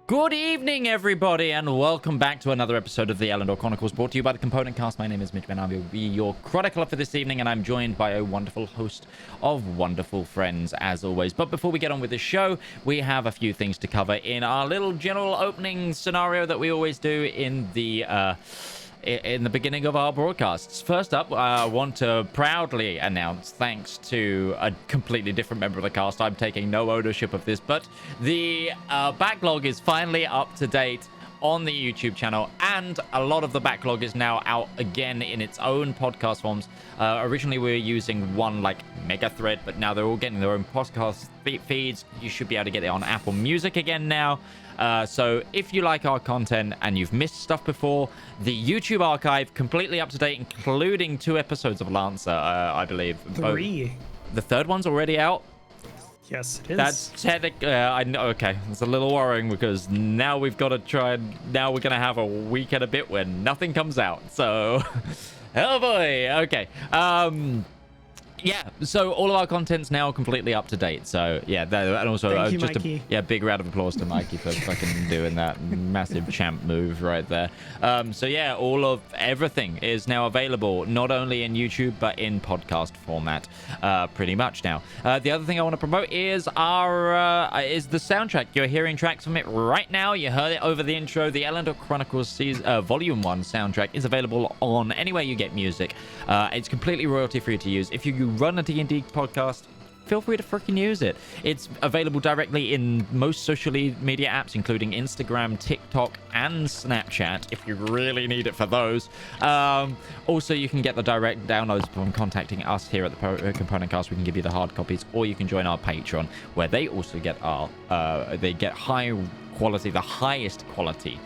Good evening, everybody, and welcome back to another episode of the Elendor Chronicles, brought to you by the Component Cast. My name is Mitch, and I will be your chronicler for this evening, and I'm joined by a wonderful host of wonderful friends, as always. But before we get on with the show, we have a few things to cover in our little general opening scenario that we always do in the beginning of our broadcasts. First up, I want to proudly announce, thanks to a completely different member of the cast, I'm taking no ownership of this, but the backlog is finally up to date on the YouTube channel, and a lot of the backlog is now out again in its own podcast forms. Originally we were using one like mega thread, but now they're all getting their own podcast feeds. You should be able to get it on Apple Music again now. So if you like our content and you've missed stuff before, the YouTube archive completely up to date, including 2 episodes of Lancer, I believe. 3. The third one's already out. Yes, it is. That's technically, I know. Okay, it's a little worrying because now we've got to try and now we're gonna have a week and a bit when nothing comes out. So, oh boy. Okay. Yeah, so all of our content's now completely up to date. So yeah, and also Thank you, just Mikey. a big round of applause to Mikey for fucking doing that massive champ move right there. So yeah, all of everything is now available not only in YouTube but in podcast format, pretty much now. The other thing I want to promote is our is the soundtrack. You're hearing tracks from it right now. You heard it over the intro. The Elendor Chronicles Volume 1 soundtrack is available on anywhere you get music. It's completely royalty free to use. If you run a D&D podcast, feel free to freaking use it. It's available directly in most social media apps, including Instagram, TikTok, and Snapchat, if you really need it for those. Also, you can get the direct downloads from contacting us here at the Component Cast. We can give you the hard copies, or you can join our Patreon, where they also get our they get high quality, the highest quality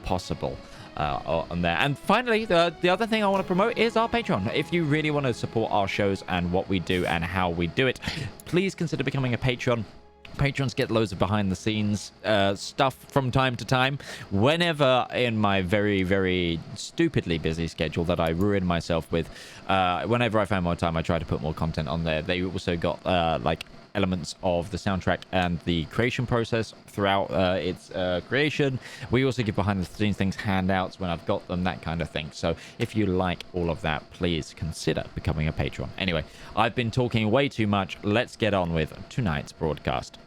possible. On there. And finally, the other thing I want to promote is our Patreon. If you really want to support our shows and what we do and how we do it, please consider becoming a patron. Patrons get loads of behind the scenes stuff from time to time. Whenever in my very, very stupidly busy schedule that I ruin myself with, whenever I find more time, I try to put more content on there. They also got like elements of the soundtrack and the creation process throughout its creation. We also give behind the scenes things, handouts when I've got them, that kind of thing. So if you like all of that, please consider becoming a patron. Anyway, I've been talking way too much. Let's get on with tonight's broadcast.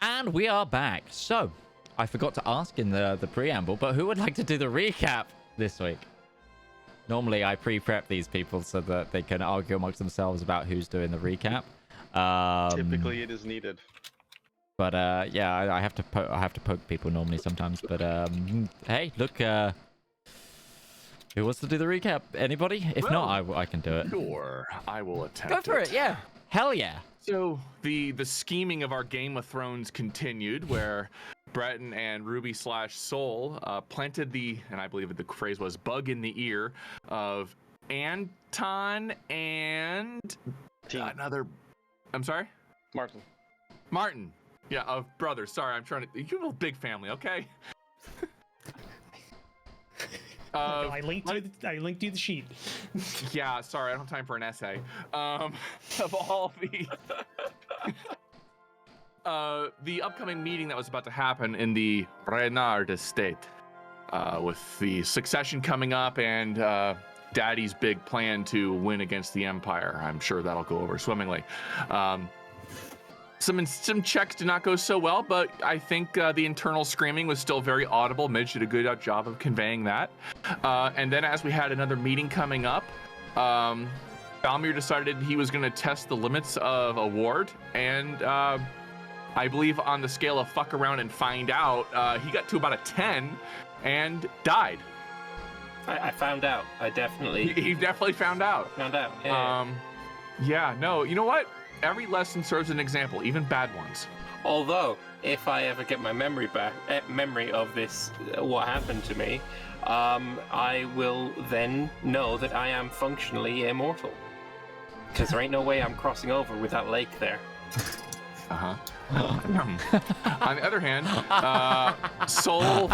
And we are back. So, I forgot to ask in the preamble, but who would like to do the recap this week? Normally, I pre-prep these people so that they can argue amongst themselves about who's doing the recap. Typically, it is needed. But yeah, I have to poke people normally sometimes. But hey, look, who wants to do the recap? Anybody? If not, I can do it. Sure, I will attempt. Go for it. Yeah, hell yeah. So the scheming of our Game of Thrones continued, where Breton and Ruby/Soul planted and I believe the phrase was bug in the ear of Anton and another. I'm sorry, Martin. Yeah, of brothers. Sorry, I'm trying to. You have a big family, okay? I linked you the sheet. Yeah, sorry, I don't have time for an essay. Of all the upcoming meeting that was about to happen in the Renard estate, with the succession coming up and Daddy's big plan to win against the Empire. I'm sure that'll go over swimmingly. Some checks did not go so well, but I think the internal screaming was still very audible. Midge did a good job of conveying that. And then as we had another meeting coming up, Balmir decided he was going to test the limits of a ward, and I believe on the scale of fuck around and find out, he got to about a 10 and died. I found out. He definitely found out. Yeah, no, you know what? Every lesson serves an example, even bad ones. Although, if I ever get my memory of this, what happened to me, I will then know that I am functionally immortal. Because there ain't no way I'm crossing over with that lake there. On the other hand, Soul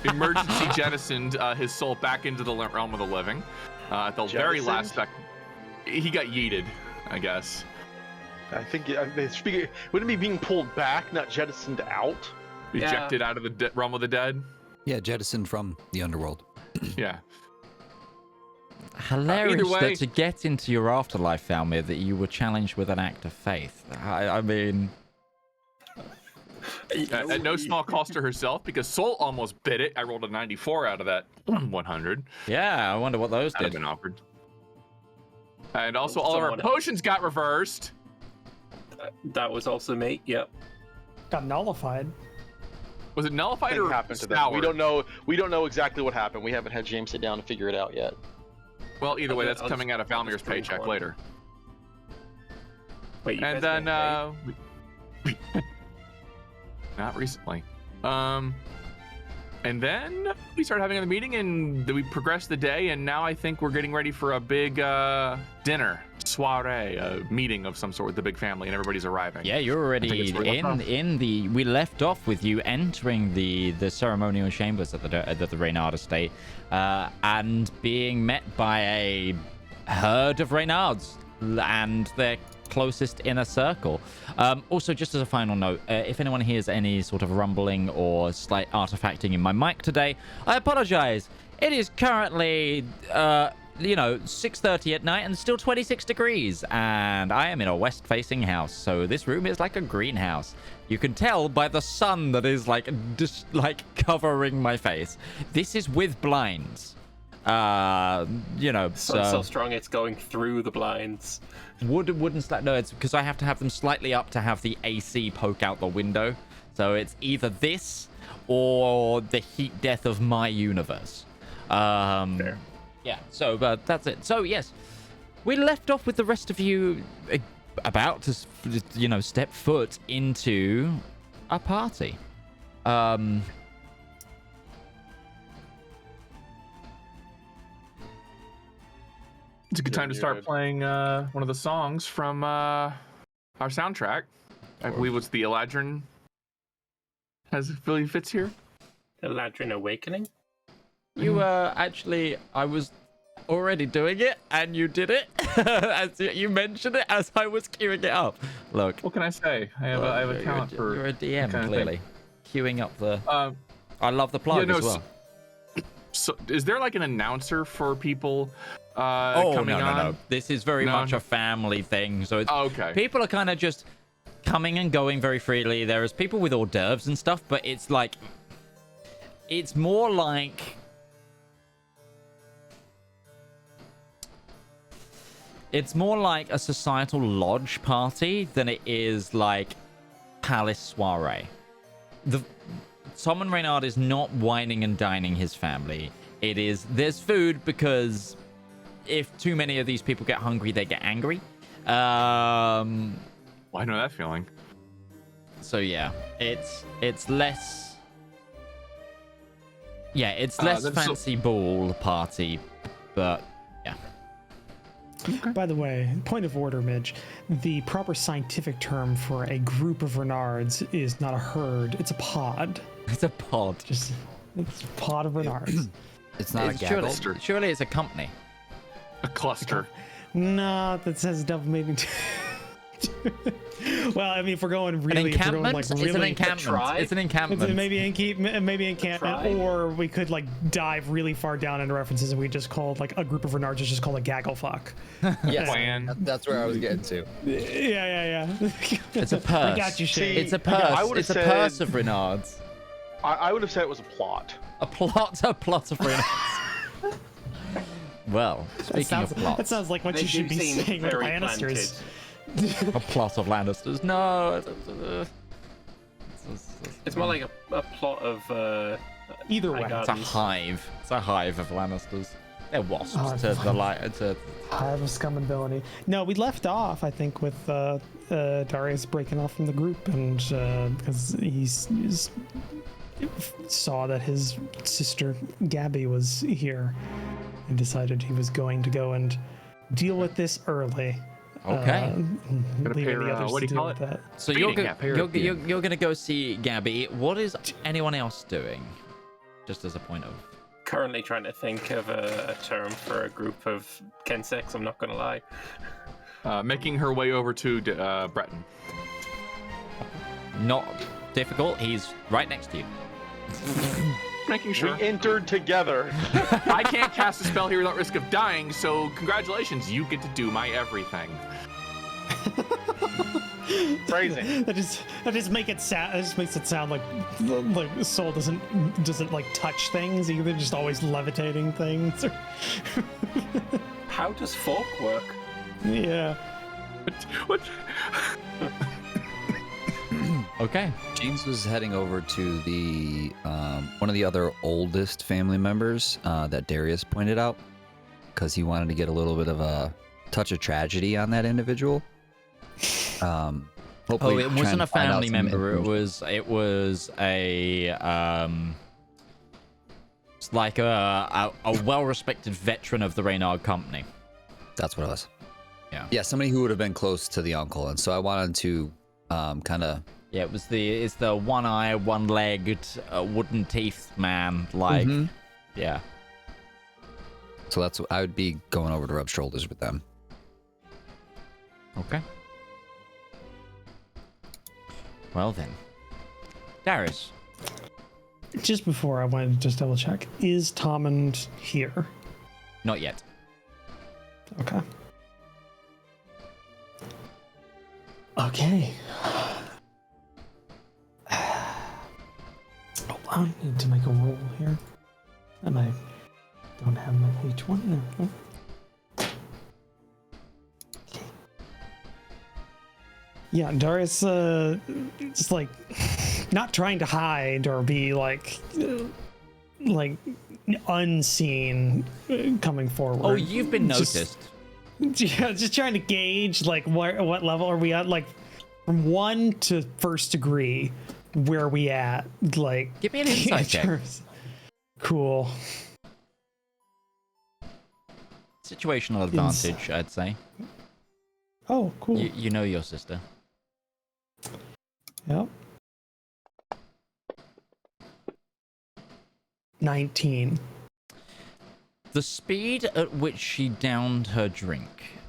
emergency jettisoned his soul back into the realm of the living. At the very last second, he got yeeted, I guess. I think wouldn't it be being pulled back, not jettisoned out? Ejected out of the realm of the dead? Yeah, jettisoned from the underworld. Yeah. Hilarious way, that to get into your afterlife, Falmir, that you were challenged with an act of faith. I mean... At no small cost to herself, because Soul almost bit it. I rolled a 94 out of that 100. Yeah, I wonder what those That have did. been offered. And also all of our potions got reversed. That was also me, yep. Got nullified. Was it nullified or happened to them? soured? We don't know exactly what happened. We haven't had James sit down and figure it out yet. Well, either way, that's coming out of Valmir's paycheck later. Wait, and then not recently. And then we started having a meeting, and we progressed the day, and now I think we're getting ready for a big dinner, soiree, a meeting of some sort with the big family, and everybody's arriving. Yeah, you're already we left off with you entering the ceremonial chambers at the Reynard estate, and being met by a herd of Reynards and their closest inner circle. Also, just as a final note, if anyone hears any sort of rumbling or slight artifacting in my mic today, I apologize. It is currently 6:30 at night and still 26 degrees, and I am in a west-facing house, so this room is like a greenhouse. You can tell by the sun that is just covering my face. This is with blinds. So strong it's going through the blinds. Wooden slab. No, it's because I have to have them slightly up to have the AC poke out the window. So it's either this or the heat death of my universe. Fair. Yeah. So that's it. So yes, we left off with the rest of you about to, step foot into a party. It's a good time to start playing one of the songs from our soundtrack. I believe it's the Eladrin. As it really fits here. Eladrin Awakening? You actually, I was already doing it, and you did it. As you mentioned it as I was queuing it up. Look. What can I say? I have a talent for. You're a DM, clearly. Queuing up the. I love the plug as well. So, is there like an announcer for people? Coming on? No. This is very much a family thing. So it's, okay. People are kind of just coming and going very freely. There is people with hors d'oeuvres and stuff, but it's like, it's more like, it's more like a societal lodge party than it is like palace soiree. Tom Reynard is not wining and dining his family. It is, there's food because if too many of these people get hungry, they get angry. Well, I know that feeling. So yeah, it's less. Yeah, it's less fancy ball party, but yeah. Okay. By the way, point of order, Midge. The proper scientific term for a group of Renards is not a herd; it's a pod. It's a pod. It's a pod of Renards. It's not a gaggle. Surely it's a company. A cluster. No, that says double meaning. Well, I mean, if we're going really, An encampment? If we're going, like, really, It's an encampment. maybe encampment, or we could like dive really far down into references, and we just called like a group of Renards is just called a gaggle fuck. Yes, Plan. that's where I was getting to. Yeah. It's a purse. I got you, Shane. It's a purse. It's a purse of Renards. I would have said it was a plot. A plot of Renards. Well, speaking of plots. That sounds like what you should be saying with Lannisters. A plot of Lannisters. No. It's more like a plot of. Either way, it's a hive. It's a hive of Lannisters. They're wasps to the light. Hive of scum and villainy. No, we left off, I think, with Darius breaking off from the group, and because he's saw that his sister Gabby was here, and decided he was going to go and deal with this early. Okay. Leaving the others what do to you deal call with it? that. So you're going to go see Gabby. What is anyone else doing? Just as a point of. Currently trying to think of a term for a group of Kensex, I'm not going to lie. Making her way over to Breton. Not difficult. He's right next to you. Making sure. We entered together. I can't cast a spell here without risk of dying, so congratulations, you get to do my everything. Phrasing. That just make it sound. It just makes it sound like Soul doesn't like touch things. Either just always levitating things. Or How does fork work? yeah. What? Okay. James was heading over to the one of the other oldest family members that Darius pointed out, because he wanted to get a little bit of a touch of tragedy on that individual. Hopefully it wasn't a family member. It was a it's like a well-respected veteran of the Reynard Company. That's what it was. Yeah. Yeah, somebody who would have been close to the uncle, and so I wanted to kind of. Yeah, it's the one-eye, one-legged, wooden teeth man. Like, yeah. So that's I would be going over to rub shoulders with them. Okay. Well then, Darius. Just before I wanted to just double check: is Tormund here? Not yet. Okay. Okay. I need to make a roll here, and I don't have my H1 there. Okay. Yeah, Darius, just like not trying to hide or be like unseen, coming forward. Oh, you've been noticed. Yeah, just trying to gauge like what level are we at, like from 1 to first degree. Where are we at? Like, give me an insight check. Cool. Situational advantage, I'd say. Oh, cool. You know your sister. Yep. 19. The speed at which she downed her drink,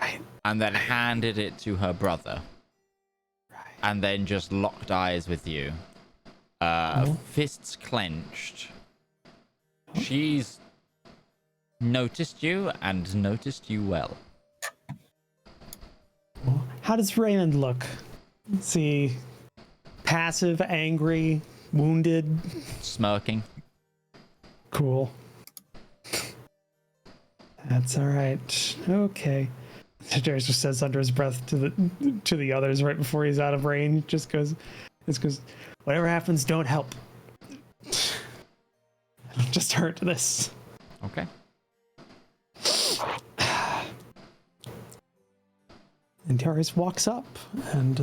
right, and then handed it to her brother, and then just locked eyes with you, fists clenched. She's noticed you, and noticed you well. How does Raymond look? Is he passive, angry, wounded? Smirking. Cool. That's all right. Okay. Darius just says under his breath to the others right before he's out of range. Just goes, whatever happens, don't help. Just hurt this. Okay. And Darius walks up and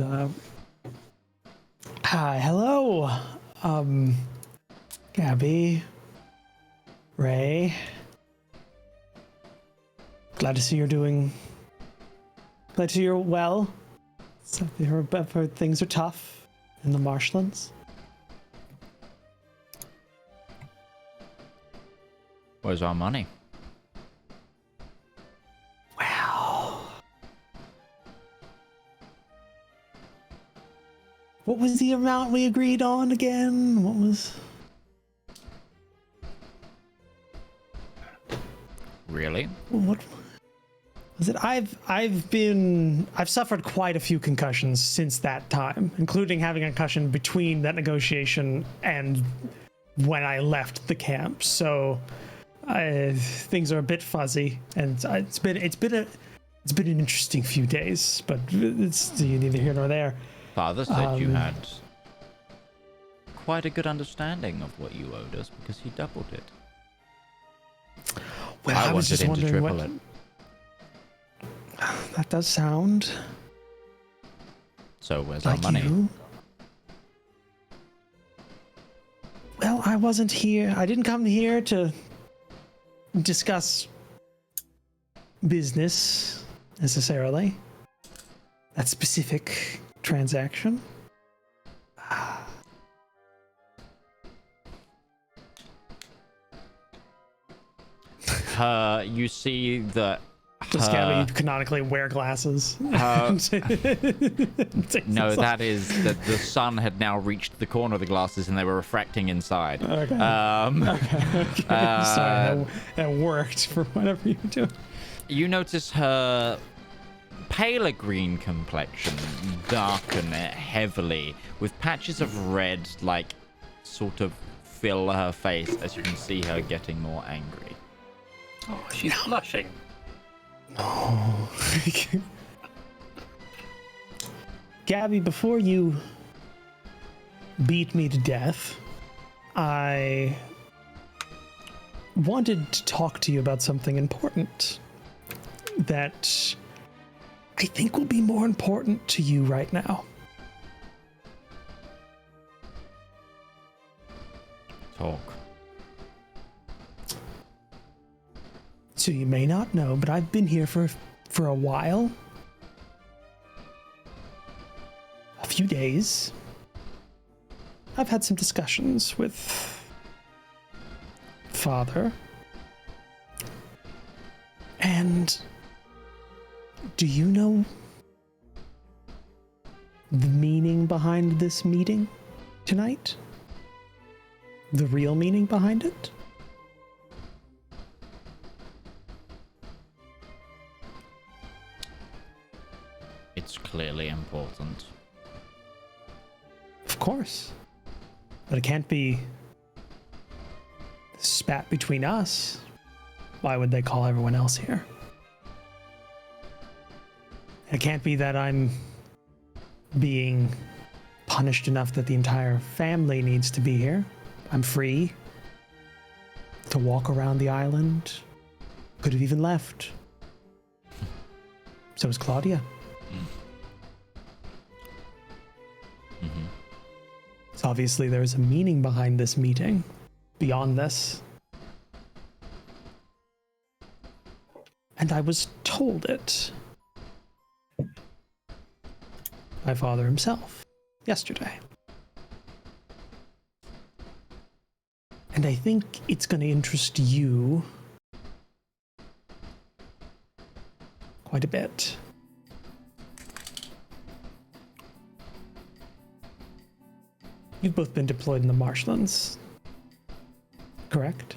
hi, hello. Gabby, Ray. Glad to see you're well. So I've heard things are tough in the marshlands. Where's our money? Well, what was the amount we agreed on again? What was... Really? What was it? I've suffered quite a few concussions since that time, including having a concussion between that negotiation and when I left the camp. So things are a bit fuzzy, and it's been an interesting few days, but it's neither here nor there. Father said you had quite a good understanding of what you owed us because he doubled it. Well, I was just wanted him to wondering triple it. That does sound So where's like our money? you. Well, I wasn't here. I didn't come here to discuss business necessarily. That specific transaction. You see that Does Gabby canonically wear glasses? no, that is that the sun had now reached the corner of the glasses and they were refracting inside. Okay. Okay. Uh, Sorry, that worked for whatever you do. You notice her paler green complexion darken heavily with patches of red like sort of fill her face as you can see her getting more angry. Oh, she's blushing. Oh. Gabby, before you beat me to death, I wanted to talk to you about something important that I think will be more important to you right now. Talk. So you may not know, but I've been here for a while. A few days. I've had some discussions with Father. And do you know the meaning behind this meeting tonight? The real meaning behind it? It's clearly important. Of course. But it can't be spat between us. Why would they call everyone else here? It can't be that I'm being punished enough that the entire family needs to be here. I'm free to walk around the island. Could have even left. So is Claudia. Mm-hmm. So obviously there's a meaning behind this meeting, beyond this. And I was told it by Father himself yesterday. And I think it's going to interest you quite a bit. You've both been deployed in the marshlands, correct?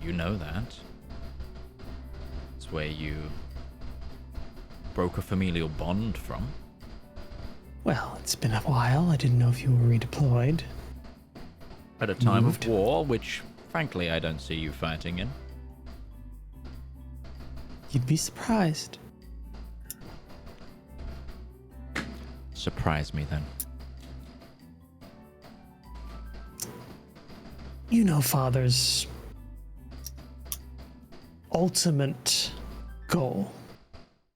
You know that. It's where you broke a familial bond from. Well, it's been a while. I didn't know if you were redeployed. At a time Moved. of war, which, frankly, I don't see you fighting in. You'd be surprised. Surprise me, then. You know Father's ultimate goal,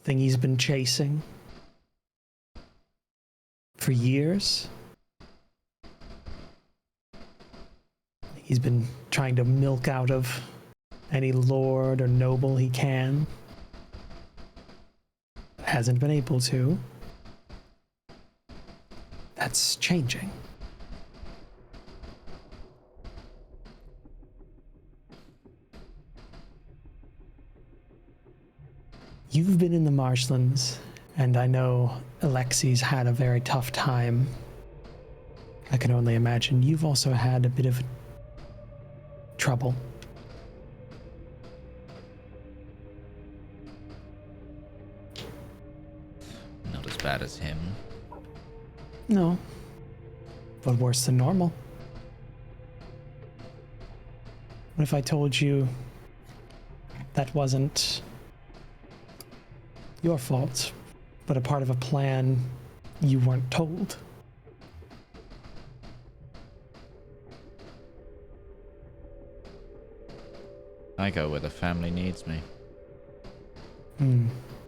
thing he's been chasing for years. He's been trying to milk out of any lord or noble he can. Hasn't been able to. That's changing. You've been in the marshlands, and I know Alexi's had a very tough time. I can only imagine you've also had a bit of trouble. Not as bad as him. No, but worse than normal. What if I told you that wasn't your fault, but a part of a plan you weren't told? I go where the family needs me.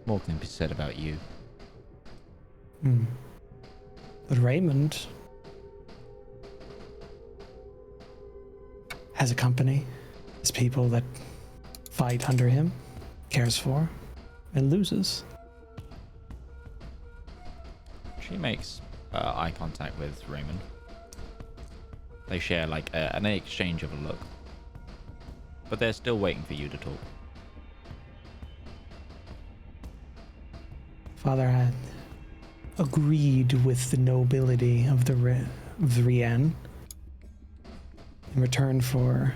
More can be said about you. But Raymond has a company, has people that fight under him, cares for, and loses. She makes eye contact with Raymond. They share like an exchange of a look. But they're still waiting for you to talk. Father had agreed with the nobility of the Rian in return for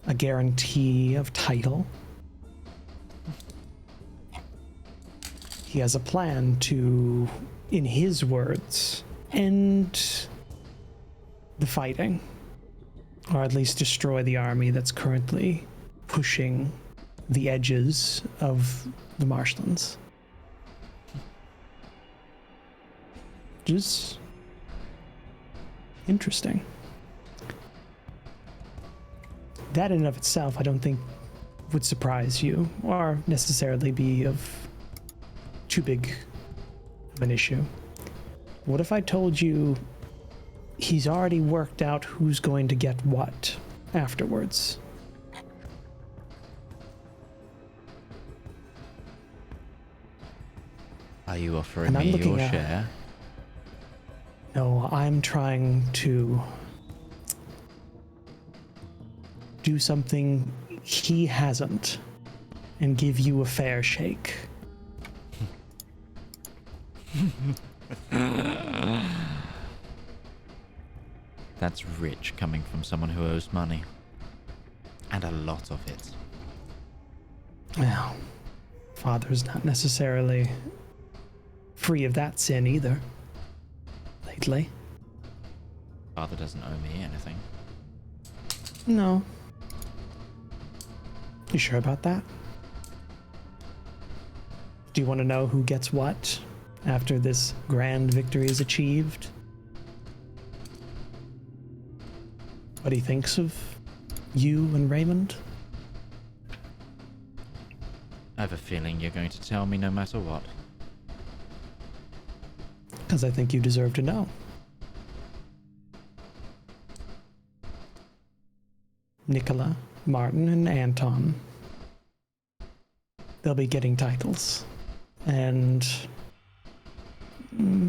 a guarantee of title. He has a plan to, in his words, end the fighting, or at least destroy the army that's currently pushing the edges of the marshlands. Which is interesting. That in and of itself, I don't think would surprise you, or necessarily be of too big of an issue. What if I told you he's already worked out who's going to get what afterwards? Are you offering And I'm me looking your at- share? No, I'm trying to do something he hasn't and give you a fair shake. That's rich coming from someone who owes money. And a lot of it. Well, Father's not necessarily free of that sin either. Lately. Father doesn't owe me anything. No. You sure about that? Do you want to know who gets what after this grand victory is achieved? What he thinks of you and Raymond? I have a feeling you're going to tell me no matter what. Because I think you deserve to know. Nicola, Martin, and Anton. They'll be getting titles. And,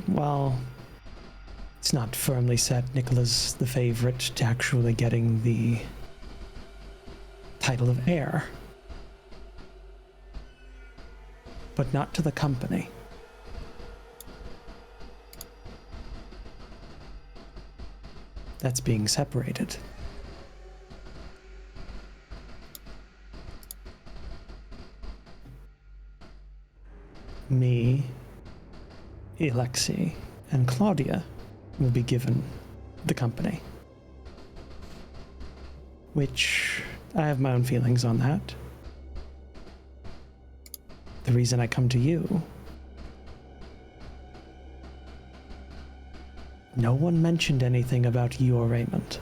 well, it's not firmly set. Nicola's the favorite to actually getting the title of heir. But not to the company. That's being separated. me, Alexi, and Claudia will be given the company. Which I have my own feelings on that. The reason I come to you, no one mentioned anything about your raiment.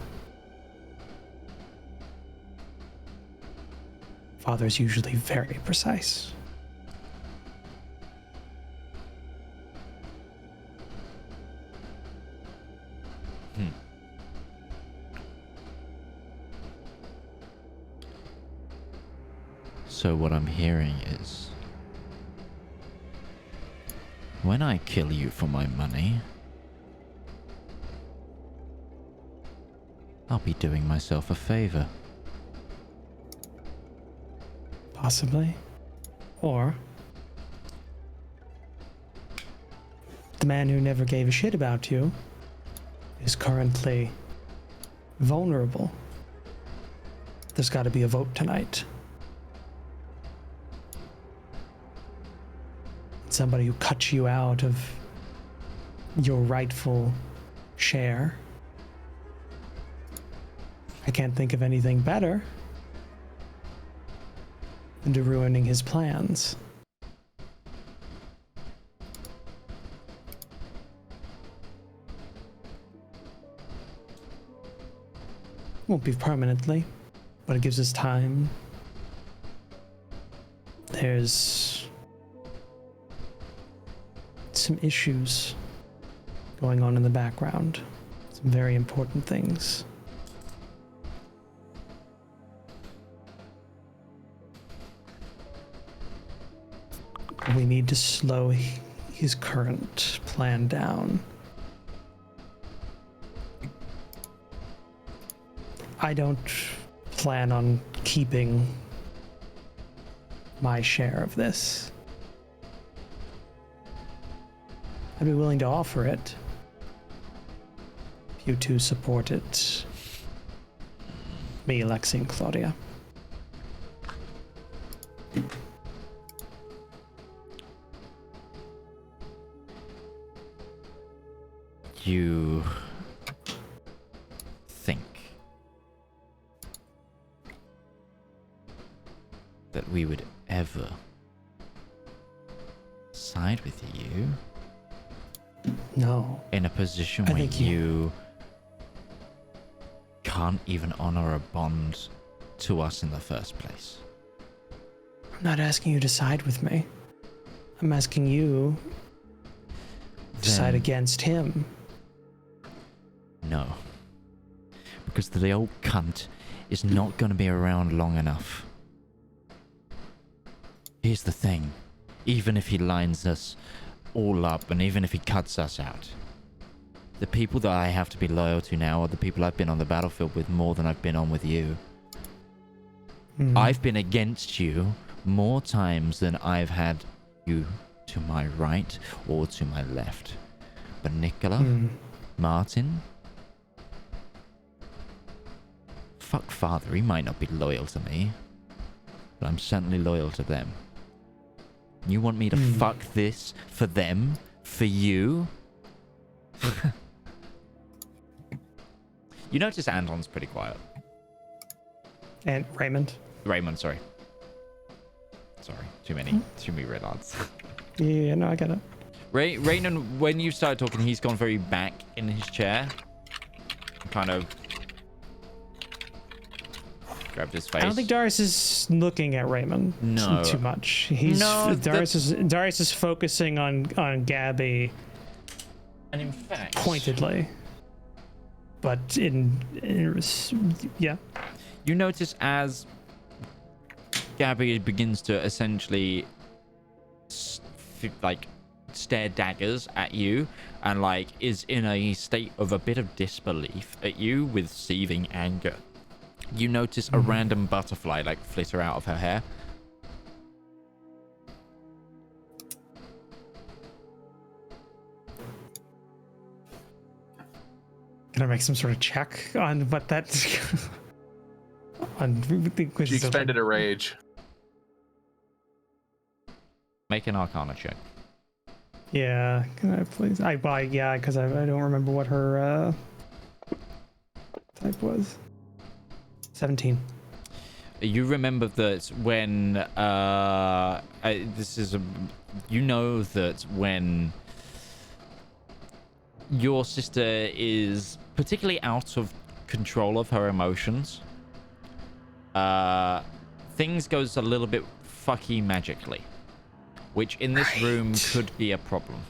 Father's usually very precise. So what I'm hearing is, when I kill you for my money, I'll be doing myself a favor. Possibly. Or the man who never gave a shit about you is currently vulnerable. There's got to be a vote tonight. Somebody who cuts you out of your rightful share. I can't think of anything better than to ruining his plans. Won't be permanently, but it gives us time. There's some issues going on in the background. Some very important things. We need to slow his current plan down. I don't plan on keeping my share of this. I'd be willing to offer it if you two support it. Me, Alexi, and Claudia. You think that we would ever side with you? No. In a position where you can't even honor a bond to us in the first place? I'm not asking you to side with me. I'm asking you to side against him. No. Because the old cunt is not going to be around long enough. Here's the thing. Even if he lines us all up, and even if he cuts us out, the people that I have to be loyal to now are the people I've been on the battlefield with more than I've been on with you. I've been against you more times than I've had you to my right or to my left. But Nicola, Martin, fuck father, he might not be loyal to me, but I'm certainly loyal to them. You want me to fuck this for them? For you? You notice Anton's pretty quiet. And Raymond. Raymond, sorry. Sorry, too many red odds. Yeah, no, I get it. Raymond, when you started talking, he's gone very back in his chair. Kind of grabbed his face. I don't think Darius is looking at Raymond too much. Darius is focusing on Gabby. And in fact, pointedly. But yeah. You notice as Gabby begins to essentially stare daggers at you and is in a state of a bit of disbelief at you with seething anger. You notice a random butterfly flitter out of her hair. Can I make some sort of check on what that on the She expended a rage. Make an Arcana check. Yeah, can I please? Yeah, because I don't remember what her type was. 17. You remember that when you know that when your sister is particularly out of control of her emotions, things goes a little bit fucky magically, which in this room could be a problem.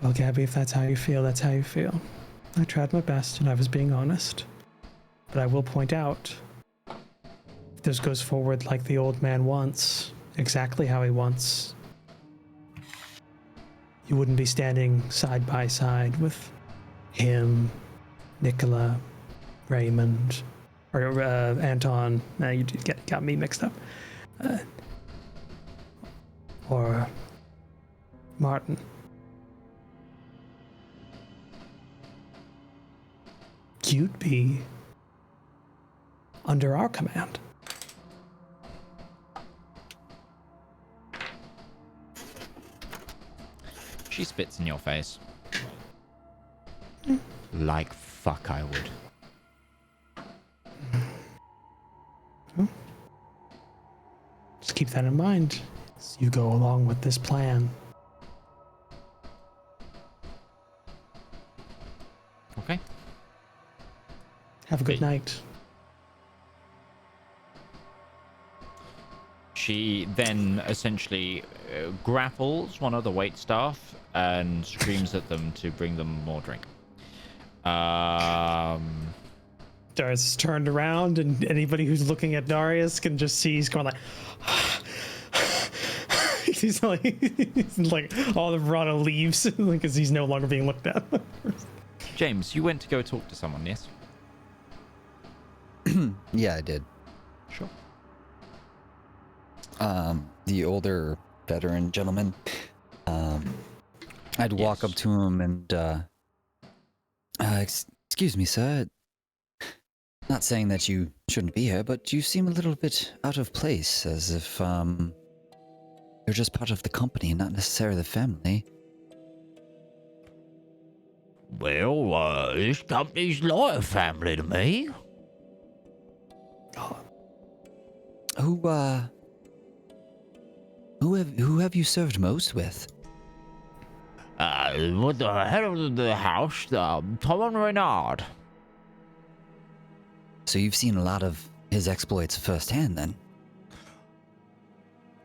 Well, Gabby, if that's how you feel, that's how you feel. I tried my best and I was being honest. But I will point out, if this goes forward like the old man wants, exactly how he wants, you wouldn't be standing side by side with him, Nicola, Raymond, or Anton. Now you got me mixed up. Or Martin. You'd be under our command. She spits in your face. Like fuck I would. Just keep that in mind as you go along with this plan. Okay. Have a good night. She then essentially grapples one of the waitstaff and screams at them to bring them more drink. Darius is turned around, and anybody who's looking at Darius can just see he's going like... he's like all the Rana leaves because he's no longer being looked at. James, you went to go talk to someone, yes? Yeah, I did. Sure. The older veteran gentleman. I'd walk up to him and, excuse me, sir. Not saying that you shouldn't be here, but you seem a little bit out of place, as if, you're just part of the company, not necessarily the family. Well, this company's like a family to me. Who have you served most with? With the head of the house, Tom Reynard. So you've seen a lot of his exploits firsthand, then?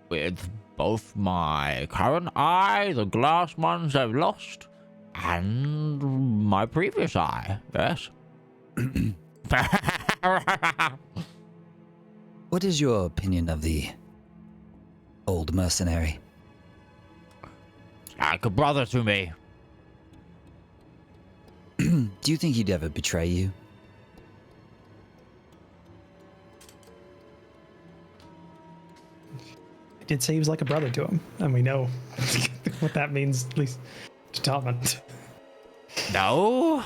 With both my current eye, the glass ones I've lost, and my previous eye, yes. What is your opinion of the old mercenary? Like a brother to me. Do you think he'd ever betray you? I did say he was like a brother to him, and we know what that means, at least to Talmud. No.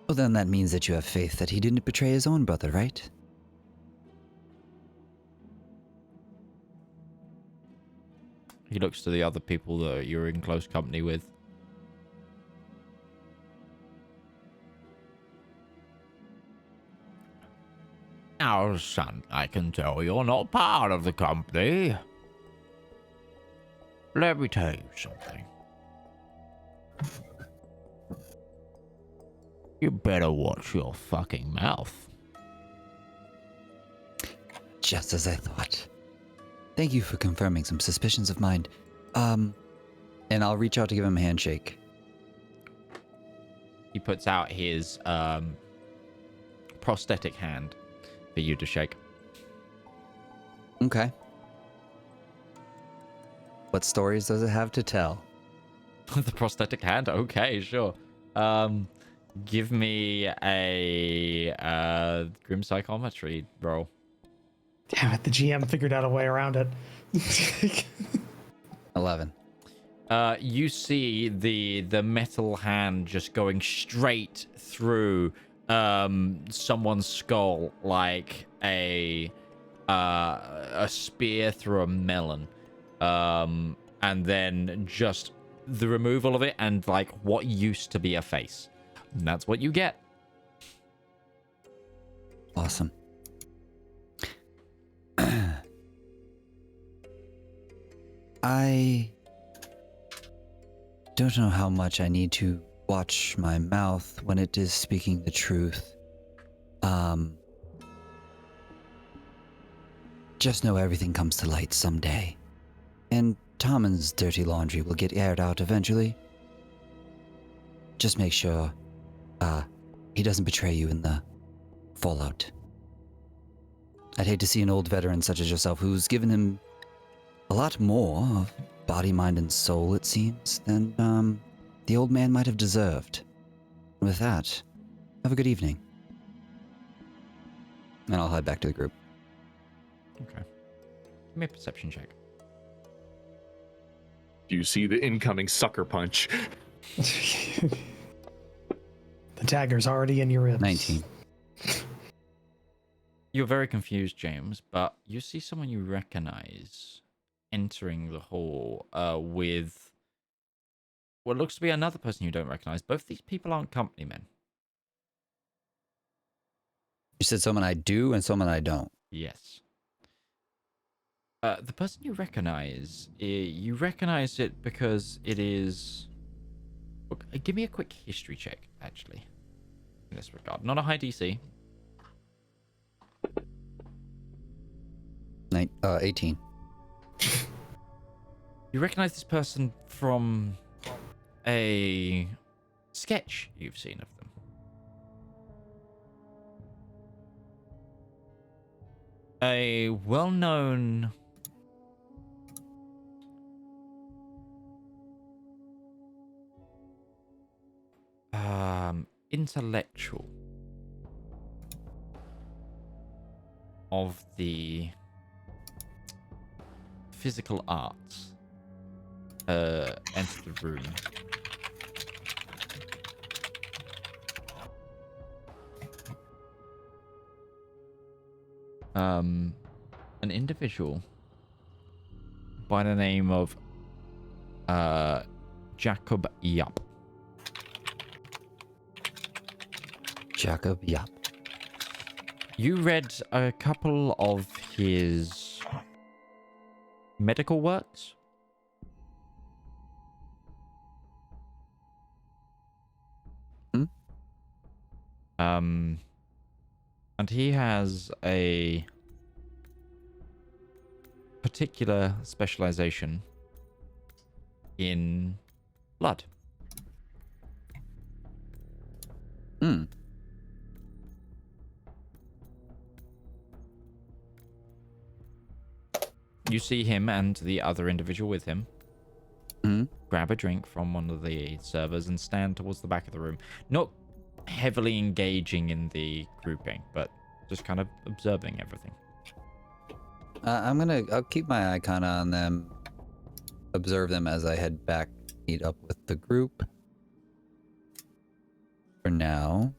Well, then that means that you have faith that he didn't betray his own brother, right? He looks to the other people that you're in close company with. Now, son, I can tell you're not part of the company. Let me tell you something. You better watch your fucking mouth. Just as I thought. Thank you for confirming some suspicions of mine. And I'll reach out to give him a handshake. He puts out his prosthetic hand for you to shake. Okay. What stories does it have to tell? The prosthetic hand? Okay, sure. Give me a grim psychometry roll. Damn it, the GM figured out a way around it. 11. you see the metal hand just going straight through someone's skull like a spear through a melon, and then just the removal of it and like what used to be a face. And that's what you get. Awesome. I don't know how much I need to watch my mouth when it is speaking the truth. Just know everything comes to light someday. And Tommen's dirty laundry will get aired out eventually. Just make sure he doesn't betray you in the fallout. I'd hate to see an old veteran such as yourself, who's given him a lot more of body, mind, and soul, it seems, than the old man might have deserved. With that, have a good evening. And I'll head back to the group. Okay. Give me a perception check. You see the incoming sucker punch. The dagger's already in your ribs. 19. You're very confused, James, but you see someone you recognize entering the hall with what looks to be another person you don't recognize. Both these people aren't company men. You said someone I do and someone I don't. Yes. The person you recognize it because it is... Give me a quick history check, actually, in this regard. Not a high DC. 18. You recognize this person from a sketch you've seen of them. A well-known intellectual of the physical arts entered the room. An individual by the name of Jacob Yup. Jacob Yup. You read a couple of his medical works? And he has a particular specialization in blood. You see him and the other individual with him grab a drink from one of the servers and stand towards the back of the room. Not heavily engaging in the grouping, but just kind of observing everything. I'll keep my icon on them, observe them as I head back, meet up with the group. For now.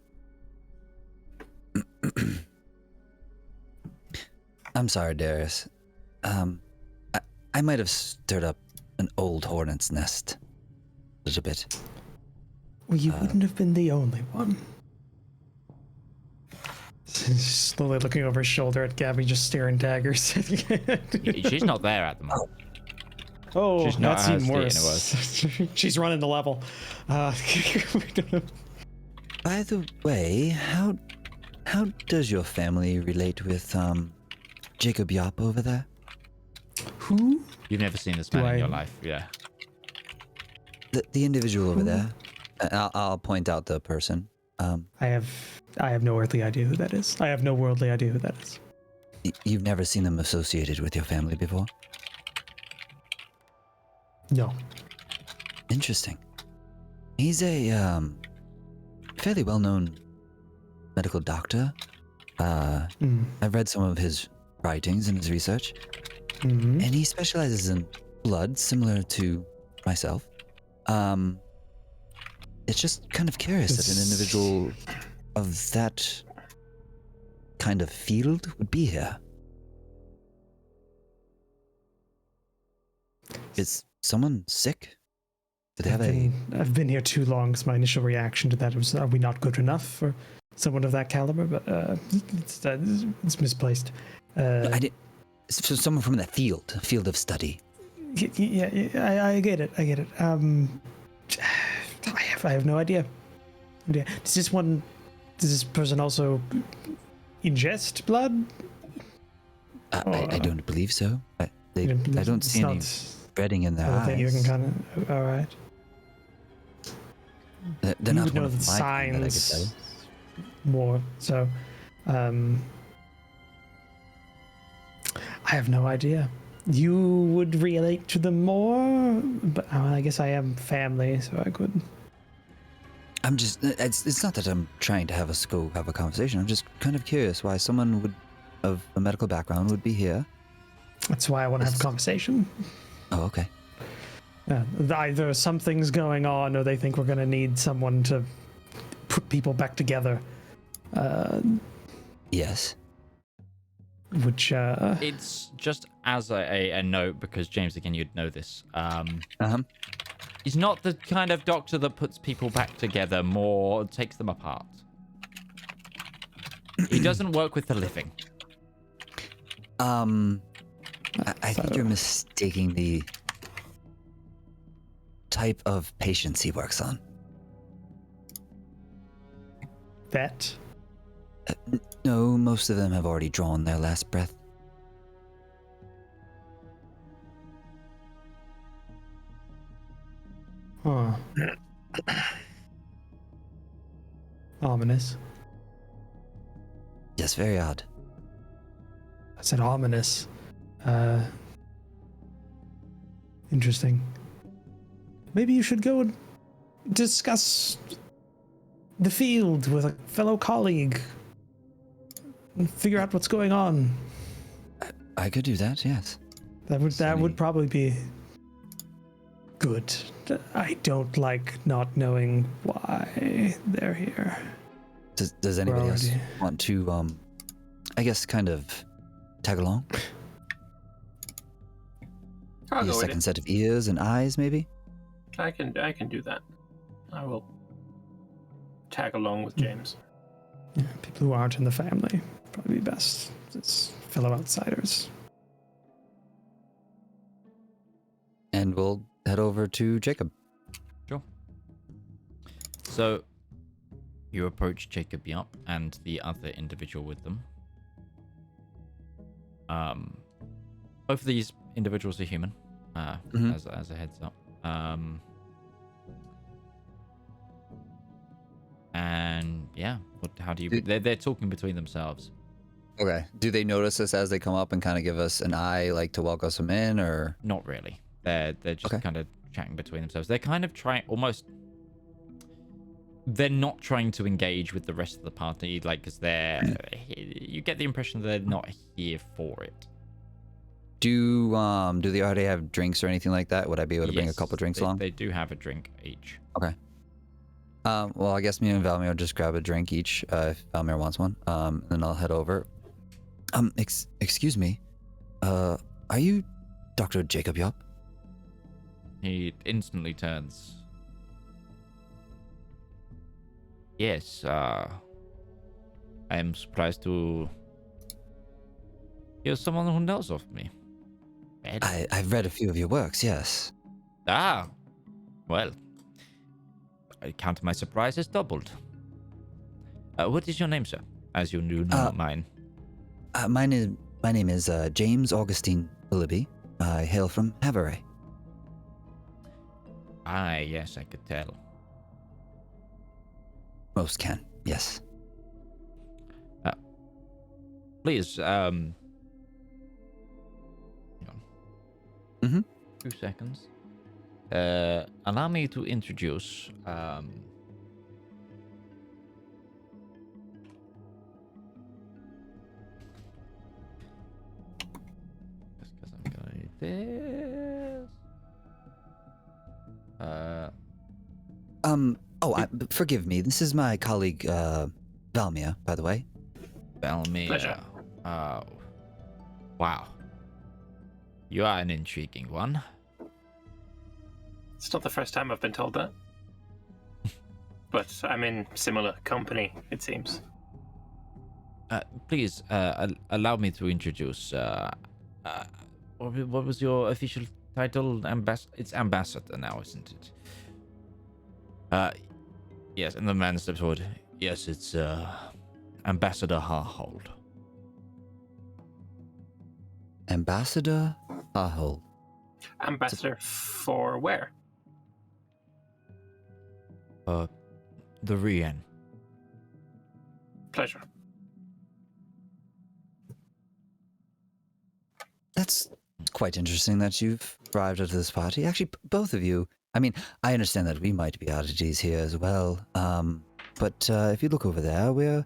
I'm sorry, Darius. I might have stirred up an old hornet's nest a little bit. Well, you wouldn't have been the only one. Slowly looking over his shoulder at Gabby, just staring daggers. She's not there at the moment. Oh, She's not that's even as worse. She's running the level. By the way, how does your family relate with Jacob Yup over there? Who? You've never seen this man in your life, yeah. The individual over there. I'll point out the person. I have no earthly idea who that is. I have no worldly idea who that is. You've never seen them associated with your family before? No. Interesting. He's a fairly well-known medical doctor. I've read some of his writings and his research, and he specializes in blood, similar to myself. It's just kind of curious that an individual of that kind of field would be here. Is someone sick? Do they have I've been here too long, so my initial reaction to that was, are we not good enough for someone of that caliber? But it's misplaced. I did. So someone from that field of study. Yeah, I get it. I have no idea. Does this person also ingest blood? I don't believe so. I don't see any breading in their eyes. You can kind of, all right. They're You not would one know of the my kind that I could signs tell. more. So, I have no idea. You would relate to them more, but I guess I am family, so I could. I'm just. It's not that I'm trying to have a conversation. I'm just kind of curious why someone of a medical background would be here. That's why I want to have a conversation. Oh, okay. Yeah, either something's going on, or they think we're going to need someone to put people back together. Yes. Which It's just as a note, because James, again, you'd know this. He's not the kind of doctor that puts people back together, more takes them apart. He doesn't work with the living. I think you're mistaking the type of patients he works on. vet. No, most of them have already drawn their last breath. Huh. Ominous. Yes, very odd. I said ominous. Interesting. Maybe you should go and discuss the field with a fellow colleague and figure out what's going on. I could do that, yes. That would probably be good. I don't like not knowing why they're here. Does anybody else already- want to, I guess, kind of tag along? I'll Be a go with second it. set of ears and eyes, maybe? I can do that. I will tag along with James. Yeah, people who aren't in the family probably be best. It's fellow outsiders. And we'll head over to Jacob. Sure. So, you approach Jacob Yup and the other individual with them. Both of these individuals are human, as a heads up. And yeah, how do you? They're talking between themselves. Okay. Do they notice us as they come up and kind of give us an eye, like to welcome us in, or? Not really. They're just Okay. kind of chatting between themselves. They're kind of trying almost. They're not trying to engage with the rest of the party, like, because you get the impression they're not here for it. Do they already have drinks or anything like that? Would I be able to bring a Yes, couple drinks along? They do have a drink each. Okay. Well, I guess me and Valmir will just grab a drink each, if Valmir wants one. And then I'll head over. Excuse me. Are you Dr. Jacob Yup? He instantly turns. Yes, I am surprised to hear someone who knows of me. I've read a few of your works, yes. Well, I count my surprise as doubled. What is your name, sir? As you do know mine. My name is James Augustine Willoughby. I hail from Havre. Yes, I could tell. Most can, yes. Please, hang on. Mm-hmm. 2 seconds. Allow me to introduce, just because I'm going to do this. Forgive me. This is my colleague, Valmir, by the way. Valmir. Pleasure. Wow. You are an intriguing one. It's not the first time I've been told that. But I'm in similar company, it seems. Please, allow me to introduce, what was your official title? It's ambassador now, isn't it? Yes, and the man steps forward. Yes, it's, Ambassador Harhold. Ambassador Harhold. Ambassador for where? The Rien. Pleasure. That's quite interesting that you've arrived at this party. Actually, both of you. I mean, I understand that we might be oddities here as well. But if you look over there, we're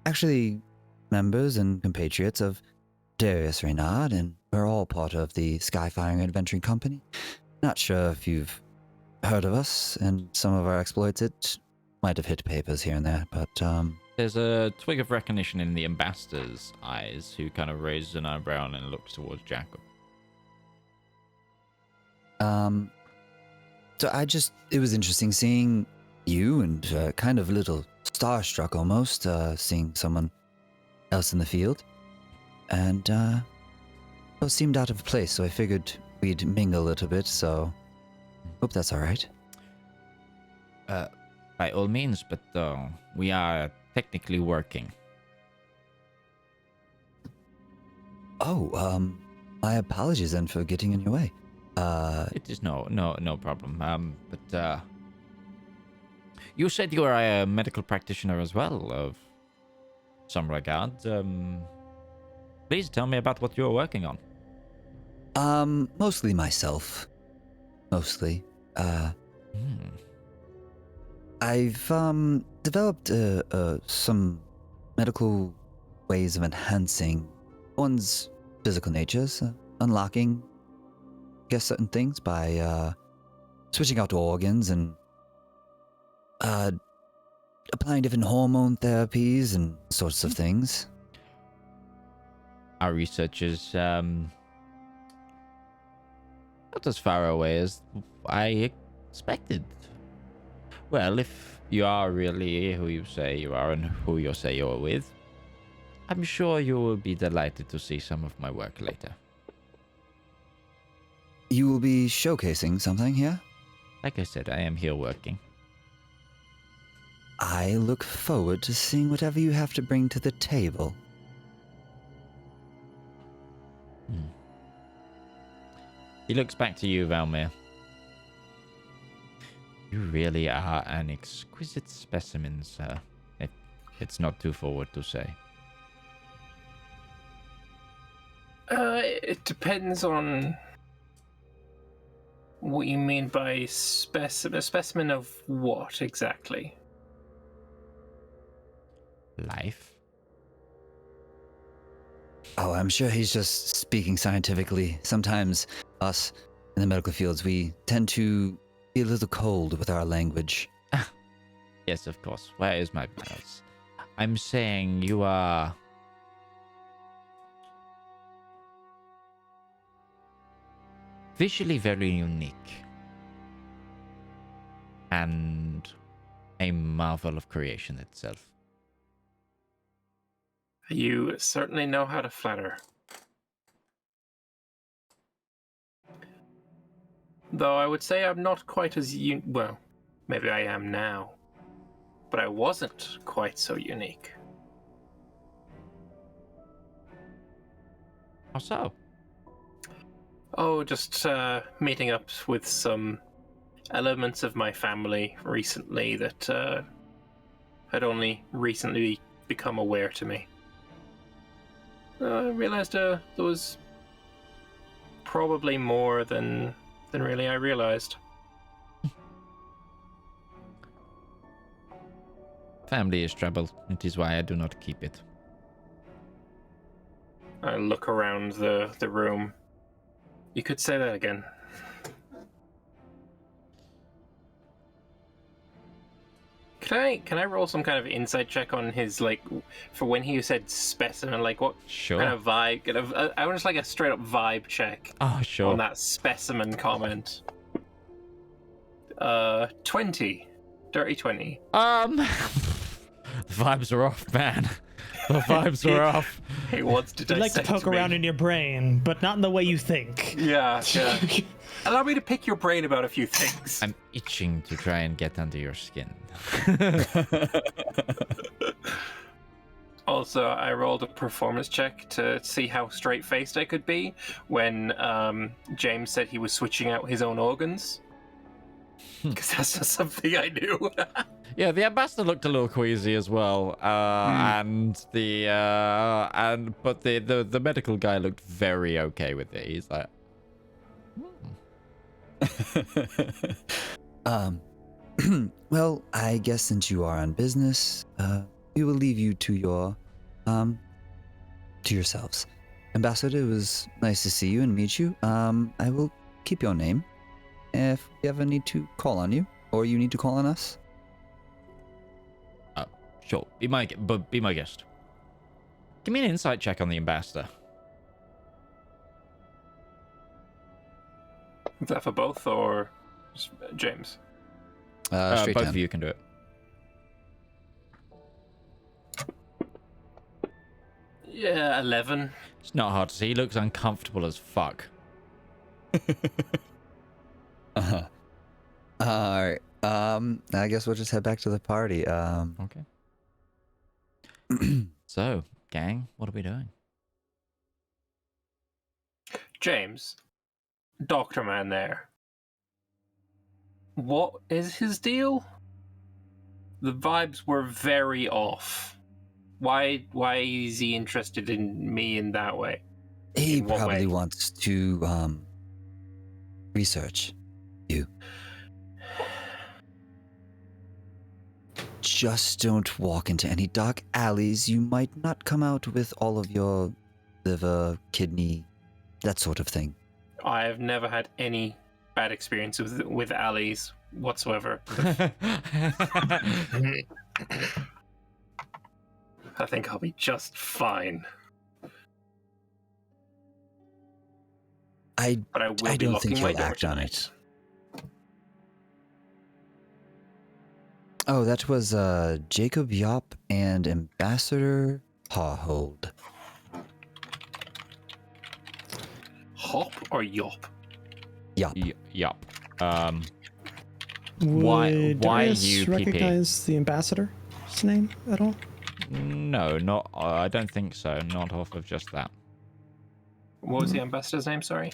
actually members and compatriots of Darius Reynard, and we're all part of the Skyfaring Adventuring Company. Not sure if you've heard of us and some of our exploits. It might have hit papers here and there, but There's a twig of recognition in the ambassador's eyes, who kind of raises an eyebrow and looks towards Jacob. So it was interesting seeing you and kind of a little starstruck almost, seeing someone else in the field. And it seemed out of place, so I figured we'd mingle a little bit, so hope that's all right. By all means, but we are technically working. Oh, my apologies then for getting in your way. It is no problem. But you said you are a medical practitioner as well, of some regard. Please tell me about what you are working on. Mostly myself. Mostly. I've developed some medical ways of enhancing one's physical natures, unlocking, I guess, certain things by switching out organs and applying different hormone therapies and sorts of things. Our research is not as far away as I expected. Well, if you are really who you say you are and who you say you're with, I'm sure you will be delighted to see some of my work later. You will be showcasing something here? Like I said, I am here working. I look forward to seeing whatever you have to bring to the table. He looks back to you, Valmir. You really are an exquisite specimen, sir. It's not too forward to say. It depends on what you mean by specimen. A specimen of what exactly? Life? Oh, I'm sure he's just speaking scientifically. Sometimes us in the medical fields, we tend to be a little cold with our language. Yes, of course. Where is my manners? I'm saying you are... visually very unique. And a marvel of creation itself. You certainly know how to flatter. Though I would say I'm not quite as well, maybe I am now. But I wasn't quite so unique. How so? Oh, just meeting up with some elements of my family recently that had only recently become aware to me. I realized there was probably more than really I realized. Family is trouble. It is why I do not keep it. I look around the room. You could say that again. Can I roll some kind of insight check on his, like, for when he said specimen, like what Sure. kind of vibe? I want just like a straight up vibe check Oh, sure. on that specimen comment. 20, dirty 20. The vibes are off, man. The vibes are off. He wants to I'd like to dissect poke me. around in your brain, but not in the way you think. Yeah. Allow me to pick your brain about a few things. I'm itching to try and get under your skin. Also, I rolled a performance check to see how straight-faced I could be when James said he was switching out his own organs. Because that's not something I knew. Yeah, the ambassador looked a little queasy as well, and but the medical guy looked very okay with it. He's like, Well, I guess since you are on business, we will leave you to your, to yourselves. Ambassador, it was nice to see you and meet you. I will keep your name if we ever need to call on you, or you need to call on us. sure, be my guest. Give me an insight check on the ambassador. Is that for both or just James? Straight Both 10. of you can do it. Yeah, 11. It's not hard to see. He looks uncomfortable as fuck. Uh-huh. Alright. I guess we'll just head back to the party. Okay. So, gang, what are we doing? James, Doctor Man there. What is his deal? The vibes were very off. Why is he interested in me in that way? He In what probably way? wants to, research you. Just don't walk into any dark alleys. You might not come out with all of your liver, kidney, that sort of thing. I have never had any bad experience with alleys whatsoever. I think I'll be just fine. I But I will I be don't locking think my you'll door act on tonight. Oh, that was Jacob Yop and Ambassador Hawhold. Hop or yop? Yop. Yup. Why Would Darius you, PP? recognize the ambassador's name at all? No, not. I don't think so. Not off of just that. What was the ambassador's name? Sorry.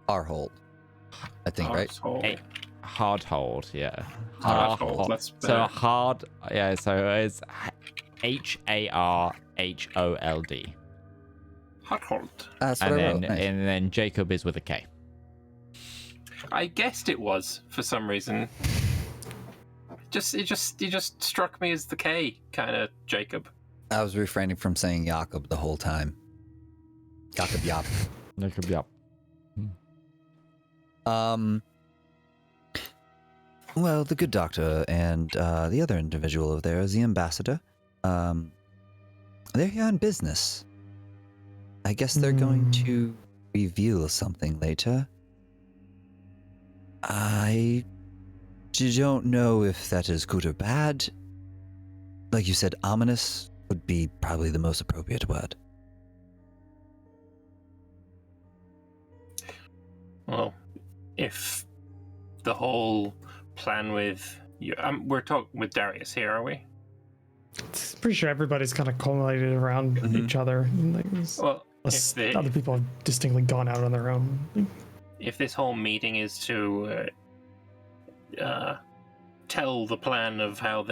Arhold. I think, right? Arsehole. Hey, hard hold, yeah. Hardhold, that's So better. hard, yeah. So it's HARHOLD, Hardhold. That's what and I then wrote. Nice. and then Jacob is with a K. I guessed it was for some reason. It just struck me as the K kind of Jacob. I was refraining from saying Jakob the whole time. Jakob Yop. Jacob, yup. Well, the good doctor and the other individual over there is the ambassador. They're here on business. I guess they're going to reveal something later. I don't know if that is good or bad. Like you said, ominous would be probably the most appropriate word. Well, if the whole plan with you, we're talking with Darius here, are we? Pretty sure everybody's kind of culminated around each other. Like, Well, unless if other people have distinctly gone out on their own. if this whole meeting is to tell the plan of how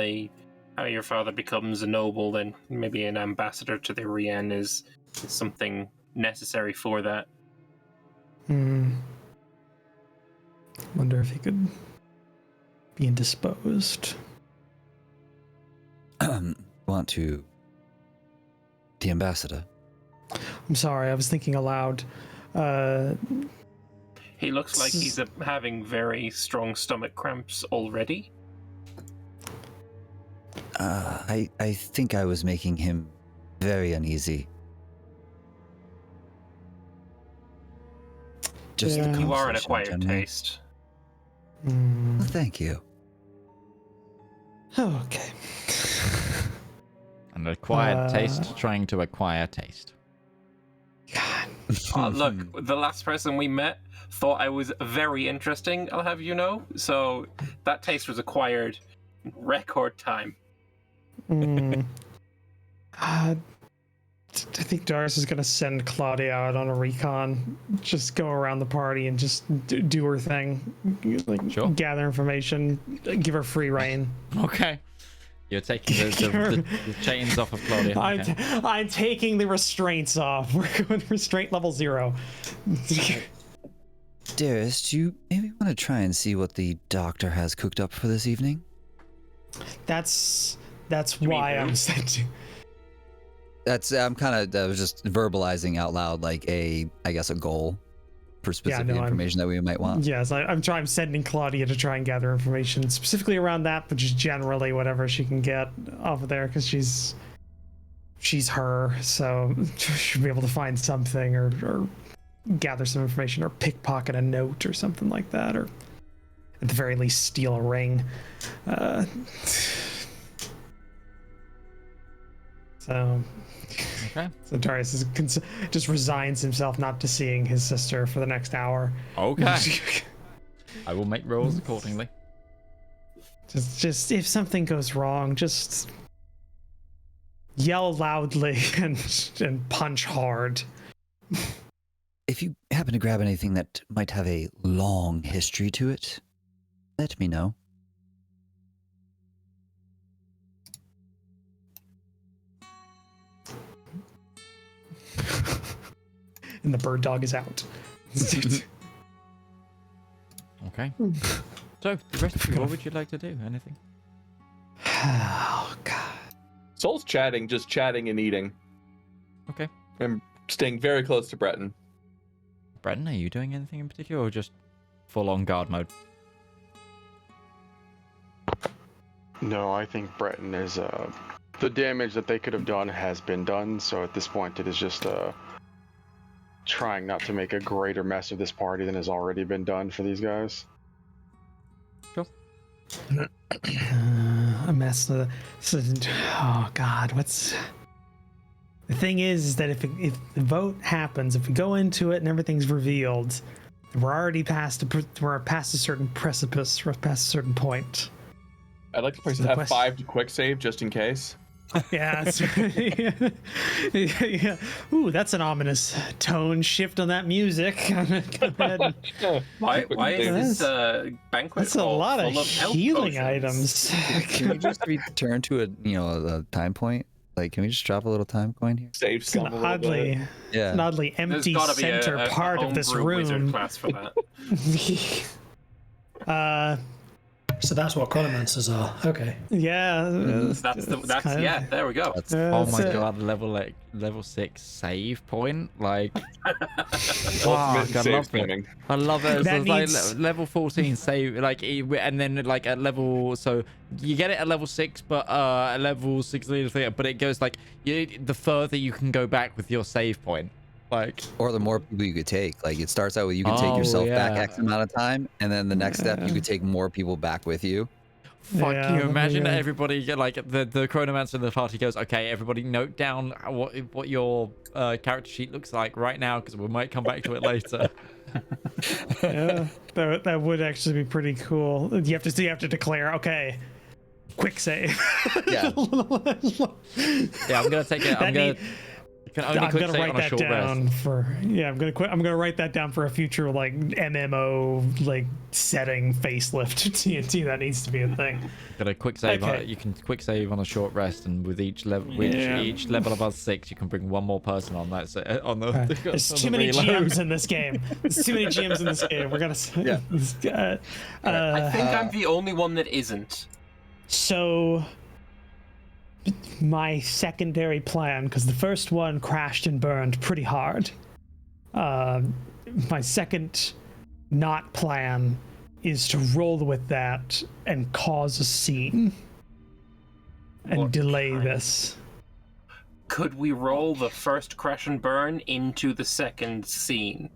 your father becomes a noble, then maybe an ambassador to the Rien is something necessary for that. Wonder if he could be indisposed. Want to... The ambassador. I'm sorry, I was thinking aloud. He looks like he's having very strong stomach cramps already. I think I was making him very uneasy. Just Yeah. the You are an conversation, acquired generally. taste. Well, thank you. Okay. An acquired taste trying to acquire taste. God. Look, the last person we met thought I was very interesting, I'll have you know. So that taste was acquired in record time. I think Darius is gonna send Claudia out on a recon. Just go around the party and just do her thing. Like, Sure. gather information, give her free reign. Okay. You're taking the chains off of Claudia. Okay. I'm taking the restraints off. We're going to restraint level 0. Darius, do you maybe want to try and see what the doctor has cooked up for this evening? That's why I'm sending. I'm kind of just verbalizing out loud like I guess a goal for specific information that we might want. Yes, I'm sending Claudia to try and gather information specifically around that, but just generally whatever she can get off of there, because she's her, so she'll be able to find something or gather some information or pickpocket a note or something like that, or at the very least steal a ring. Okay. So Darius just resigns himself not to seeing his sister for the next hour. Okay. I will make rolls accordingly. Just if something goes wrong, just yell loudly and punch hard. If you happen to grab anything that might have a long history to it, let me know. And the bird dog is out. Okay. So, the rest of you, what would you like to do? Anything? Oh, God. Soul's chatting, just chatting and eating. Okay. I'm staying very close to Breton. Breton, are you doing anything in particular or just full on guard mode? No, I think Breton is the damage that they could have done has been done, so at this point it is just trying not to make a greater mess of this party than has already been done for these guys. Sure. A mess. Oh, God. What's... The thing is that if the vote happens, if we go into it and everything's revealed, we're already past a certain precipice, we're past a certain point. I'd like to place F5 to quick save just in case. Yeah, yeah. Ooh, that's an ominous tone shift on that music. Go ahead. Why is this banquet That's a hall lot of full health healing potions? items. Can we just return to a time point? Like, can we just drop a little time coin here? Save It's some an a little bit. an oddly There's empty gotta be center a part of this homebrew wizard room. class for that. So that's what chronomancers are. Okay. Yeah. Yeah, there we go. Oh my it. god, level 6 save point. Like, Ultimate I save love it. spamming. I love it. That It's like needs- level 14 save, like, and then like at level, so you get it at level 6, but at level 16, but it goes like the further you can go back with your save point. Like, Or the more people you could take. Like, it starts out with you can take Oh, yourself back yeah. X amount of time, and then the next step you could take more people back with you. fuck Yeah, you. that'd be Imagine good. everybody, like, the chronomancer in the party goes, okay, everybody note down what your character sheet looks like right now, because we might come back to it later. Yeah, that would actually be pretty cool. You have to declare, okay, quick save. Yeah. Yeah, I'm gonna take it. Can only I'm quick gonna save write on a that short down rest. I'm gonna write that down for a future like MMO like setting facelift to TNT. That needs to be a thing. Got a quick save. Okay. You can quick save on a short rest, and with each level, each level above 6, you can bring one more person on that. On the There's on too the many reload. GMs in this game. There's too many GMs in this game. We're gonna. Yeah. I think I'm the only one that isn't. So, my secondary plan, because the first one crashed and burned pretty hard. My second not plan is to roll with that and cause a scene. and What delay kind? this. Could we roll the first crash and burn into the second scene?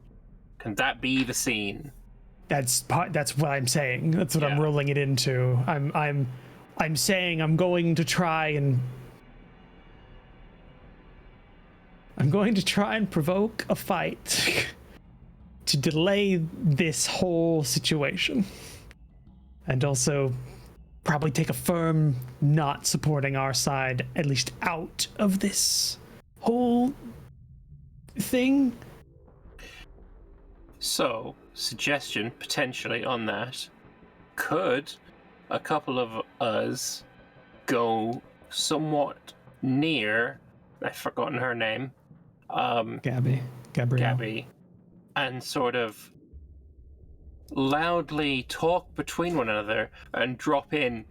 Can that be the scene? That's what I'm saying. That's what I'm Yeah. rolling it into. I'm saying I'm going to try and provoke a fight to delay this whole situation. And also probably take a firm not supporting our side, at least out of this whole thing. So, suggestion potentially on that. Could a couple of us go somewhat near, I've forgotten her name, Gabrielle. Gabby, and sort of loudly talk between one another and drop in,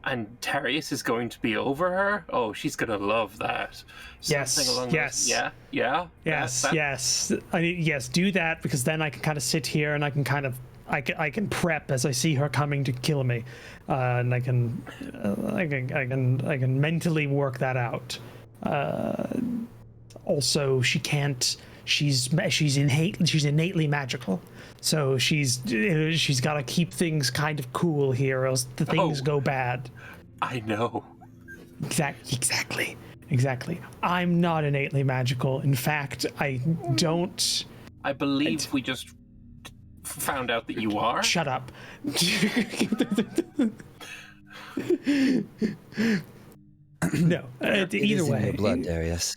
and Darius is going to be over her? Oh, she's going to love that. Yes, Something along yes. those, yeah. Yes, that- yes. Yes, do that, because then I can kind of sit here and I can kind of I can prep as I see her coming to kill me, and I can mentally work that out. Also, she can't. She's innately magical, so she's got to keep things kind of cool here, or else the things go bad. I know. Exactly. I'm not innately magical. In fact, I don't. I believe we just found out that you are. Shut up. No. It Either is in way. your blood, Darius.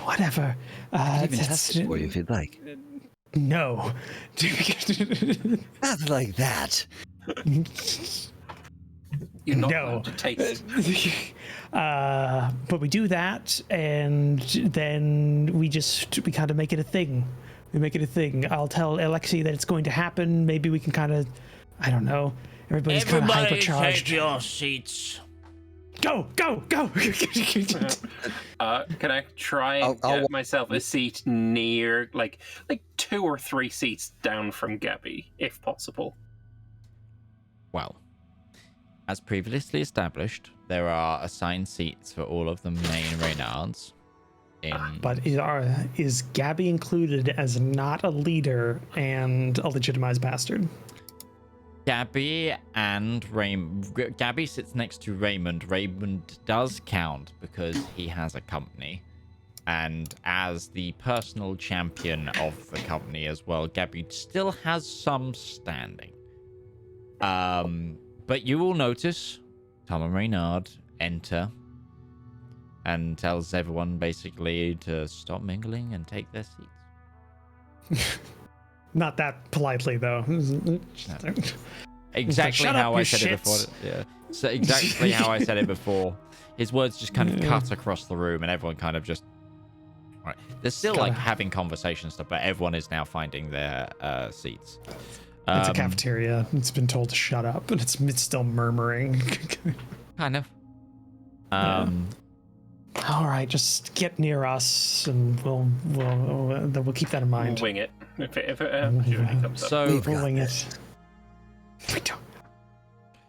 Whatever. I can even test it for you if you'd like. No. Not like that. You're not No. allowed to taste. But we do that, and then we kind of make it a thing. We make it a thing. I'll tell Alexei that it's going to happen. Maybe we can kind of, I don't know. Everybody's kind of hypercharged. take your seats. Go. Can I try and I'll get myself a seat near, like 2 or 3 seats down from Gabby, if possible? Well, as previously established, there are assigned seats for all of the main Reynards. But is Gabby included as not a leader and a legitimized bastard? Gabby and Raymond. Gabby sits next to Raymond. Raymond does count because he has a company. And as the personal champion of the company as well, Gabby still has some standing. But you will notice Tom and Reynard enter and tells everyone basically to stop mingling and take their seats. Not that politely, though. Exactly "Shut how up, I you said it before. shits." Yeah. So exactly how I said it before. His words just kind of cut across the room, and everyone kind of just. All right. They're still like having conversation stuff, but everyone is now finding their seats. It's a cafeteria. It's been told to shut up, and it's still murmuring. Kind of. All right, just get near us, and we'll keep that in mind. Wing it if it opportunity comes up. So We'll wing it. We don't.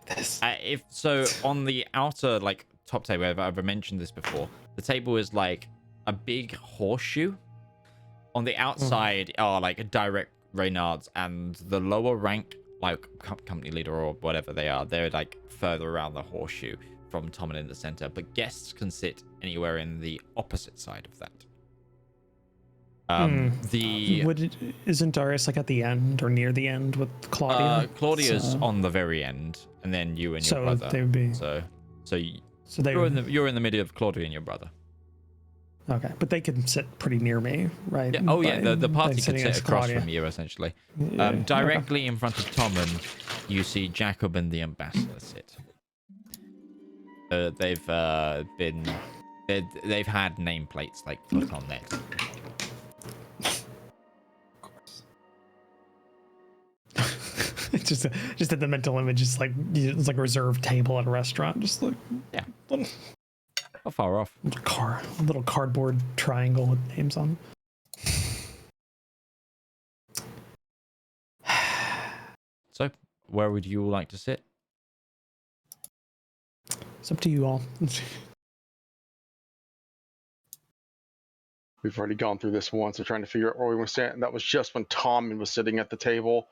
This. if so, on the outer like top table, I've mentioned this before. The table is like a big horseshoe. On the outside are like direct Reynards, and the lower rank like company leader or whatever they are, they're like further around the horseshoe from Tom and in the center. But guests can sit anywhere in the opposite side of that. Isn't Darius like at the end or near the end with Claudia? Claudia's on the very end, and then you and your brother. They would be. You're in the middle of Claudia and your brother. Okay, but they can sit pretty near me, right? Yeah. Oh yeah, the party could sitting sit next to across Claudia. from you essentially. Yeah, Directly in front of Tommen, you see Jacob and the ambassador sit. They've had nameplates like put on there. just at the mental image, it's like a reserved table at a restaurant, just like How far off? little cardboard triangle with names on. So, where would you all like to sit? It's up to you all. We've already gone through this once. We're trying to figure out where we were standing. That was just when Tom was sitting at the table,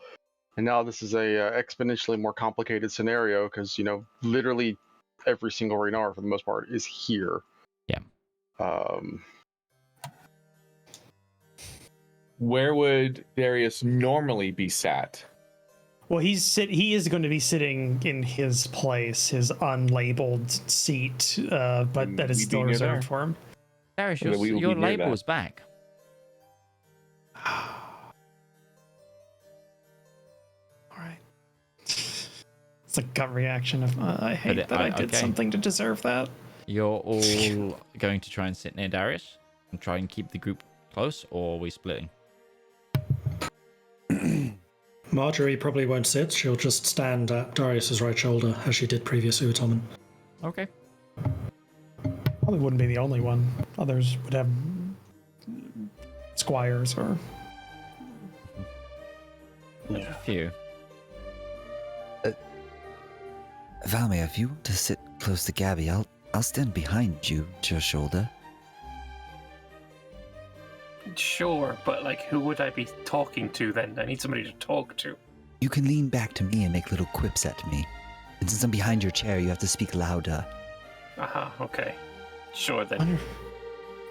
and now this is a exponentially more complicated scenario because literally every single Raynar for the most part is here. Yeah. Where would Darius normally be sat? Well, he is going to be sitting in his place, his unlabeled seat, but that is We'd be still near reserved there. for him. Darius, So that we will your be near label's that. back. All right. It's a gut reaction of I hate But that I did okay. something to deserve that. You're all going to try and sit near Darius and try and keep the group close, or are we splitting? Marjorie probably won't sit. She'll just stand at Darius's right shoulder, as she did previous to Utomen. Okay. Probably wouldn't be the only one. Others would have squires or. A few. Valmir, if you want to sit close to Gabby, I'll stand behind you at your shoulder. Sure, but who would I be talking to then? I need somebody to talk to. You can lean back to me and make little quips at me. And since I'm behind your chair, you have to speak louder. Okay. Sure then. Wonder,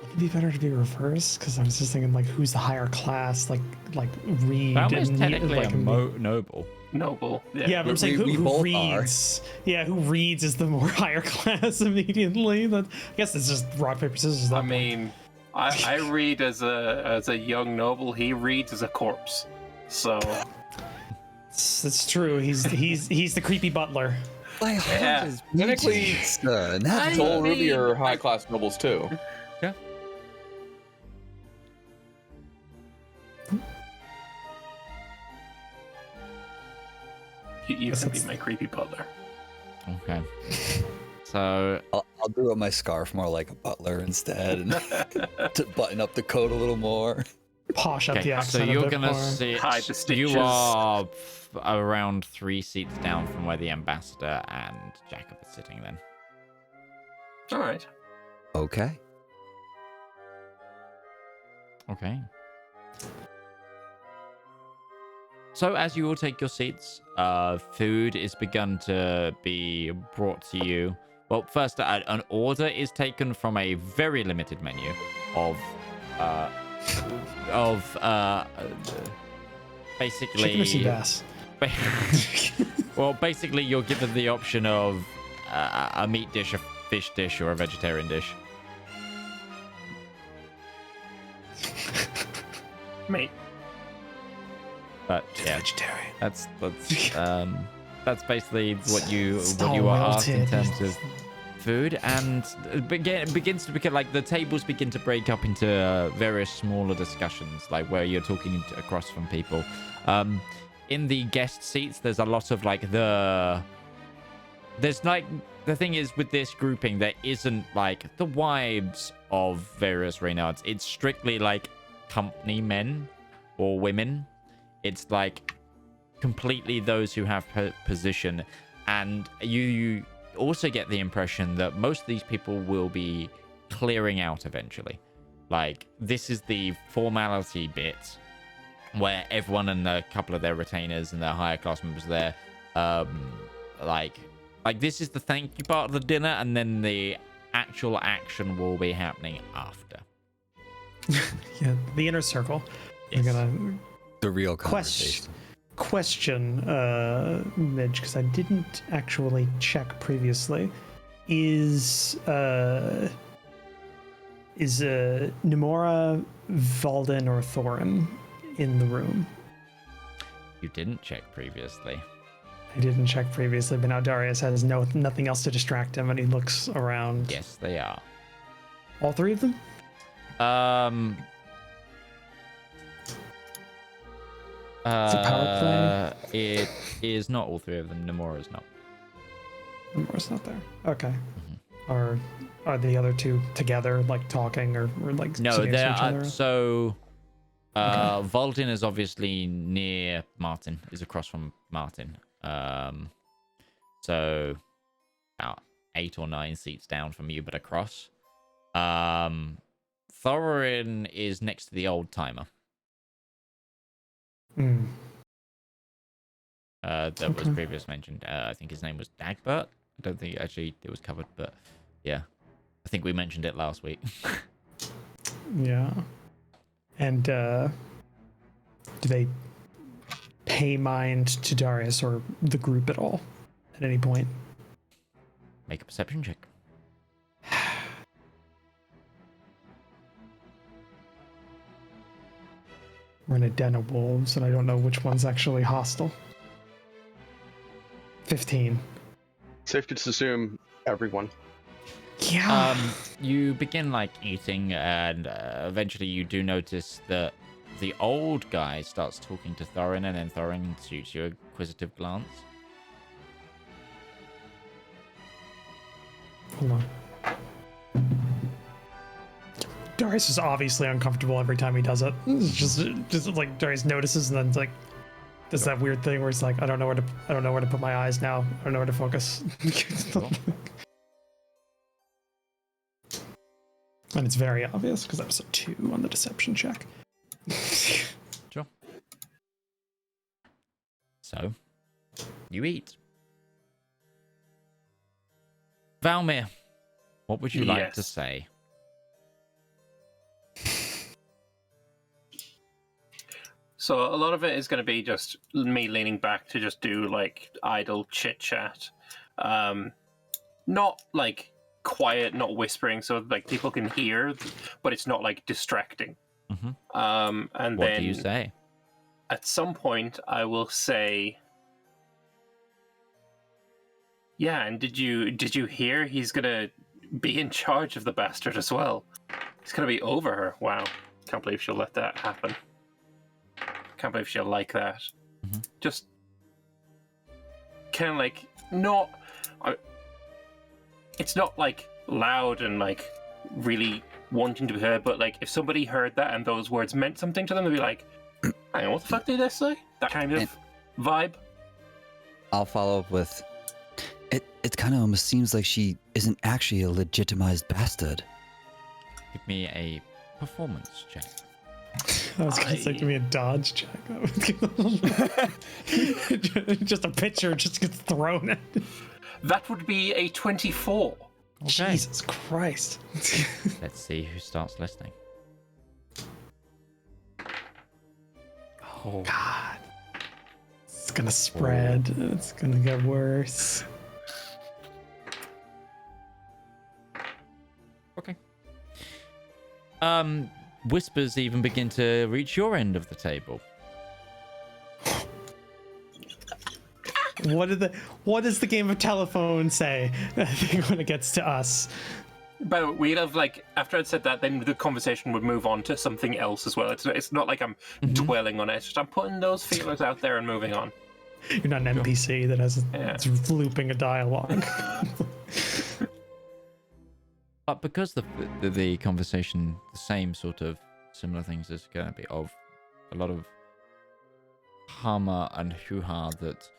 would it be better to be reversed? Because I was just thinking, who's the higher class? Like Reed Valmir's and technically like a noble. Noble. Yeah, but I'm saying we who both reads? Yeah, who reads is the more higher class immediately. I guess it's just rock paper scissors. I mean, I read as a young noble. He reads as a corpse. So it's true. He's the creepy butler. My Yeah. heart is Technically, beating, sir, and that's Soul all. Ruby are high class nobles too. Yeah. you can be my creepy butler. Okay. So I'll do up my scarf more like a butler instead, and to button up the coat a little more. Posh up okay, the accent. so you're a bit gonna more. sit. Hide the stitches. You are around 3 seats down from where the ambassador and Jacob are sitting. Then. All right. Okay. Okay. So as you all take your seats, food is begun to be brought to you. Well, first, an order is taken from a very limited menu of basically. Chicken or sea bass? Well, basically, you're given the option of a meat dish, a fish dish, or a vegetarian dish. Mate. But yeah, Vegetarian. that's basically what you Stall are asked in wilted. terms of food, and it begins to become the tables begin to break up into various smaller discussions, where you're talking across from people. In the guest seats, there's a lot of the thing is with this grouping, there isn't the wives of various Reynards. It's strictly company men or women. It's completely those who have position, and you also get the impression that most of these people will be clearing out eventually. This is the formality bit where everyone and a couple of their retainers and their higher class members there, this is the thank you part of the dinner, and then the actual action will be happening after. Yeah, the inner circle. Yes. I'm gonna The real conversation. question, Midge, because I didn't actually check previously. Is Nemora, Valden, or Thorin in the room? You didn't check previously. I didn't check previously, but now Darius has nothing else to distract him, and he looks around. Yes, they are. All three of them? Is it power play? It is not all three of them. Nemora's not. Nemora's not there. Okay. Are the other two together, talking or No, sitting next to there each are. other? So, Valden is obviously near Martin. Is across from Martin. So, about 8 or 9 seats down from you, but across. Thorin is next to the old timer. That was previously mentioned. I think his name was Dagbert. I don't think actually it was covered, but yeah. I think we mentioned it last week. Yeah. And do they pay mind to Darius or the group at all at any point? Make a perception check. We're in a den of wolves, and I don't know which one's actually hostile. 15. Safe to assume everyone. Yeah. You begin like eating, and eventually you do notice that the old guy starts talking to Thorin, and then Thorin shoots you a inquisitive glance. Hold on. Darius is obviously uncomfortable every time he does it. It's just like Darius notices and then it's like does that weird thing where it's like I don't know where to put my eyes now. I don't know where to focus. Cool. And it's very obvious because that was a 2 on the deception check. Sure. So, you eat. Valmir, what would you like to say? So a lot of it is going to be just me leaning back to just do like idle chit chat, not like quiet, not whispering, so like people can hear, but it's not like distracting. Mm-hmm. And what then do you say? At some point, I will say, "Yeah, and did you hear he's gonna be in charge of the bastard as well? He's gonna be over her. Wow, can't believe she'll let that happen." Can't believe she'll like that. Mm-hmm. Just kind of like not. It's not like loud and like really wanting to be heard, but like if somebody heard that and those words meant something to them, they'd be like, "Hang on, what the fuck did they say?" That kind of vibe. I'll follow up with, it kind of almost seems like she isn't actually a legitimized bastard. Give me a performance check. I was gonna say, give me a dodge check. Just a picture just gets thrown at. That would be a 24. Okay. Jesus Christ. Let's see who starts listening. Oh God. It's gonna spread. It's gonna get worse. Okay. Whispers even begin to reach your end of the table. What does the game of telephone say? I think when it gets to us. But we'd have like after I'd said that, then the conversation would move on to something else as well. It's not like I'm dwelling on it. It's just I'm putting those feelers out there and moving on. You're not an NPC that has it's looping a dialogue. But because the conversation, the same sort of similar things is going to be of a lot of hama and hoo-ha that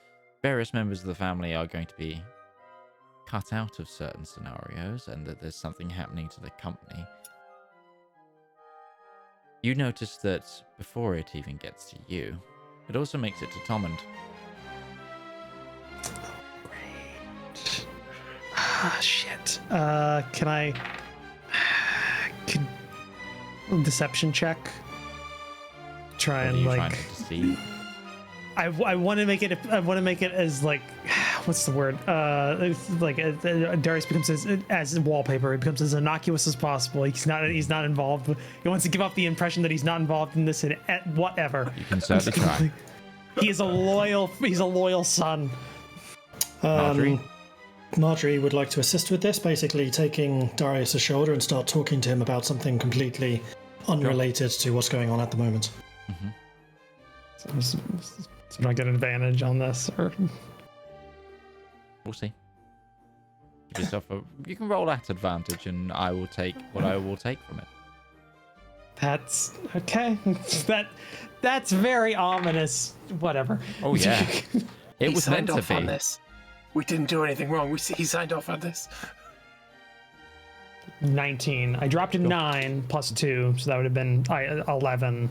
various members of the family are going to be cut out of certain scenarios and that there's something happening to the company. You notice that before it even gets to you, it also makes it to Tomand. Great. Shit. Can deception check? Try What and are you like trying to deceive? I want to make it as like what's the word? It's like Darius becomes as wallpaper. It becomes as innocuous as possible. He's not involved. He wants to give off the impression that he's not involved in this and whatever. You can certainly try. He's a loyal son. Marjorie would like to assist with this, basically taking Darius' shoulder and start talking to him about something completely unrelated to what's going on at the moment. Mm-hmm. So do I get an advantage on this, or We'll see. Give yourself you can roll at advantage, and I will take what I will take from it. that's okay? That's very ominous. Whatever. Oh yeah, it was meant to off on be. this. We didn't do anything wrong. He signed off on this. 19. I dropped a 9 plus 2, so that would have been 11.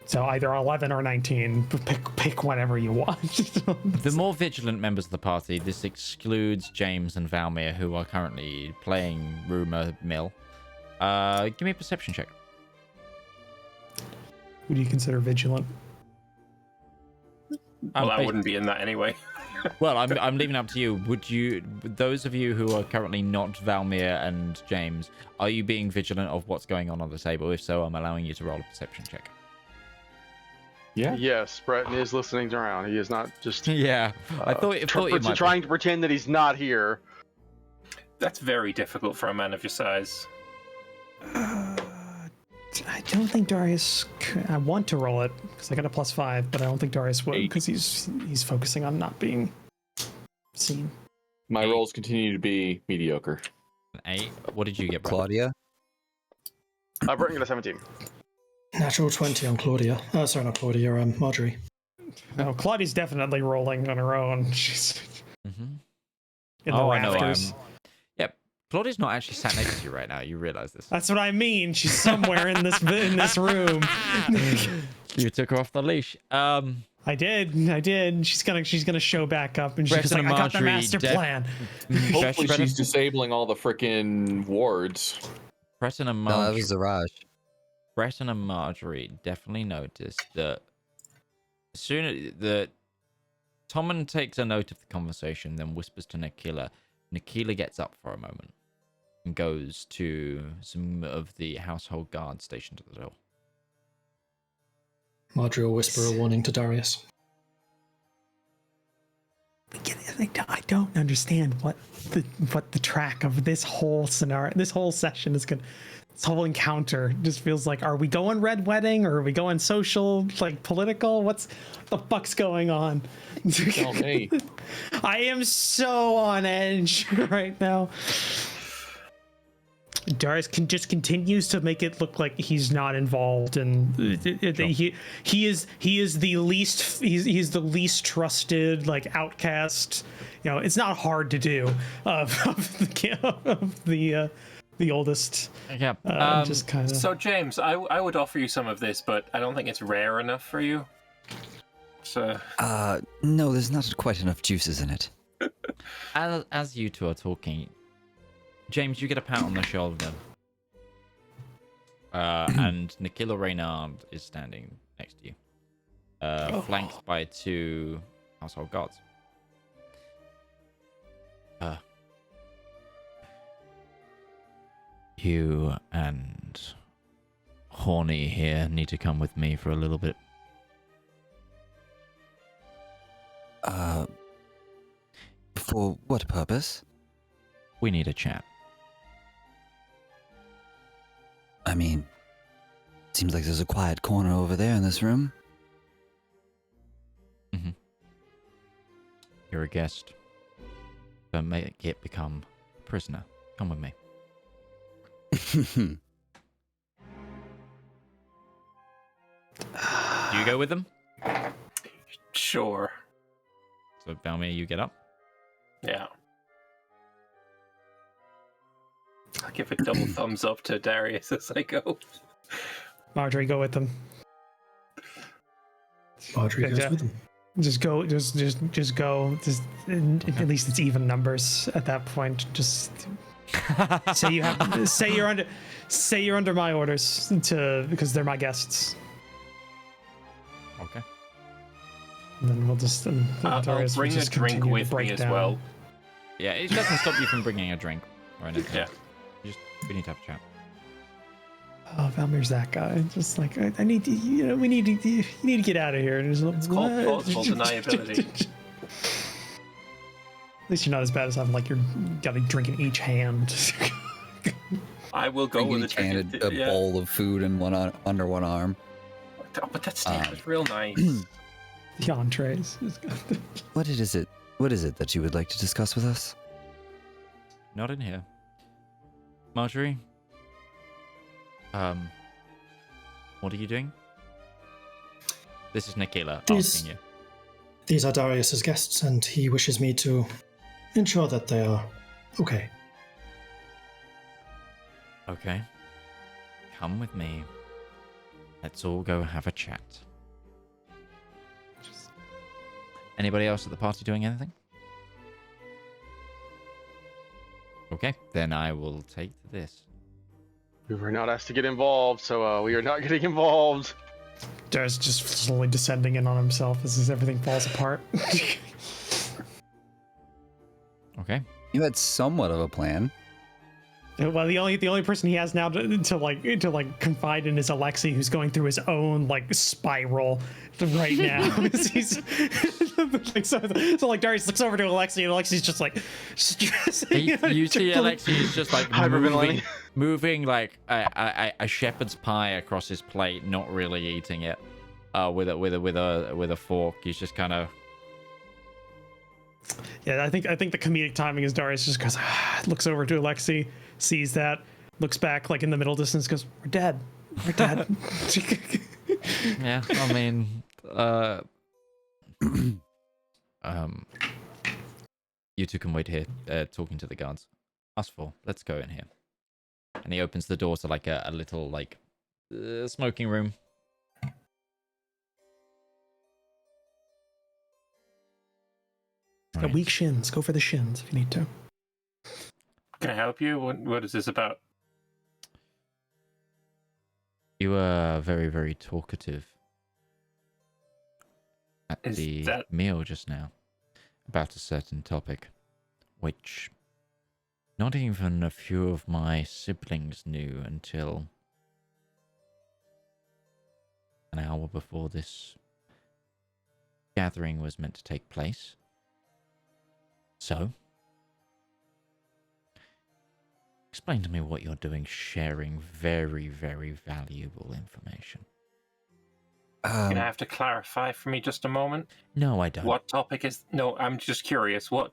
So either 11 or 19. Pick whatever you want. The more vigilant members of the party, this excludes James and Valmir, who are currently playing Rumor Mill. Give me a perception check. Who do you consider vigilant? Well, I wouldn't be in that anyway. Well, I'm leaving it up to you. Those of you who are currently not Valmir and James, are you being vigilant of what's going on the table? If so, I'm allowing you to roll a perception check. Yeah. Yes, Breton is listening around. He is not just. Yeah, I thought you might trying to pretend that he's not here. That's very difficult for a man of your size. I don't think Darius. I want to roll it because I got a +5, but I don't think Darius would because he's focusing on not being seen. My rolls continue to be mediocre. 8. What did you get, brother? Claudia? Breton got a 17. Natural 20 on Claudia. Sorry, not Claudia, Marjorie. No, Claudia's definitely rolling on her own. She's in the rafters. Yep. Claudia's not actually sat next to you right now. You realize this. That's what I mean. She's somewhere in this room. You took her off the leash. I did. She's gonna show back up, and she's just like, I got the master plan. Hopefully she's disabling all the frickin' wards. Breton and No, Marjorie. that was Zedaar. Breton and Marjorie definitely noticed that as soon as Tommen takes a note of the conversation, then whispers to Nikila. Nikila gets up for a moment and goes to some of the household guards stationed at the door. Marjorie will whisper a warning to Darius. I don't understand what the track of this whole scenario, this whole session is gonna. This whole encounter just feels like, are we going red wedding or are we going social, like political? What's the fuck's going on? Tell me. I am so on edge right now. Darius continues to make it look like he's not involved, and he is the least trusted, like, outcast. You know, it's not hard to do of the oldest. Yeah. Just kind of. So, James, I would offer you some of this, but I don't think it's rare enough for you. So. No, there's not quite enough juices in it. As you two are talking, James, you get a pat on the shoulder. And Nikila Reynard is standing next to you, flanked by 2 household guards. You and Horny here need to come with me for a little bit. For what purpose? We need a chat. I mean, seems like there's a quiet corner over there in this room. Mm-hmm. You're a guest. Don't make it become a prisoner. Come with me. Do you go with them? Sure. So, Valmir, you get up. Yeah. I'll give a double thumbs up to Darius as I go. Marjorie, go with them. Marjorie goes with them. Just go. Just go. At least it's even numbers at that point. Just say you're under my orders because they're my guests. Okay. And then we'll just. I'll bring a drink with me as well. Yeah, it doesn't stop you from bringing a drink right now. Yeah. We need to have a chat. Oh, Valmir's that guy. Just like I need to, we need to, you need to get out of here. It's called plausible deniability. At least you're not as bad as I'm. Like you're got a drink in each hand. I will go with a bowl of food in under one arm. Oh, but that steak was real nice. The entrees. What is it? What is it that you would like to discuss with us? Not in here. Marjorie? What are you doing? This is Nikila asking you. These are Darius's guests, and he wishes me to ensure that they are okay. Okay. Come with me. Let's all go have a chat. Anybody else at the party doing anything? Okay, then I will take this. We were not asked to get involved, so we are not getting involved. Darius just slowly descending in on himself as everything falls apart. Okay. You had somewhat of a plan. Well, the only person he has now to confide in is Alexei, who's going through his own spiral right now. He's so Darius looks over to Alexei, and Alexei's just stressing. You see Alexei is just Hyperventilating. moving like a shepherd's pie across his plate, not really eating it with a fork. He's just kind of. Yeah, I think the comedic timing is Darius just goes, looks over to Alexei, sees that, looks back in the middle distance, goes, "We're dead. We're dead." Yeah, I mean, you two can wait here, talking to the guards. Us four, let's go in here. And he opens the door to a little smoking room. Got weak shins. Go for the shins if you need to. Can I help you? What is this about? You were very, very talkative at the meal just now about a certain topic, which not even a few of my siblings knew until an hour before this gathering was meant to take place. So, explain to me what you're doing sharing very, very valuable information. Can I have to clarify for me just a moment? No, I don't. What topic is... No, I'm just curious. What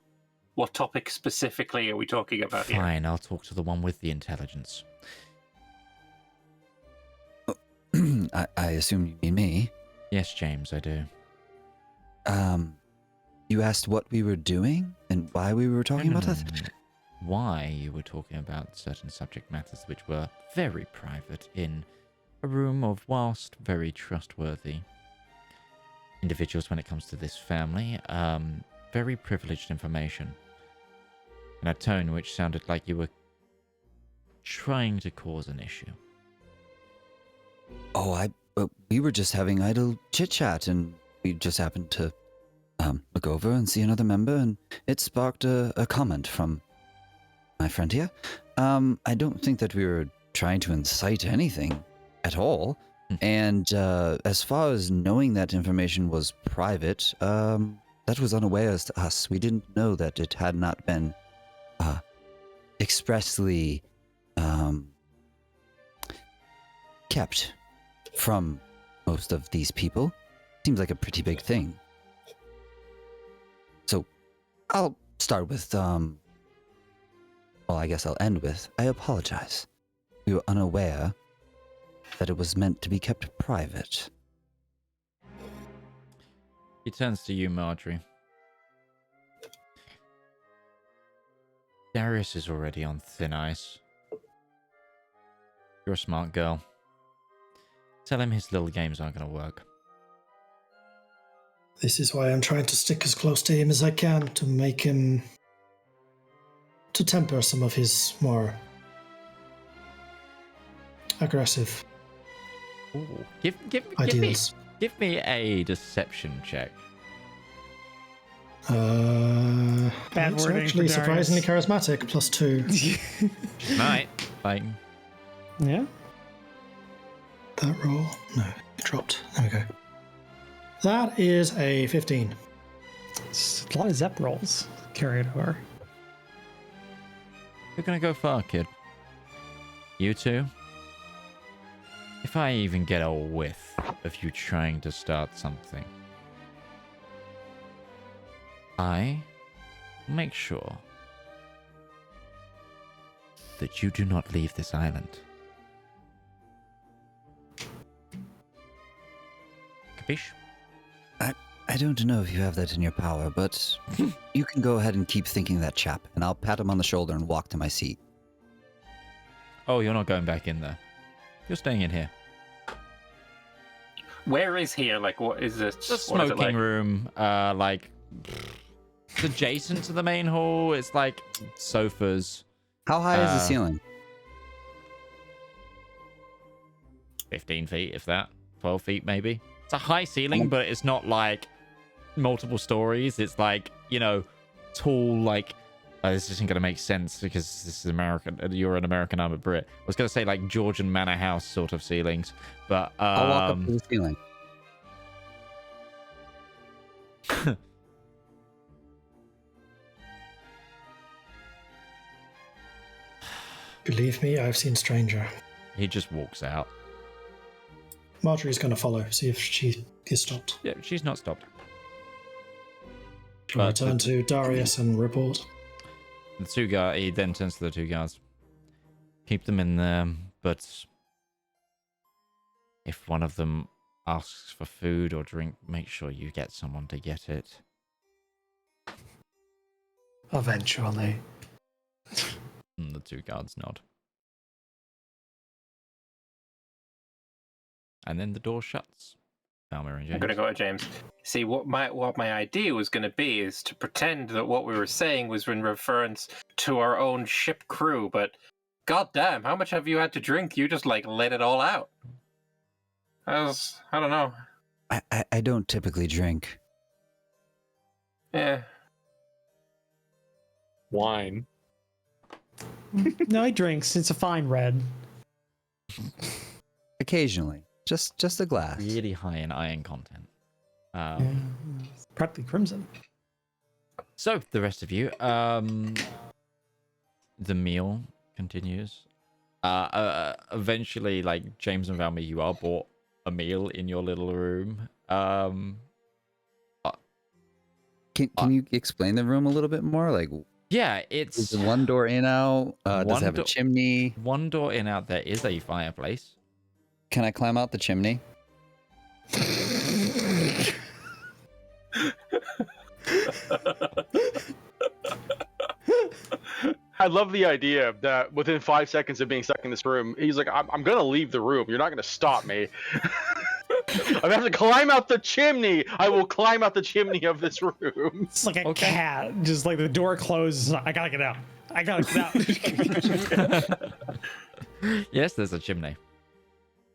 topic specifically are we talking about here? Fine, I'll talk to the one with the intelligence. I assume you mean me. Yes, James, I do. You asked what we were doing and why we were talking about that? Why you were talking about certain subject matters which were very private in a room of, whilst very trustworthy individuals when it comes to this family, very privileged information. In a tone which sounded like you were trying to cause an issue. Oh, we were just having idle chit-chat, and we just happened to look over and see another member, and it sparked a comment from my friend here. I don't think that we were trying to incite anything at all. And as far as knowing that information was private, that was unawares to us. We didn't know that it had not been expressly kept from most of these people. Seems like a pretty big thing. So I'll start with, well, I guess I'll end with, I apologize. We were unaware that it was meant to be kept private. He turns to you, Marjorie. Darius is already on thin ice. You're a smart girl. Tell him his little games aren't going to work. This is why I'm trying to stick as close to him as I can to make him... to temper some of his more aggressive Ooh. ideals. Give me a deception check. Bad It's wording actually for surprisingly Darius. charismatic, +2. Night. Yeah. That roll? No, it dropped. There we go. That is a 15. It's a lot of Zep rolls. Carry it over. You're going to go far, kid. You two? If I even get a whiff of you trying to start something, I make sure that you do not leave this island. Capiche? I don't know if you have that in your power, but you can go ahead and keep thinking that chap, and I'll pat him on the shoulder and walk to my seat. Oh, you're not going back in there. You're staying in here. Where is here? Like, what is it? The smoking room, like, it's adjacent to the main hall. It's like sofas. How high is the ceiling? 15 feet, if that. 12 feet, maybe. It's a high ceiling, but it's not like multiple stories. It's like, you know, tall, like, this isn't going to make sense because this is American. You're an American, I'm a Brit. I was going to say like Georgian manor house sort of ceilings, but I'll walk up to the ceiling. Believe me, I've seen stranger. He just walks out. Marjorie's going to follow, see if she is stopped. Yeah, she's not stopped. Shall I turn to Darius and report? The two guys, he then turns to the two guards. Keep them in there, but if one of them asks for food or drink, make sure you get someone to get it. Eventually. And the two guards nod. And then the door shuts. Falmer and James. I'm gonna go to James. See, what my idea was gonna be is to pretend that what we were saying was in reference to our own ship crew, but goddamn, how much have you had to drink? You just like let it all out. I don't know. I don't typically drink. Yeah. Wine. No, he drinks. It's a fine red. Occasionally. Just a glass. Really high in iron content. Practically crimson. So, the rest of you, the meal continues. Eventually, like, James and Valmy, you are bought a meal in your little room. Can you explain the room a little bit more? Like, yeah, it's... is the one door in out? Does it have a chimney? One door in out, there is a fireplace. Can I climb out the chimney? I love the idea that within 5 seconds of being stuck in this room, he's like, I'm gonna leave the room. You're not gonna stop me. I have to climb out the chimney. I will climb out the chimney of this room. It's like a cat. Just like the door closes. I gotta get out. I gotta get out. Yes, there's a chimney.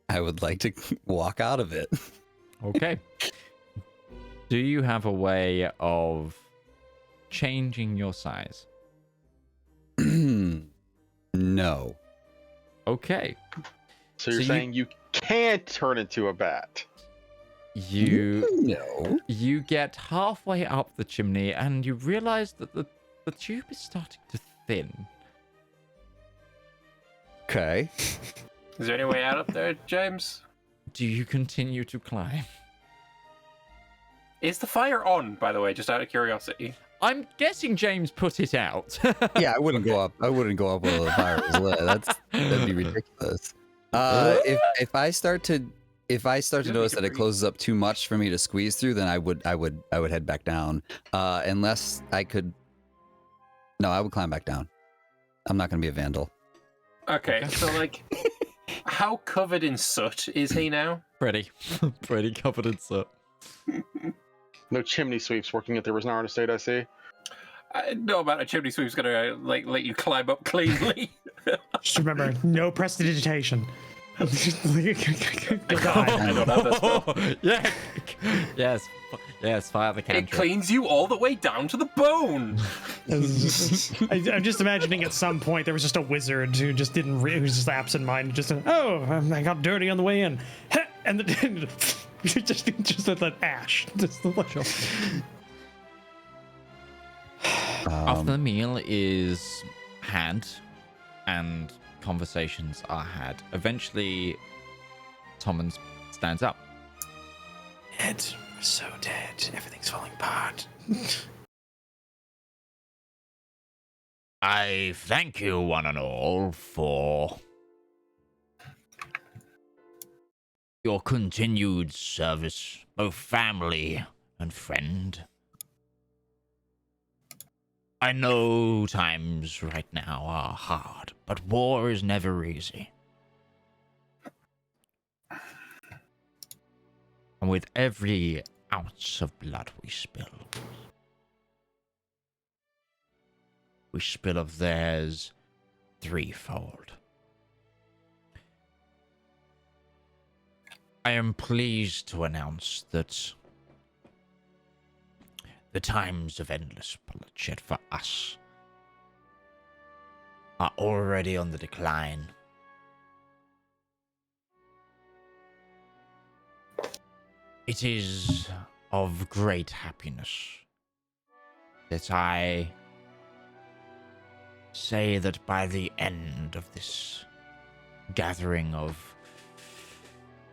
I would like to walk out of it. Okay. Do you have a way of changing your size? No. Okay. So you're saying you can't turn into a bat? No. You get halfway up the chimney and you realize that the tube is starting to thin. Okay. Is there any way out up there, James? Do you continue to climb? Is the fire on, by the way, just out of curiosity? I'm guessing James put it out. Yeah, I wouldn't go up. I wouldn't go up while the fire was lit. That'd be ridiculous. If I start to notice that it closes up too much for me to squeeze through, then I would head back down. Unless I could. No, I would climb back down. I'm not gonna be a vandal. Okay, so like, how covered in soot is he now? Pretty covered in soot. No chimney sweeps working at the Resnara estate, I see. I know about a chimney sweep's gonna like let you climb up cleanly. Just remember, no prestidigitation. I don't have that spell. Yeah. Yes, fire the It cantrip. cleans you all the way down to the bone. I'm just imagining at some point there was just a wizard who just didn't, who was just absent-minded, just I got dirty on the way in, and then just an ash. After the meal is had and conversations are had, eventually Tommins stands up. Ed, we're so dead. Everything's falling apart. I thank you one and all for your continued service, both family and friend. I know times right now are hard, but war is never easy. And with every ounce of blood we spill of theirs threefold. I am pleased to announce that the times of endless bloodshed for us are already on the decline. It is of great happiness that I say that by the end of this gathering of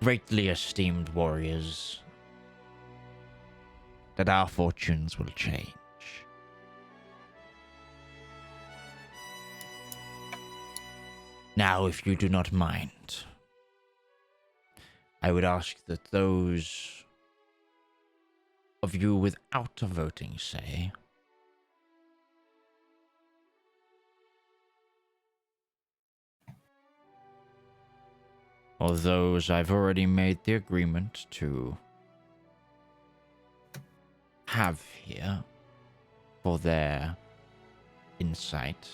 greatly esteemed warriors, that our fortunes will change. Now, if you do not mind, I would ask that those of you without a voting say or those I've already made the agreement to have here for their insight.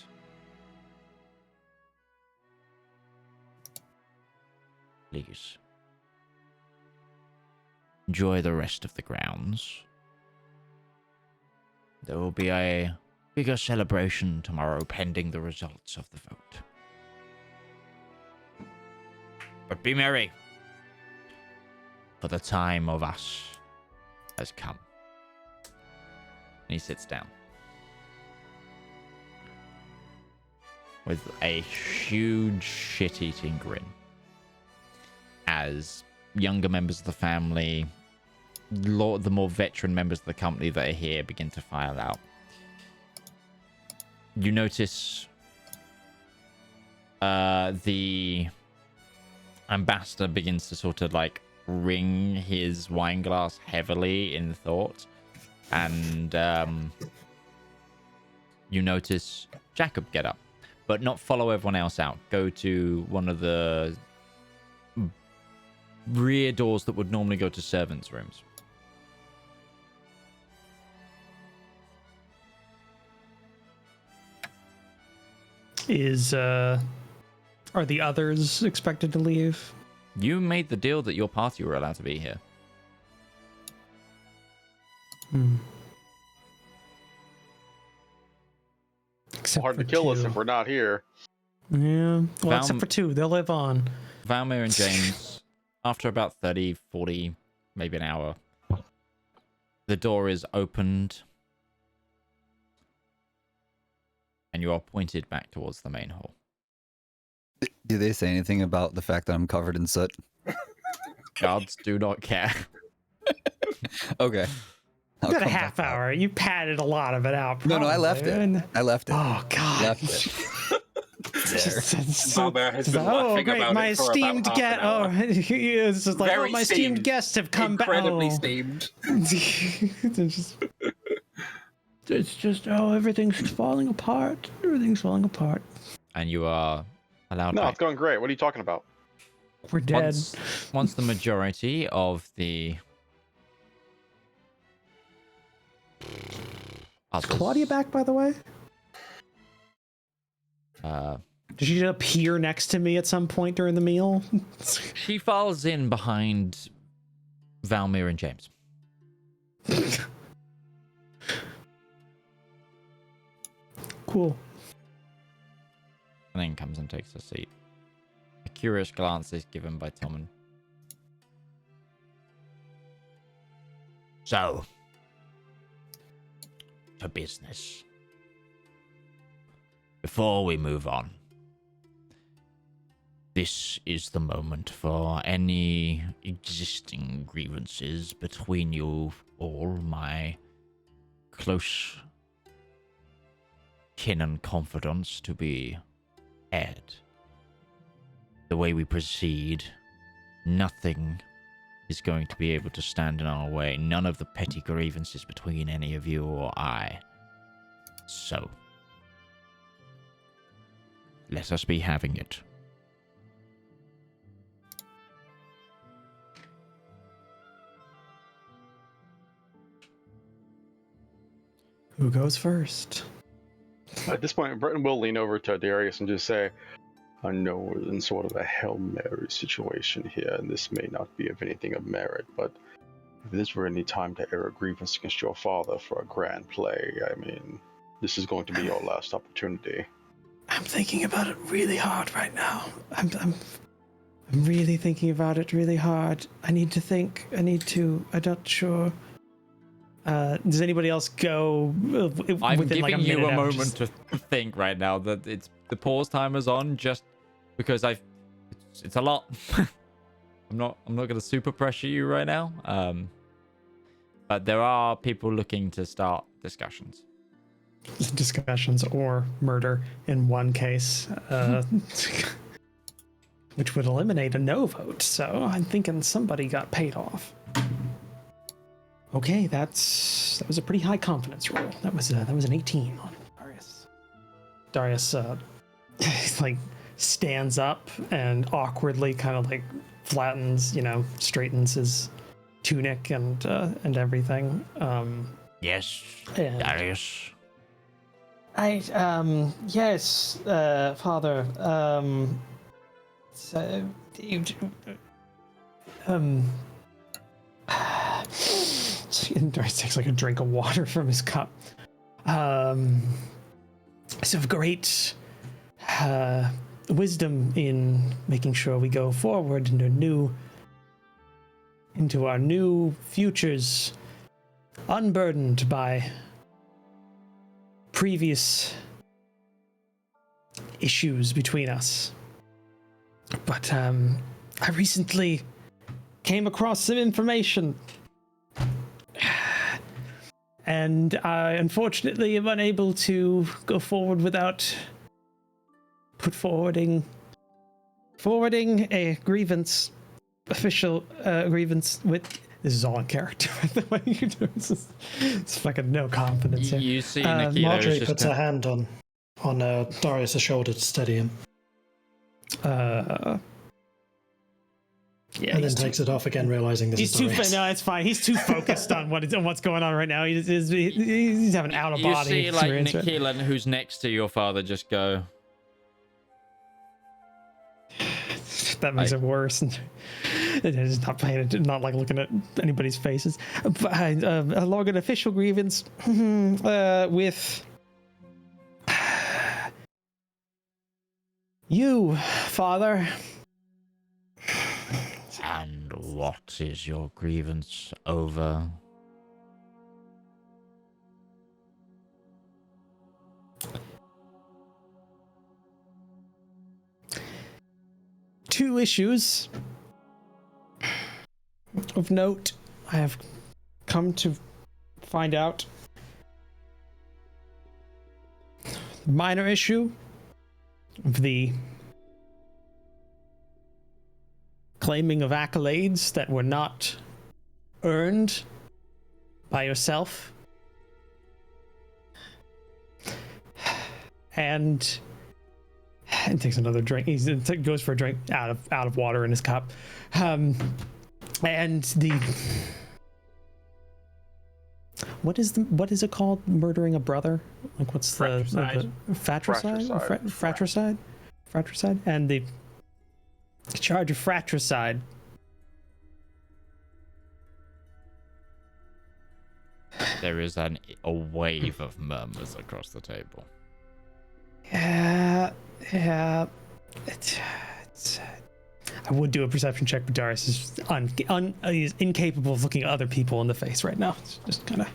Please enjoy the rest of the grounds. There will be a bigger celebration tomorrow pending the results of the vote. But be merry, for the time of us has come. And he sits down with a huge shit-eating grin as younger members of the family, the more veteran members of the company that are here begin to file out. You notice the ambassador begins to sort of like ring his wine glass heavily in thought, and you notice Jacob get up, but not follow everyone else out. Go to one of the rear doors that would normally go to servants' rooms. Are the others expected to leave? You made the deal that your party were allowed to be here. Hard to kill us if we're not here. Yeah. Well, except for two. They'll live on. Valmir and James, after about 30, 40, maybe an hour, the door is opened and you are pointed back towards the main hall. Do they say anything about the fact that I'm covered in soot? Guards do not care. Okay. You got a half hour. You padded a lot of it out. Probably. No, I left it. I left it. Oh, God. Left it. Owlbear has been laughing great. about My it for esteemed about half an hour. it's just like, Very my esteemed guests have come back. Incredibly steamed. It's just, everything's falling apart. Everything's falling apart. And you are allowed No, back. it's going great. What are you talking about? We're dead. Once the majority of the Is Claudia back, by the way? Did she appear next to me at some point during the meal? She falls in behind Valmir and James. Cool. And then comes and takes a seat. A curious glance is given by Tommen. So, to business. Before we move on, this is the moment for any existing grievances between you all, my close kin and confidants, to be aired. The way we proceed, nothing is going to be able to stand in our way. None of the petty grievances between any of you or I. So, let us be having it. Who goes first? At this point, Breton will lean over to Darius and just say, I know we're in sort of a Hail Mary situation here, and this may not be of anything of merit, but if this were any time to air a grievance against your father for a grand play, I mean, this is going to be your last opportunity. I'm thinking about it really hard right now. I'm really thinking about it really hard. I need to think. I'm not sure. Does anybody else go I'm within giving like a you minute a of moment just- to think right now that it's the pause timer's on just because it's a lot. I'm not going to super pressure you right now. But there are people looking to start discussions or murder in one case, which would eliminate a no vote. So I'm thinking somebody got paid off. Okay, that was a pretty high confidence roll. That was an 18 on Darius. Darius like stands up and awkwardly kind of like flattens, straightens his tunic and everything. Yes, and Darius. Yes, Father. So Darius takes like a drink of water from his cup. So of great wisdom in making sure we go forward into our new futures, unburdened by previous issues between us. But I recently came across some information, and I unfortunately am unable to go forward without forwarding a grievance, official grievance with. This is all in character. The way you do it, it's fucking no confidence here. You see, Nikita Marjorie is just puts her hand on Darius' shoulder to steady him, Yeah, and then takes it off again, realizing this he's is too. Darius. No, it's fine. He's too focused on what's going on right now. He's having out of You body see, like experience. Nikita, who's next to your father, just go. That makes it worse. He's not paying it, not like looking at anybody's faces. Along an official grievance with you, Father. And what is your grievance over? Two issues of note I have come to find out. The minor issue of the claiming of accolades that were not earned by yourself. And takes another drink. He goes for a drink out of water in his cup. And the what is it called? Murdering a brother? Like what's Fratricide. Fratricide, and the charge of fratricide. There is a wave of murmurs across the table. Yeah. It's I would do a perception check, but Darius is is incapable of looking other people in the face right now. It's just kind of.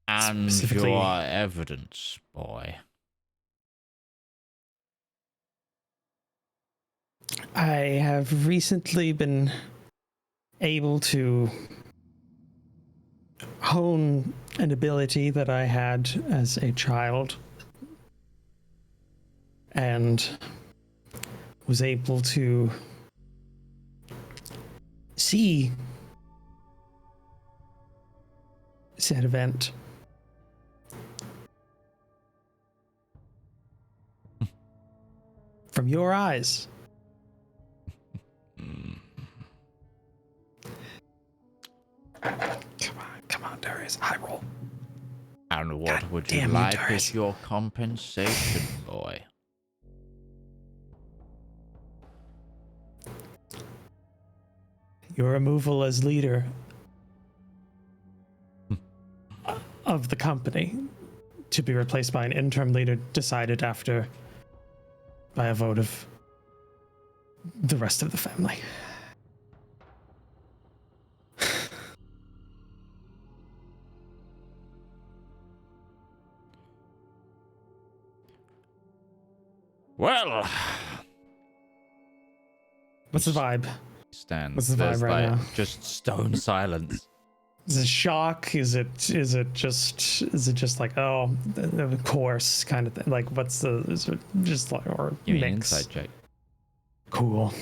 And Specifically- your evidence, boy. I have recently been able to hone an ability that I had as a child. And was able to see said event. From your eyes. Come on, Darius. High roll. And what God would you damn you, like Darius. as your compensation, boy? Your removal as leader of the company to be replaced by an interim leader decided after by a vote of the rest of the family. Well, What's the vibe? stands. What's the There's vibe right like now? just stone silence. Is it shock? Is it just like, oh, of course kind of thing? Like, what's the, is it just like, or Give me an mix? insight check. Cool.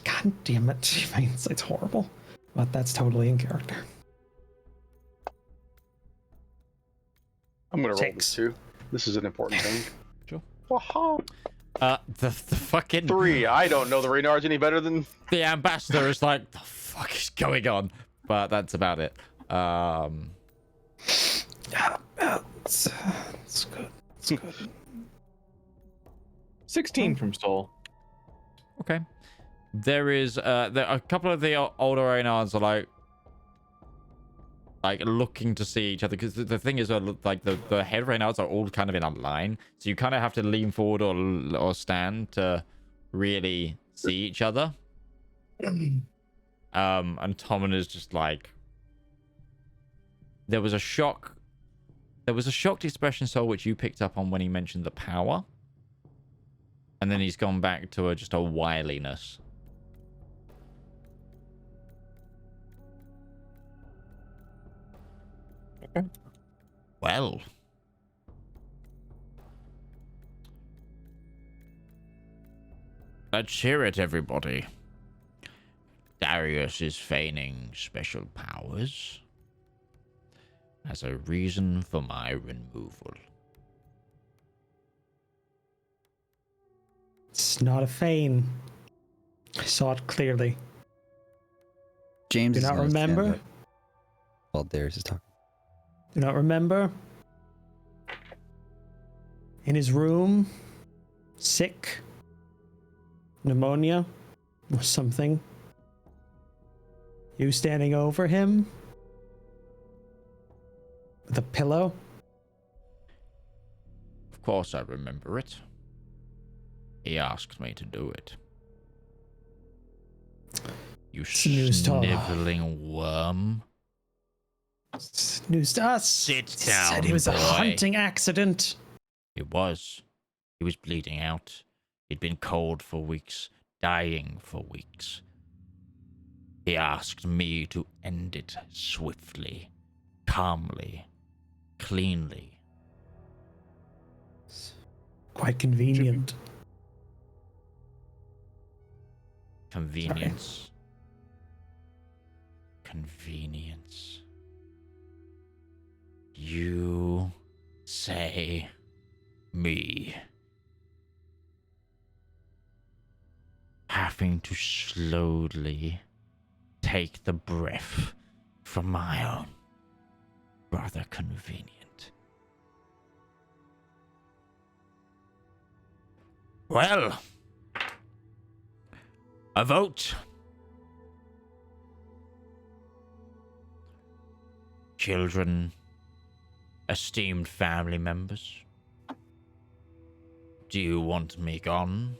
God damn it. My insight's horrible. But that's totally in character. I'm gonna roll Six. this too. This is an important thing. Sure. Waha. The fucking 3. I don't know the Reynards any better than. the ambassador is like, the fuck is going on? But that's about it. It's good. It's good. 16 from Soul. Okay. There is a couple of the older Reynards are like looking to see each other, because the thing is, like the head Reynards are all kind of in a line, so you kind of have to lean forward or stand to really see each other. And Tommen is just like, there was a shocked expression, Soul, which you picked up on when he mentioned the power, and then he's gone back to just a wiliness. Okay. Well, let's hear it, everybody. Darius is feigning special powers as a reason for my removal. It's not a feign. I saw it clearly. James Do is not gonna stand remember? up while Darius is talking. Do not remember? In his room, sick, pneumonia, or something. You standing over him with a pillow. Of course I remember it. He asked me to do it. You News to all. sniveling worm. It's news to us. Sit He down, said it was a boy. hunting accident. It was. He was bleeding out. He'd been cold for weeks, dying for weeks. He asked me to end it swiftly, calmly, cleanly. Quite convenient. Convenience. Convenience. You say me. Having to slowly take the breath from my own. Rather convenient. Well, a vote. Children, esteemed family members, do you want me gone?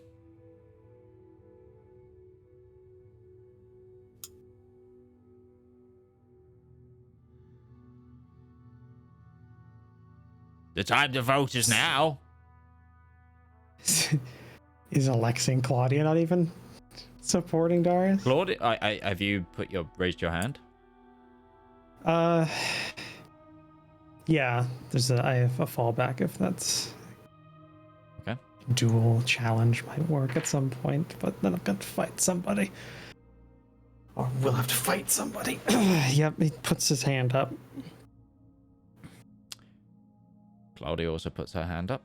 The time to vote is now. Is Alexa and Claudia not even supporting Darius? Claude, have you raised your hand? Yeah, I have a fallback if that's Okay. dual challenge might work at some point, but then I've got to fight somebody. Or we'll have to fight somebody. Yep, he puts his hand up. Claudia also puts her hand up.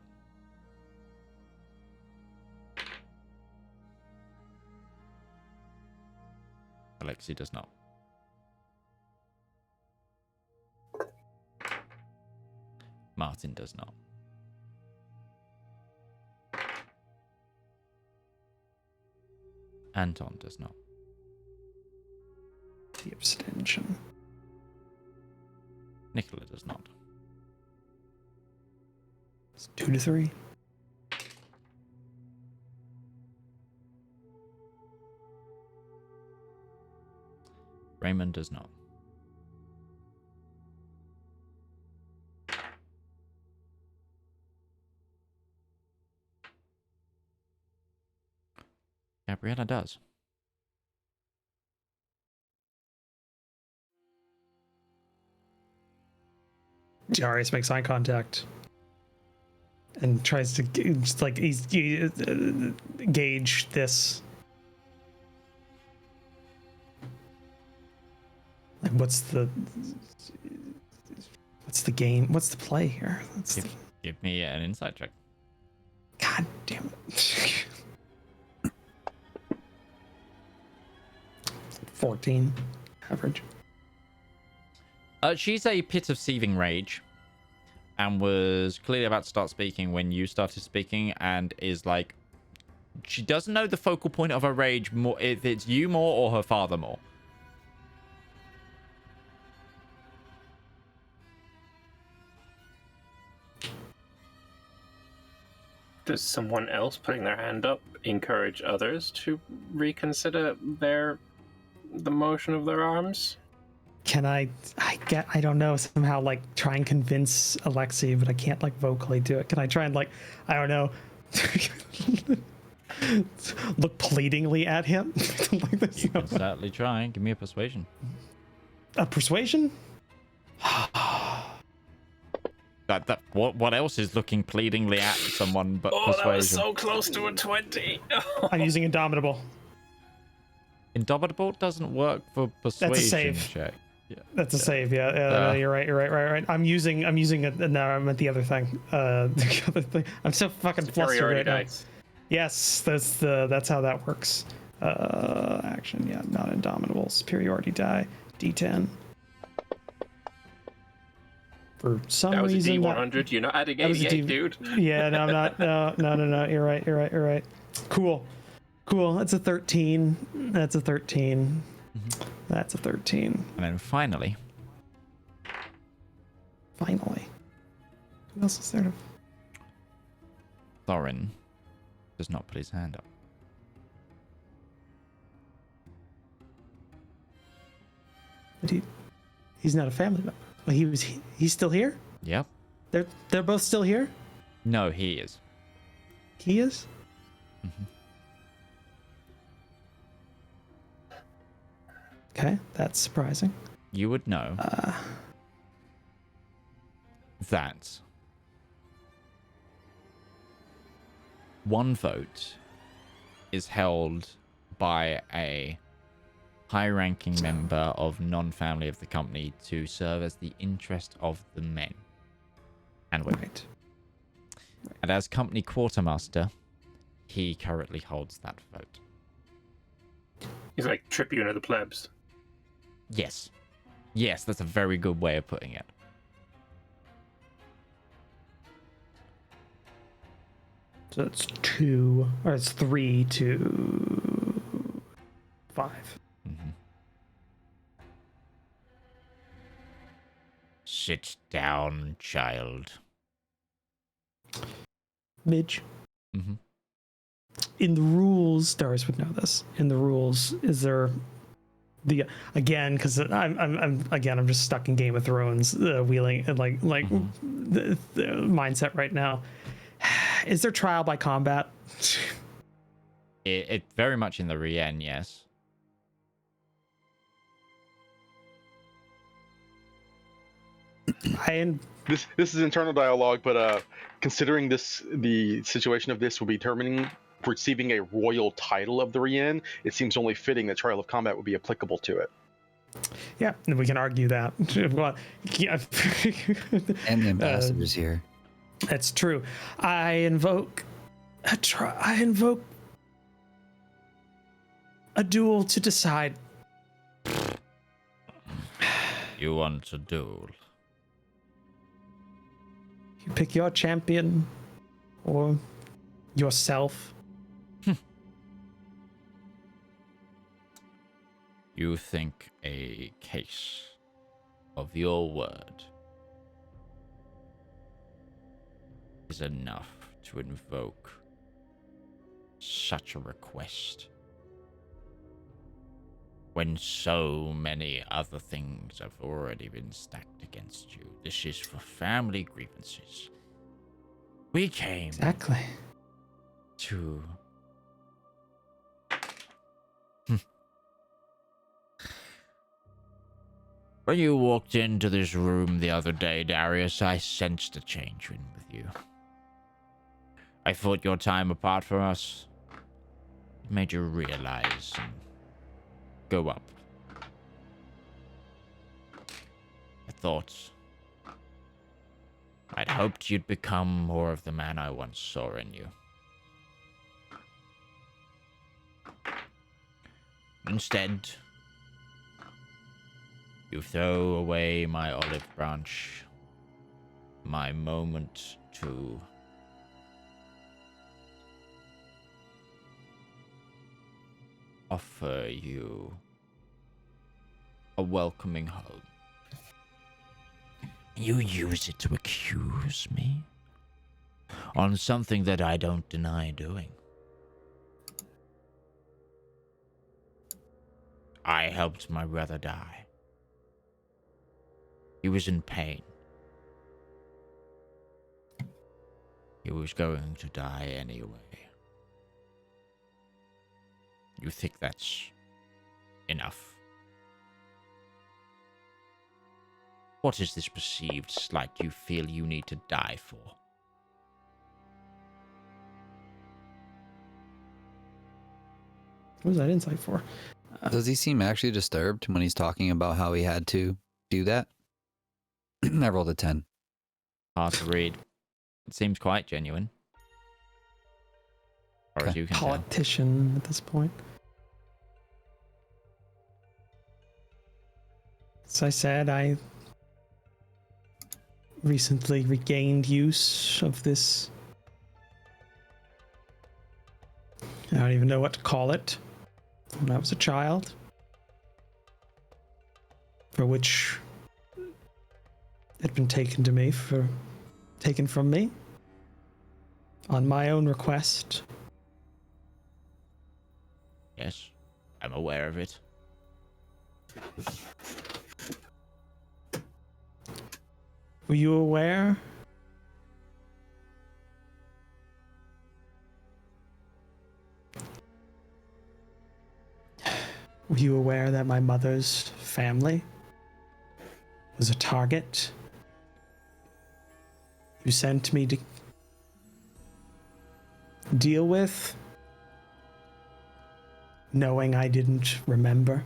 Alexi does not. Martin does not. Anton does not. The abstention. Nicola does not. It's 2 to 3. Raymond does not. Gabriella does. Darius makes eye contact and tries to gauge this. Like, what's the game? What's the play here? Give me an insight check. God damn it. 14 average. She's a pit of seething rage and was clearly about to start speaking when you started speaking, and is like, she doesn't know the focal point of her rage more, if it's you more or her father more. Does someone else putting their hand up encourage others to reconsider the motion of their arms? Can I don't know, somehow like try and convince Alexi, but I can't like vocally do it. Can I try and like, I don't know, look pleadingly at him? Like this, You can certainly try. Give me a persuasion. a persuasion? What else is looking pleadingly at someone but persuasion? That was so close to a 20. I'm using Indomitable. Indomitable doesn't work for persuasion save. check. Yeah. That's a save, yeah. No, you're right. I'm using it. No, I meant the other thing. The other thing. I'm so fucking flustered right now. Dice. Yes, that's how that works. Action, yeah, not Indomitable. Superiority die, D10. For some That was reason, a D100. You're not adding 88, dude. Yeah, no, I'm not. No. You're right. Cool. That's a 13. That's a 13. Mm-hmm. That's a 13. And then finally. Who else is there? Thorin does not put his hand up. But he's not a family member. Well, he's still here? Yep. They're both still here? No, he is. He is? Mm-hmm. Okay, that's surprising. You would know that one vote is held by a high-ranking member of non-family of the company to serve as the interest of the men and women. Right. And as company quartermaster, he currently holds that vote. He's like tribune of the plebs. Yes, that's a very good way of putting it. So it's 3 to 5. Mm-hmm. Sit down, child. Midge. Mm-hmm. In the rules, Darius would know this. In the rules, is there because I'm just stuck in Game of Thrones wheeling and like the mindset right now. Is there trial by combat? It very much in the Rien, yes. This is internal dialogue, but considering the situation of this will be determining receiving a royal title of the Rien, it seems only fitting that Trial of Combat would be applicable to it. Yeah, we can argue that. Well, yeah. And the ambassador's here. That's true. I invoke a duel to decide. You want a duel? You pick your champion or yourself. You think a case of your word is enough to invoke such a request when so many other things have already been stacked against you? This is for family grievances. We came Exactly. to when you walked into this room the other day, Darius, I sensed a change in with you. I thought your time apart from us made you realize and go up. I thought I'd hoped you'd become more of the man I once saw in you. Instead, you throw away my olive branch, my moment to offer you a welcoming home. You use it to accuse me on something that I don't deny doing. I helped my brother die. He was in pain. He was going to die anyway. You think that's enough? What is this perceived slight you feel you need to die for? What was that insight for? Does he seem actually disturbed when he's talking about how he had to do that? I rolled a 10. Hard to read. It seems quite genuine. Or as you can tell. Politician at this point. As I said, I recently regained use of this. I don't even know what to call it. When I was a child, for which had been taken from me on my own request. Yes, I'm aware of it. Were you aware? Were you aware that my mother's family was a target? You sent me to deal with, knowing I didn't remember.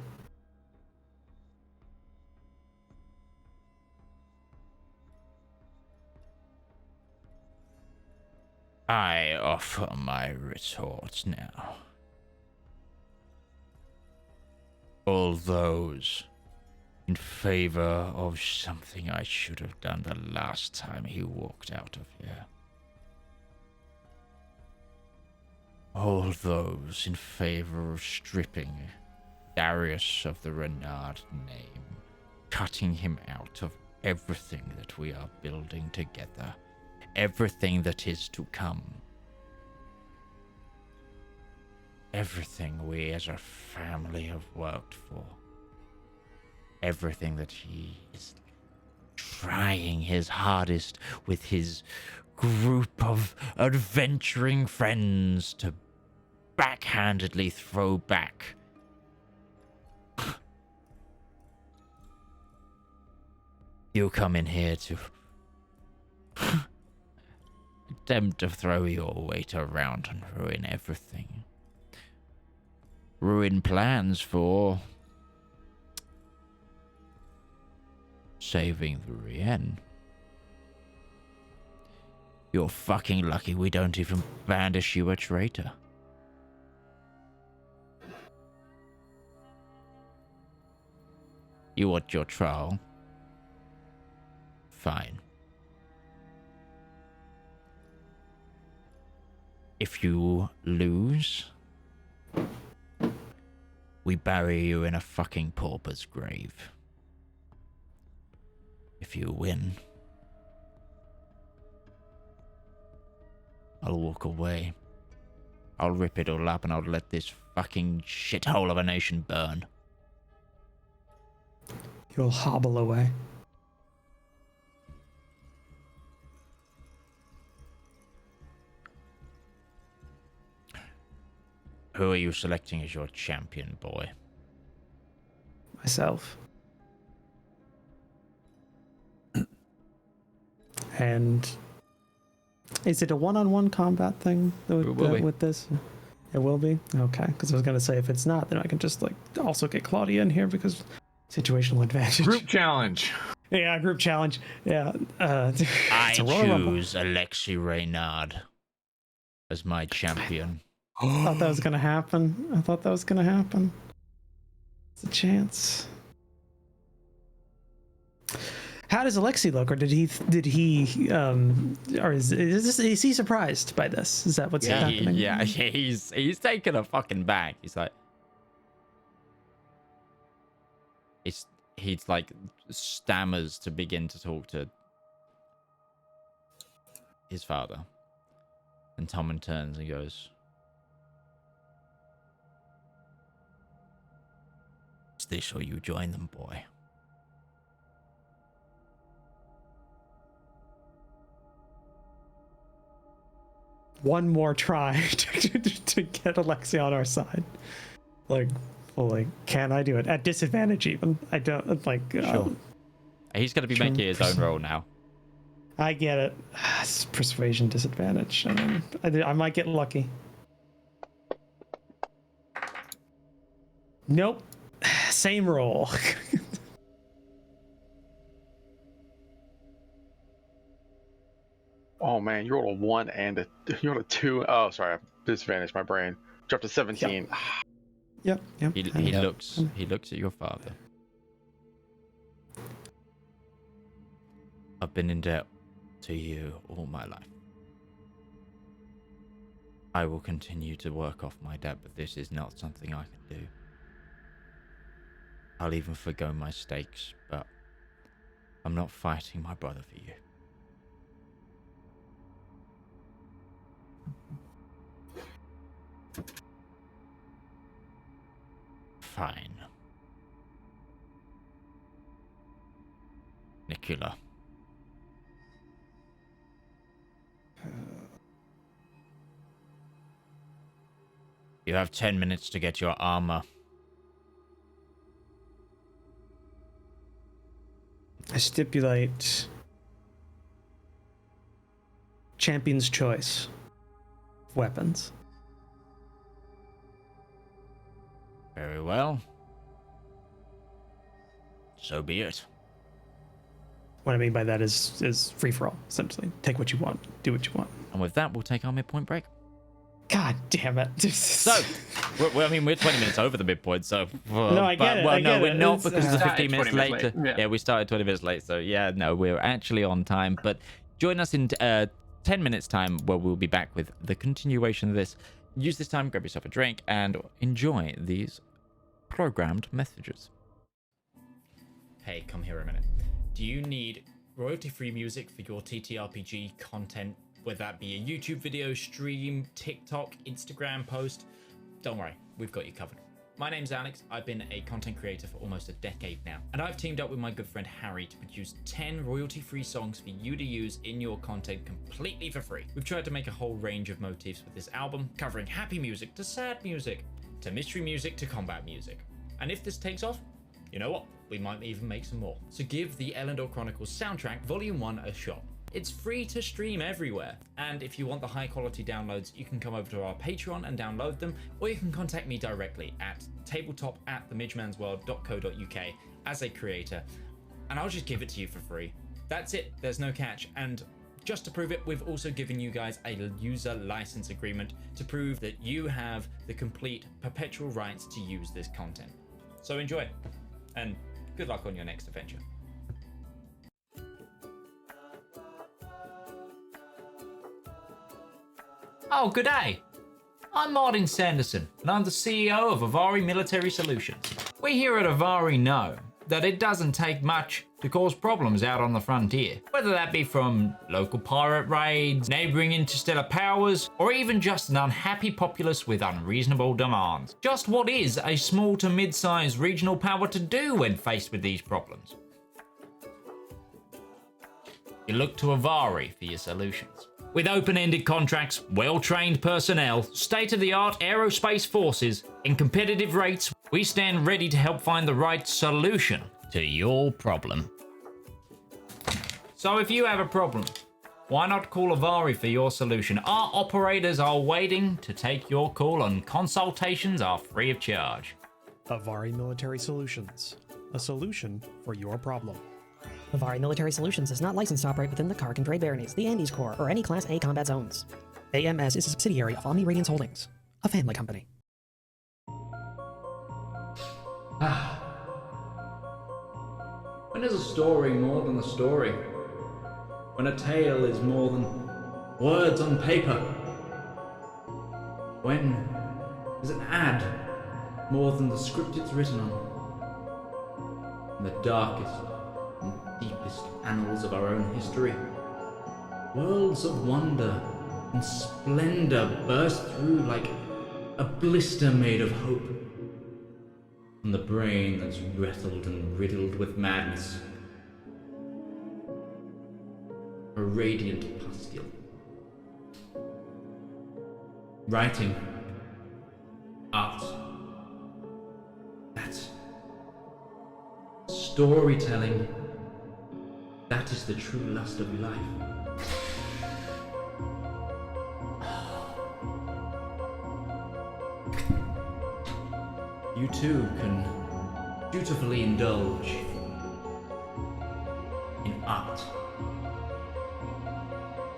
I offer my retort now. All those in favor of something I should have done the last time he walked out of here. All those in favor of stripping Darius of the Renard name, cutting him out of everything that we are building together, everything that is to come. Everything we as a family have worked for. Everything that he is trying his hardest with his group of adventuring friends to backhandedly throw back. You come in here to attempt to throw your weight around and ruin everything. Ruin plans for saving the Rien. You're fucking lucky we don't even bandish you a traitor. You want your trial? Fine. If you lose, we bury you in a fucking pauper's grave. If you win, I'll walk away. I'll rip it all up and I'll let this fucking shithole of a nation burn. You'll hobble away. Who are you selecting as your champion, boy? Myself. And is it a one-on-one combat thing with this? It will be? Okay, because I was going to say if it's not, then I can just like also get Claudia in here because situational advantage. Group challenge. Yeah, group challenge. Yeah. I choose Alexei Reynard as my champion. I thought that was going to happen. It's a chance. How does Alexei look, or did he, or is he surprised by this? Is that what's happening? He's taken a fucking bag. He's like, he's like stammers to begin to talk to his father, and Tommen turns and goes, "Is this or you join them, boy?" One more try to get Alexei on our side. Like, can I do it? At disadvantage, even. I don't, like... Sure. He's going to be making his own roll now. I get it. It's persuasion disadvantage. I might get lucky. Nope. Same roll. Oh man, you rolled a 1 and you rolled a 2. Oh, sorry, I disadvantaged my brain. Dropped to 17. Yep. He looks at your father. I've been in debt to you all my life. I will continue to work off my debt, but this is not something I can do. I'll even forgo my stakes, but I'm not fighting my brother for you. Fine. Nicola. You have 10 minutes to get your armor. I stipulate champion's choice of weapons. Very well. So be it. What I mean by that is free for all, essentially. Take what you want, do what you want. And with that, we'll take our midpoint break. God damn it. So, we're 20 minutes over the midpoint, so... No, I get it. Well, no, we're not It's, because it's 15 minutes 20 minutes later. late. Yeah, we started 20 minutes late, so yeah, no, we're actually on time. But join us in 10 minutes' time where we'll be back with the continuation of this. Use this time, grab yourself a drink, and enjoy these programmed messages. Hey, come here a minute. Do you need royalty-free music for your TTRPG content, whether that be a YouTube video, stream, TikTok, Instagram post? Don't worry, we've got you covered. My name's Alex. I've been a content creator for almost a decade now, and I've teamed up with my good friend Harry to produce 10 royalty-free songs for you to use in your content completely for free. We've tried to make a whole range of motifs with this album, covering happy music to sad music, to mystery music to combat music. And if this takes off, you know what? we might even make some more. So give the Elendor Chronicles soundtrack Volume 1 a shot. It's free to stream everywhere, and if you want the high quality downloads, you can come over to our Patreon and download them, or you can contact me directly at tabletop@themidgemansworld.co.uk as a creator, and I'll just give it to you for free. That's it, there's no catch, and just to prove it, we've also given you guys a user license agreement to prove that you have the complete perpetual rights to use this content. So enjoy, and good luck on your next adventure. Oh, good day. I'm Martin Sanderson, and I'm the CEO of Avari Military Solutions. We here at Avari know that it doesn't take much to cause problems out on the frontier, whether that be from local pirate raids, neighbouring interstellar powers, or even just an unhappy populace with unreasonable demands. Just what is a small to mid-sized regional power to do when faced with these problems? You look to Avari for your solutions. With open-ended contracts, well-trained personnel, state-of-the-art aerospace forces, and competitive rates, we stand ready to help find the right solution to your problem. So if you have a problem, why not call Avari for your solution? Our operators are waiting to take your call, and consultations are free of charge. Avari Military Solutions, a solution for your problem. Avari Military Solutions is not licensed to operate within the Kark and Dre Baronies, the Andes Corps, or any Class A combat zones. AMS is a subsidiary of Omni Radiance Holdings, a family company. When is a story more than a story? When a tale is more than words on paper? When is an ad more than the script it's written on? In the darkest and deepest annals of our own history, worlds of wonder and splendor burst through like a blister made of hope on the brain that's wrestled and riddled with madness. A radiant pustule. Writing, art, that's storytelling. That is the true lust of life. You too can dutifully indulge in art.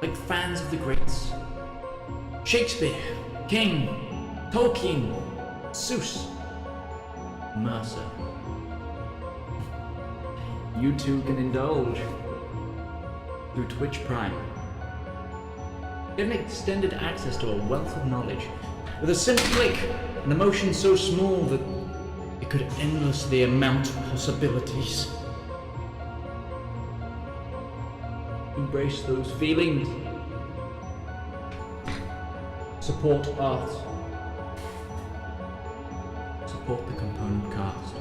Like fans of the greats. Shakespeare, King, Tolkien, Seuss, Mercer. You too can indulge through Twitch Prime. Get an extended access to a wealth of knowledge with a simple click, an emotion so small that it could endlessly amount possibilities. Embrace those feelings. Support art. Support the component cast.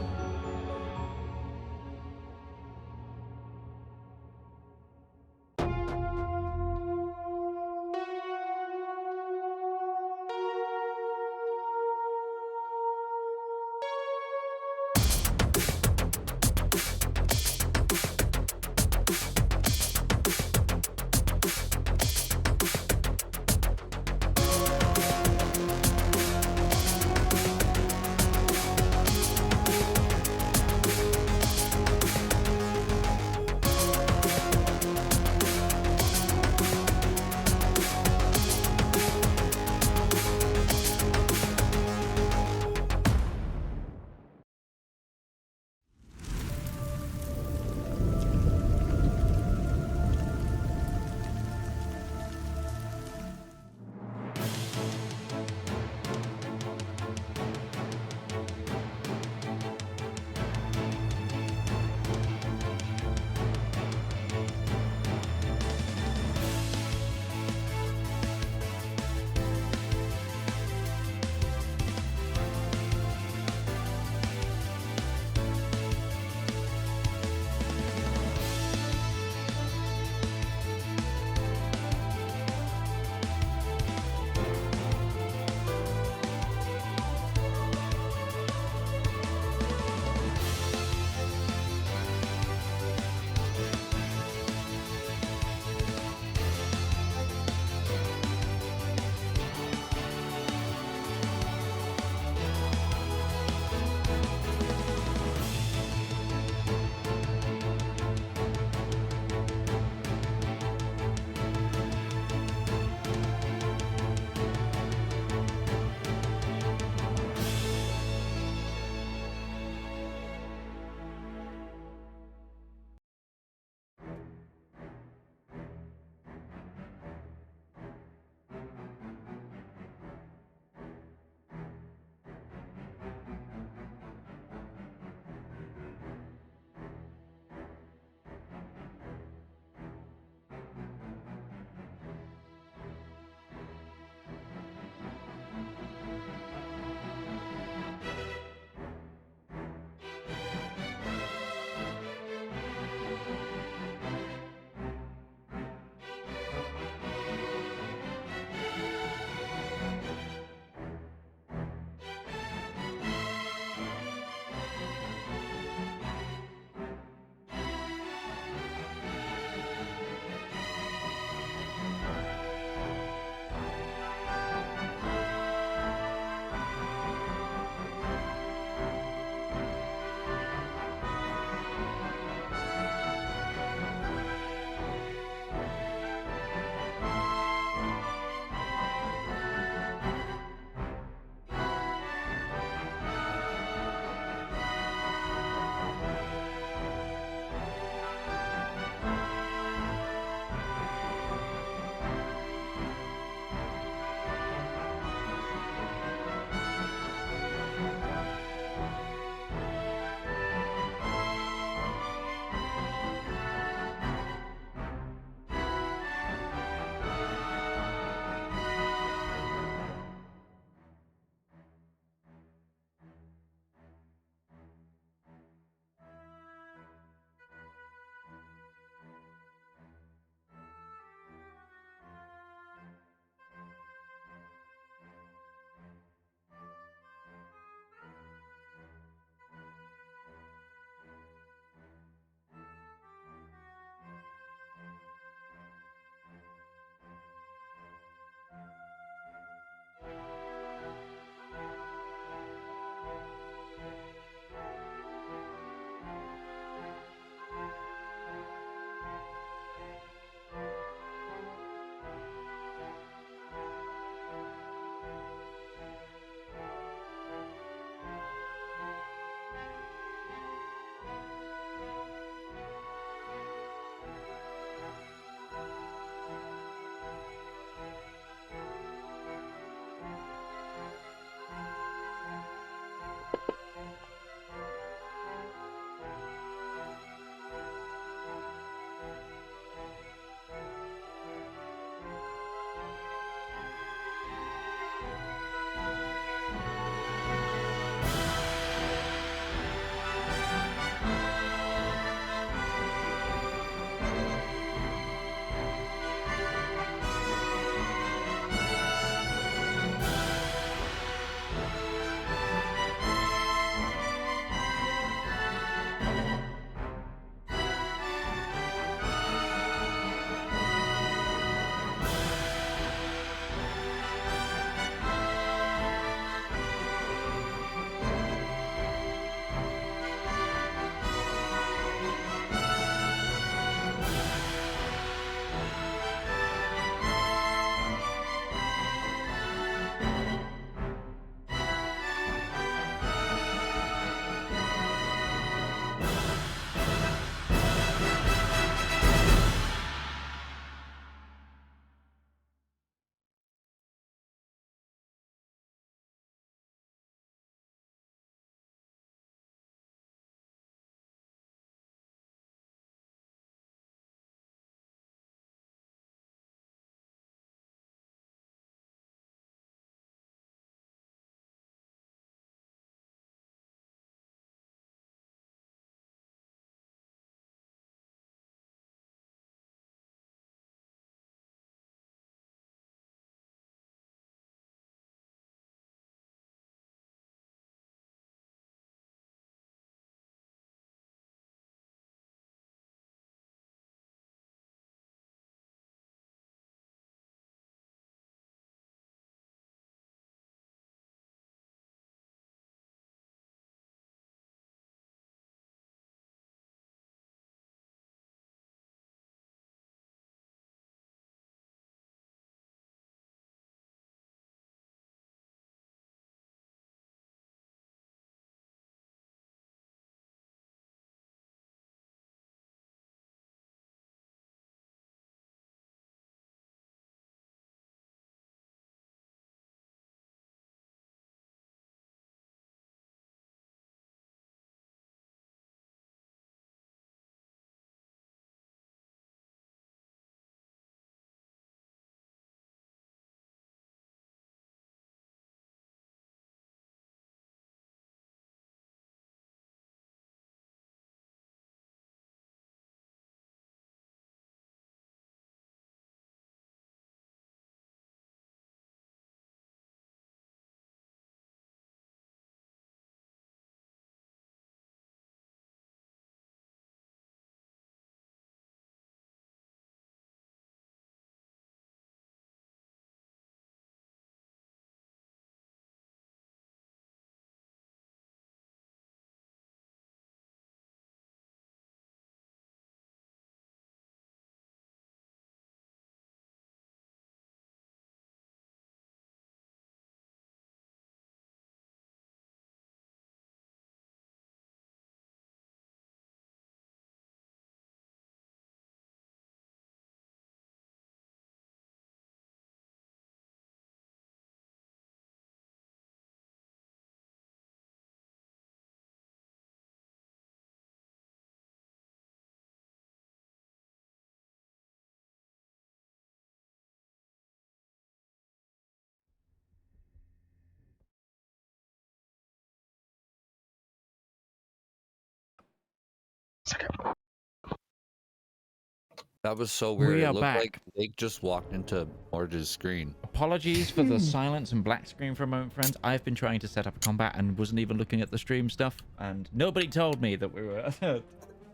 That was so We weird. It are looked back. like Blake just walked into Morge's screen. Apologies for the silence and black screen for a moment, friends. I've been trying to set up a combat and wasn't even looking at the stream stuff, and nobody told me that we were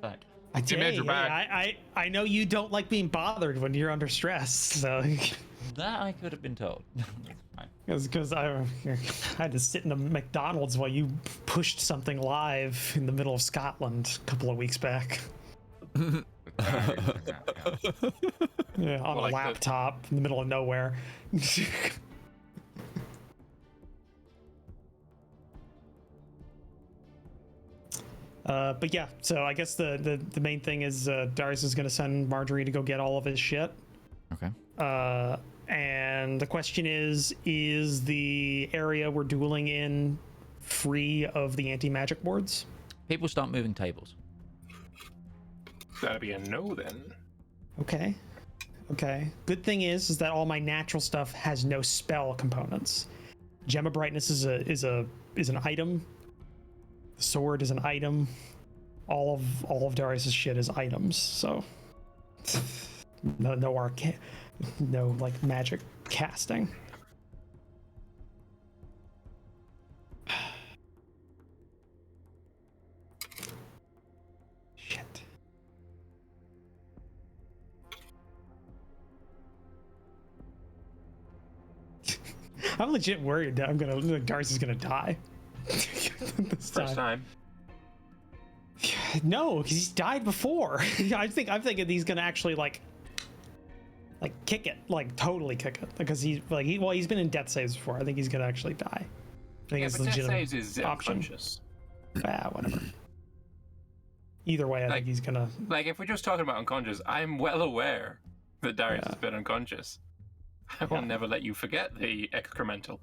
back. I know you don't like being bothered when you're under stress, so That I could have been told. Fine. because I had to sit in a McDonald's while you pushed something live in the middle of Scotland a couple of weeks back. Yeah, on a laptop in the middle of nowhere. But yeah, so I guess the main thing is Darius is going to send Marjorie to go get all of his shit. Okay. And the question is the area we're dueling in free of the anti-magic boards? People start moving tables. That'd be a no then. Okay. Good thing is that all my natural stuff has no spell components. Gem of Brightness is an item. The sword is an item. All of Darius's shit is items. So no like magic casting. Shit. I'm legit worried that Darius is gonna die. First time. No, because he's died before. I'm thinking he's gonna actually like kick it, like totally kick it, because he's been in death saves before. I think he's gonna actually die. I think it's but death legitimate saves is option. unconscious. Whatever. Either way, I think he's gonna. Like, if we're just talking about unconscious, I'm well aware that Darius has been unconscious. I will never let you forget the excremental.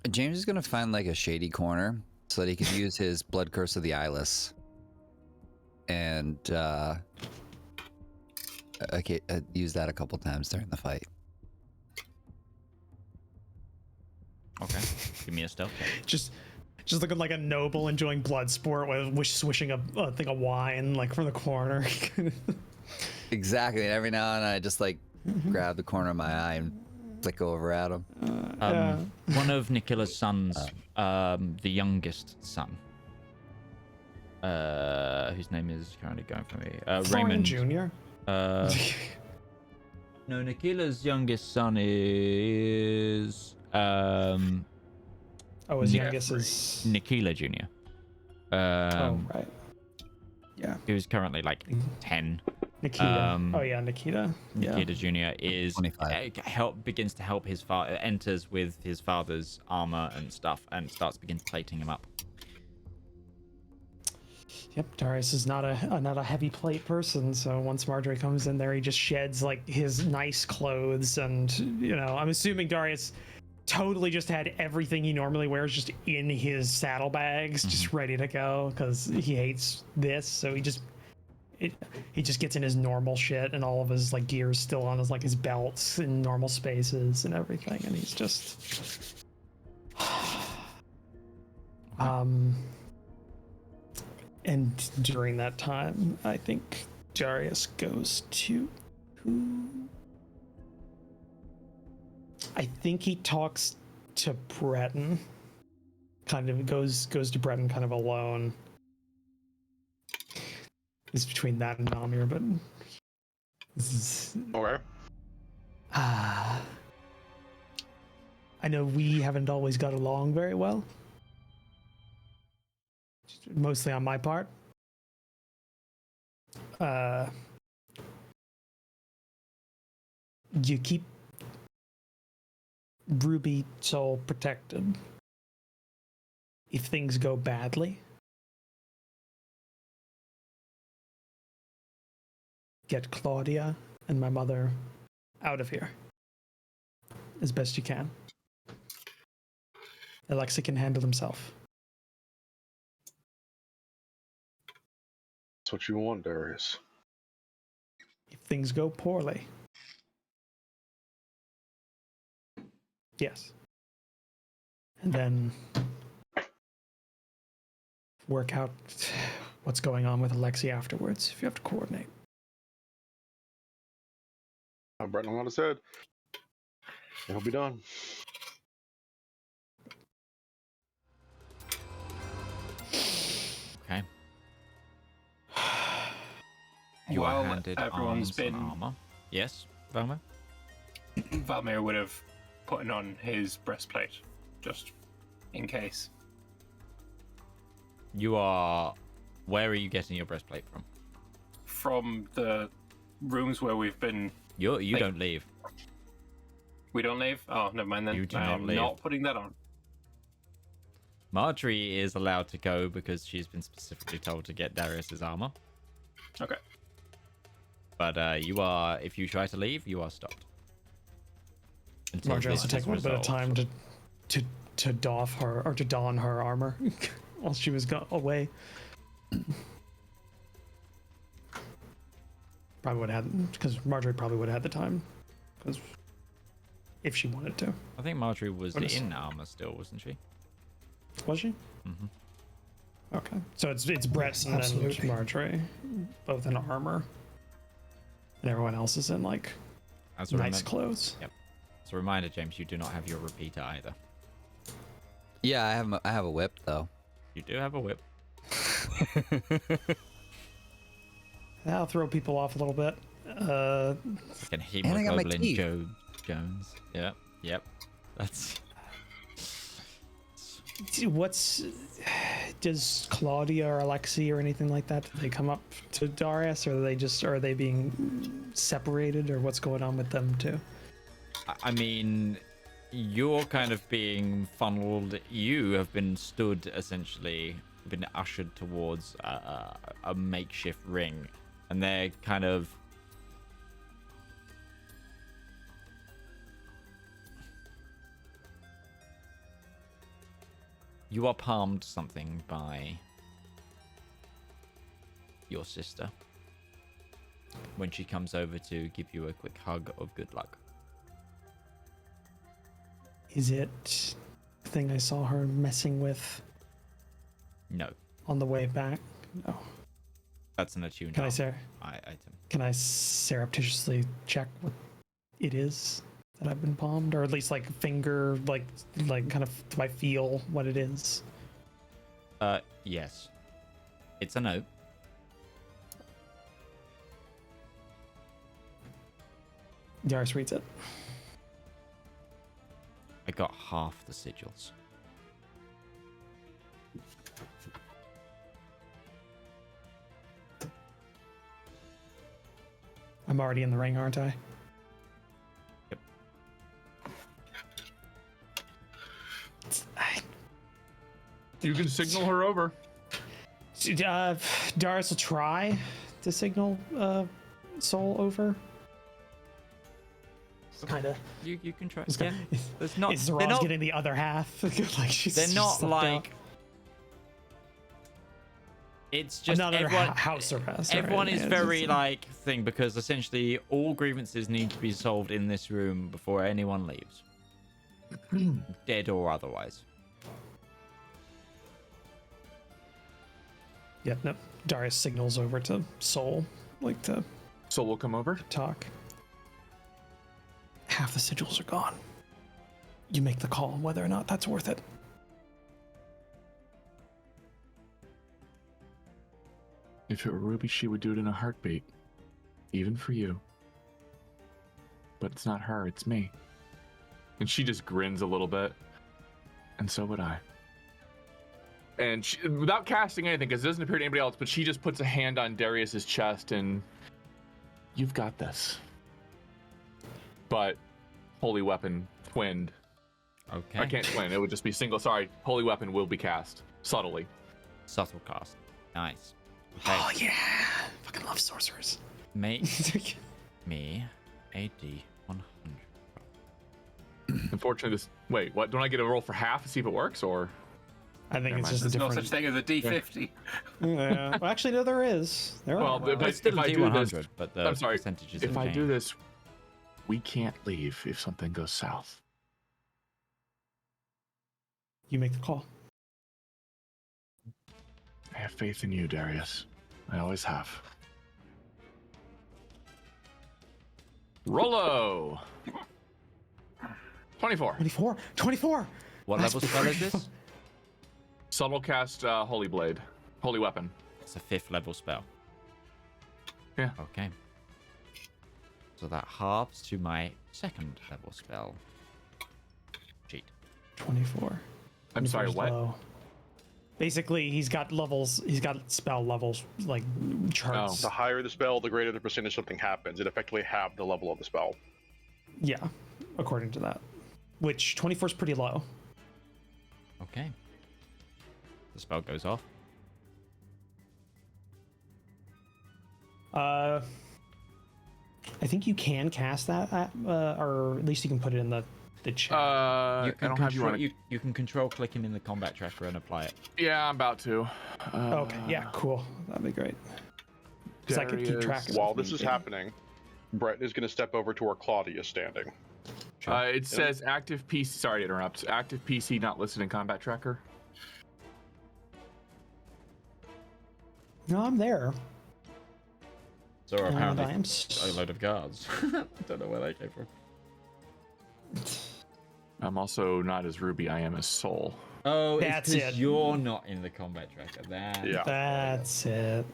James is gonna find like a shady corner so that he can use his Blood Curse of the Eyeless, and use that a couple times during the fight. Okay. Give me a stealth check. Just looking like a noble enjoying blood sport with swishing a thing of wine like from the corner. Exactly. And every now and then I just like grab the corner of my eye and flick over at him. One of Nikila's sons, the youngest son, whose name is currently going for me, Raymond Jr. No, Nikila's youngest son is his youngest is Nikila Jr. right. Yeah. Who's currently like 10. Nikita. Nikita. Nikita Jr. is 25. begins to help his father, enters with his father's armor and stuff, and begins plating him up. Yep, Darius is not a heavy plate person, so once Marjorie comes in there, he just sheds like his nice clothes, and I'm assuming Darius totally just had everything he normally wears just in his saddlebags, just ready to go, because he hates this, so he just gets in his normal shit, and all of his like gear is still on his belts in normal spaces and everything, and he's just and during that time, I think Darius goes to I think he talks to Breton. Kind of goes to Breton kind of alone. It's between that and Namir, but this is Okay. I know we haven't always got along very well. Mostly on my part. You keep Ruby Soul protected. If things go badly, get Claudia and my mother out of here as best you can. Alexa can handle himself. That's what you want, Darius. If things go poorly, yes. And then work out what's going on with Alexi afterwards if you have to coordinate. Breton Alana said, it'll be done. Okay. You are While handed everyone's arms and been- armor. Yes, Velma? Valmir would have put on his breastplate, just in case. You are... Where are you getting your breastplate from? From the rooms where we've been... You Like- don't leave. We don't leave? Oh, never mind then. You do I not am leave. not putting that on. Marjorie is allowed to go because she's been specifically told to get Darius's armor. Okay. But you are... If you try to leave, you are stopped. Until Marjorie has this to take a is little bit of resolved. time to doff her or to don her armor while she was away. Probably would have had, because Marjorie probably would have had the time, because if she wanted to. I think Marjorie was What is- in armor still, wasn't she? Was she? Mm-hmm. Okay, so it's Brett and absolutely. Marjorie, both in armor, and everyone else is in like As a nice remem- clothes. As a reminder, James, you do not have your repeater either. Yeah, I have a whip though. You do have a whip. That'll throw people off a little bit. Like an And I got my hemoglobin teeth. Jones. Yep. That's... Does Claudia or Alexi or anything like that? Do they come up to Darius, or are they being separated, or what's going on with them too? I mean, you're kind of being funneled. You have been stood, essentially, been ushered towards a makeshift ring, and they're kind of... You are palmed something by your sister when she comes over to give you a quick hug of good luck. Is it the thing I saw her messing with No, on the way back? No. that's an attuned Can I arm say? item. Can I surreptitiously check what it is that I've been palmed, or at least like finger, like kind of do I feel what it is? Yes. It's a note. Darius reads it. I got half the sigils. I'm already in the ring, aren't I? Yep. You can signal her over. Darius will try to signal Soul over. Kind of. You can try. It's Yeah. kind There's not. Is They're Zedaar's not. getting the other half? Like she's They're not stepped out. like. It's just Not under everyone. house arrest. or Everyone is anything. very like thing because essentially all grievances need to be solved in this room before anyone leaves, dead or otherwise. Yeah, no. Darius signals over to Soul, like to So we'll come over. talk. Half the sigils are gone. You make the call on whether or not that's worth it. If it were Ruby, she would do it in a heartbeat. Even for you. But it's not her, it's me. And she just grins a little bit. And so would I. And she, without casting anything, because it doesn't appear to anybody else, but she just puts a hand on Darius's chest and... You've got this. But Holy Weapon twinned. Okay. I can't twin, it would just be single. Sorry, Holy Weapon will be cast. Subtly. Subtle cast. Nice. Okay. Oh yeah, fucking love sorcerers. Make me a D100. Unfortunately, this... Wait, what? Don't I get a roll for half to see if it works, or...? I think Never it's mind. just a There's no different. such thing as a D50. Yeah. Well, actually, no, there is. There Well, are. but It's still if a I do D100, this... but the I'm sorry, percentages if have I do changed. this, we can't leave if something goes south. You make the call. I have faith in you, Darius. I always have. Rollo! 24. 24. What level spell is this? Subtle cast Holy Blade. Holy Weapon. It's a 5th level spell. Yeah. Okay. So that halves to my 2nd level spell. Cheat. 24. I'm sorry, 24's what? low. Basically, he's got levels. He's got spell levels, like charts. The higher the spell, the greater the percentage something happens. It effectively halved the level of the spell. Yeah, according to that. Which 24 is pretty low. Okay. The spell goes off. I think you can cast that, or at least you can put it in the chat. You I can don't have you control, on. you can control clicking in the combat tracker and apply it. Yeah, I'm about to. Okay, yeah, cool. That'd be great. Because I could keep track of While it. this is happening, Breton is going to step over to where Claudia is standing. It says active PC. Sorry to interrupt. Active PC not listed in combat tracker. No, I'm there. So apparently I am a load of guards. Don't know where they came from. I'm also not as Ruby. I am as Soul. Oh, That's it's because it. you're not in the combat tracker. Yeah. That's it.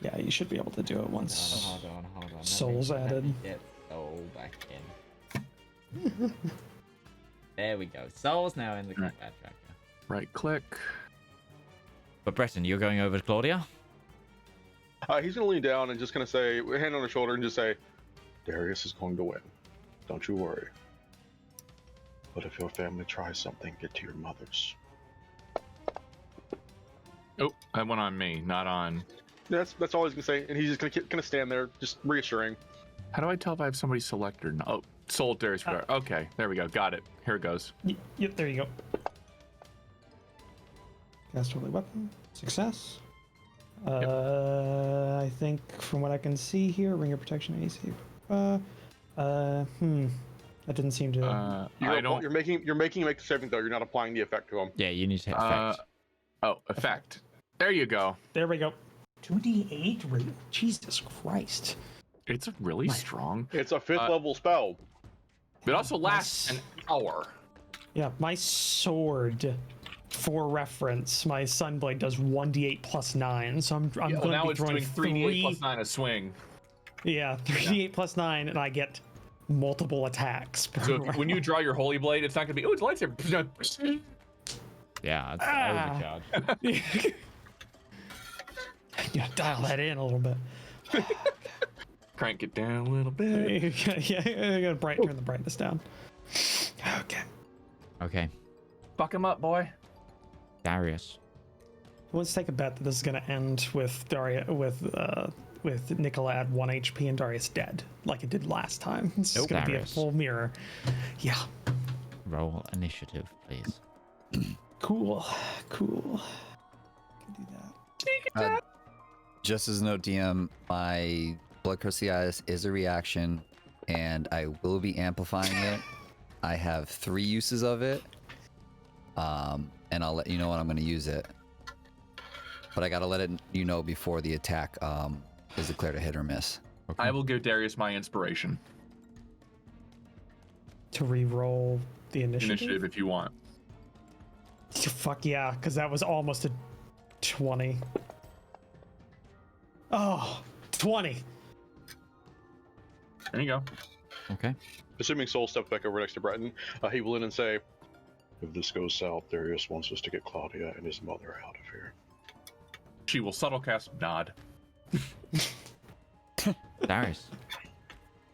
Yeah, you should be able to do it once Hold on. Soul's Let me added. get Soul back in. There we go. Soul's now in the combat tracker. Right click. But Breton, you're going over to Claudia? He's going to lean down and just going to say, hand on his shoulder, and just say, Darius is going to win. Don't you worry. But if your family tries something, get to your mothers. Oh, that went on me, not on. That's all he's going to say, and he's just going to stand there, just reassuring. How do I tell if I have somebody selected or not? Oh, Soul Darius. Okay, there we go. Got it. Here it goes. Yep, there you go. Cast Holy Weapon. Success. I think from what I can see here, Ring of Protection AC. That didn't seem to. You're making him make the saving throw. You're not applying the effect to him. Yeah, you need to hit effect. Effect. There you go. There we go. 2d8 rate. Jesus Christ. It's really strong. It's a 5th level spell. It also lasts an hour. Yeah, my sword, for reference, my Sunblade does 1d8 plus 9, so I'm going to be now it's throwing doing 3d8 plus 9 a swing. Yeah, 3d8 plus 9, and I get multiple attacks. So when you draw your Holy Blade, it's not going to be, oh, it's a lightsaber. Yeah, it's overcharged. Yeah, dial that in a little bit. Crank it down a little bit. Yeah, I gotta turn the brightness down. Okay. Fuck him up, boy. Darius. Let's take a bet that this is gonna end with Nicola at 1 HP and Darius dead, like it did last time. It's just gonna be a full mirror. Yeah. Roll initiative, please. Cool. Can do that. Sneak attack. Just as a note, DM, my Blood Cruciatus is a reaction, and I will be amplifying it. I have 3 uses of it, and I'll let you know when I'm going to use it. But I got to let you know before the attack is declared a hit or miss. Okay. I will give Darius my inspiration. To re-roll the initiative? If you want. Fuck yeah, because that was almost a 20. Oh, 20. There you go. Okay. Assuming Soul steps back over next to Breton, he will in and say, if this goes south, Darius wants us to get Claudia and his mother out of here. She will subtle cast nod. Darius.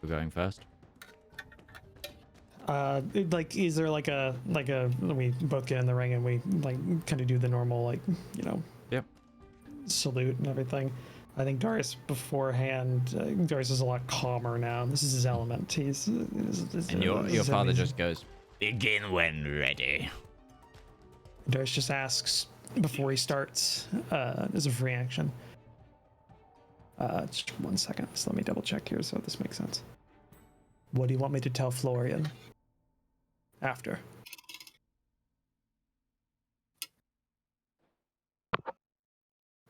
We're going first. Is there like a we both get in the ring and we kind of do the normal Yep. salute and everything. I think Darius beforehand, Darius is a lot calmer now. This is his element. And your father just goes, begin when ready. Darius just asks before he starts as a free action. Just 1 second. So let me double check here so this makes sense. What do you want me to tell Florian? After.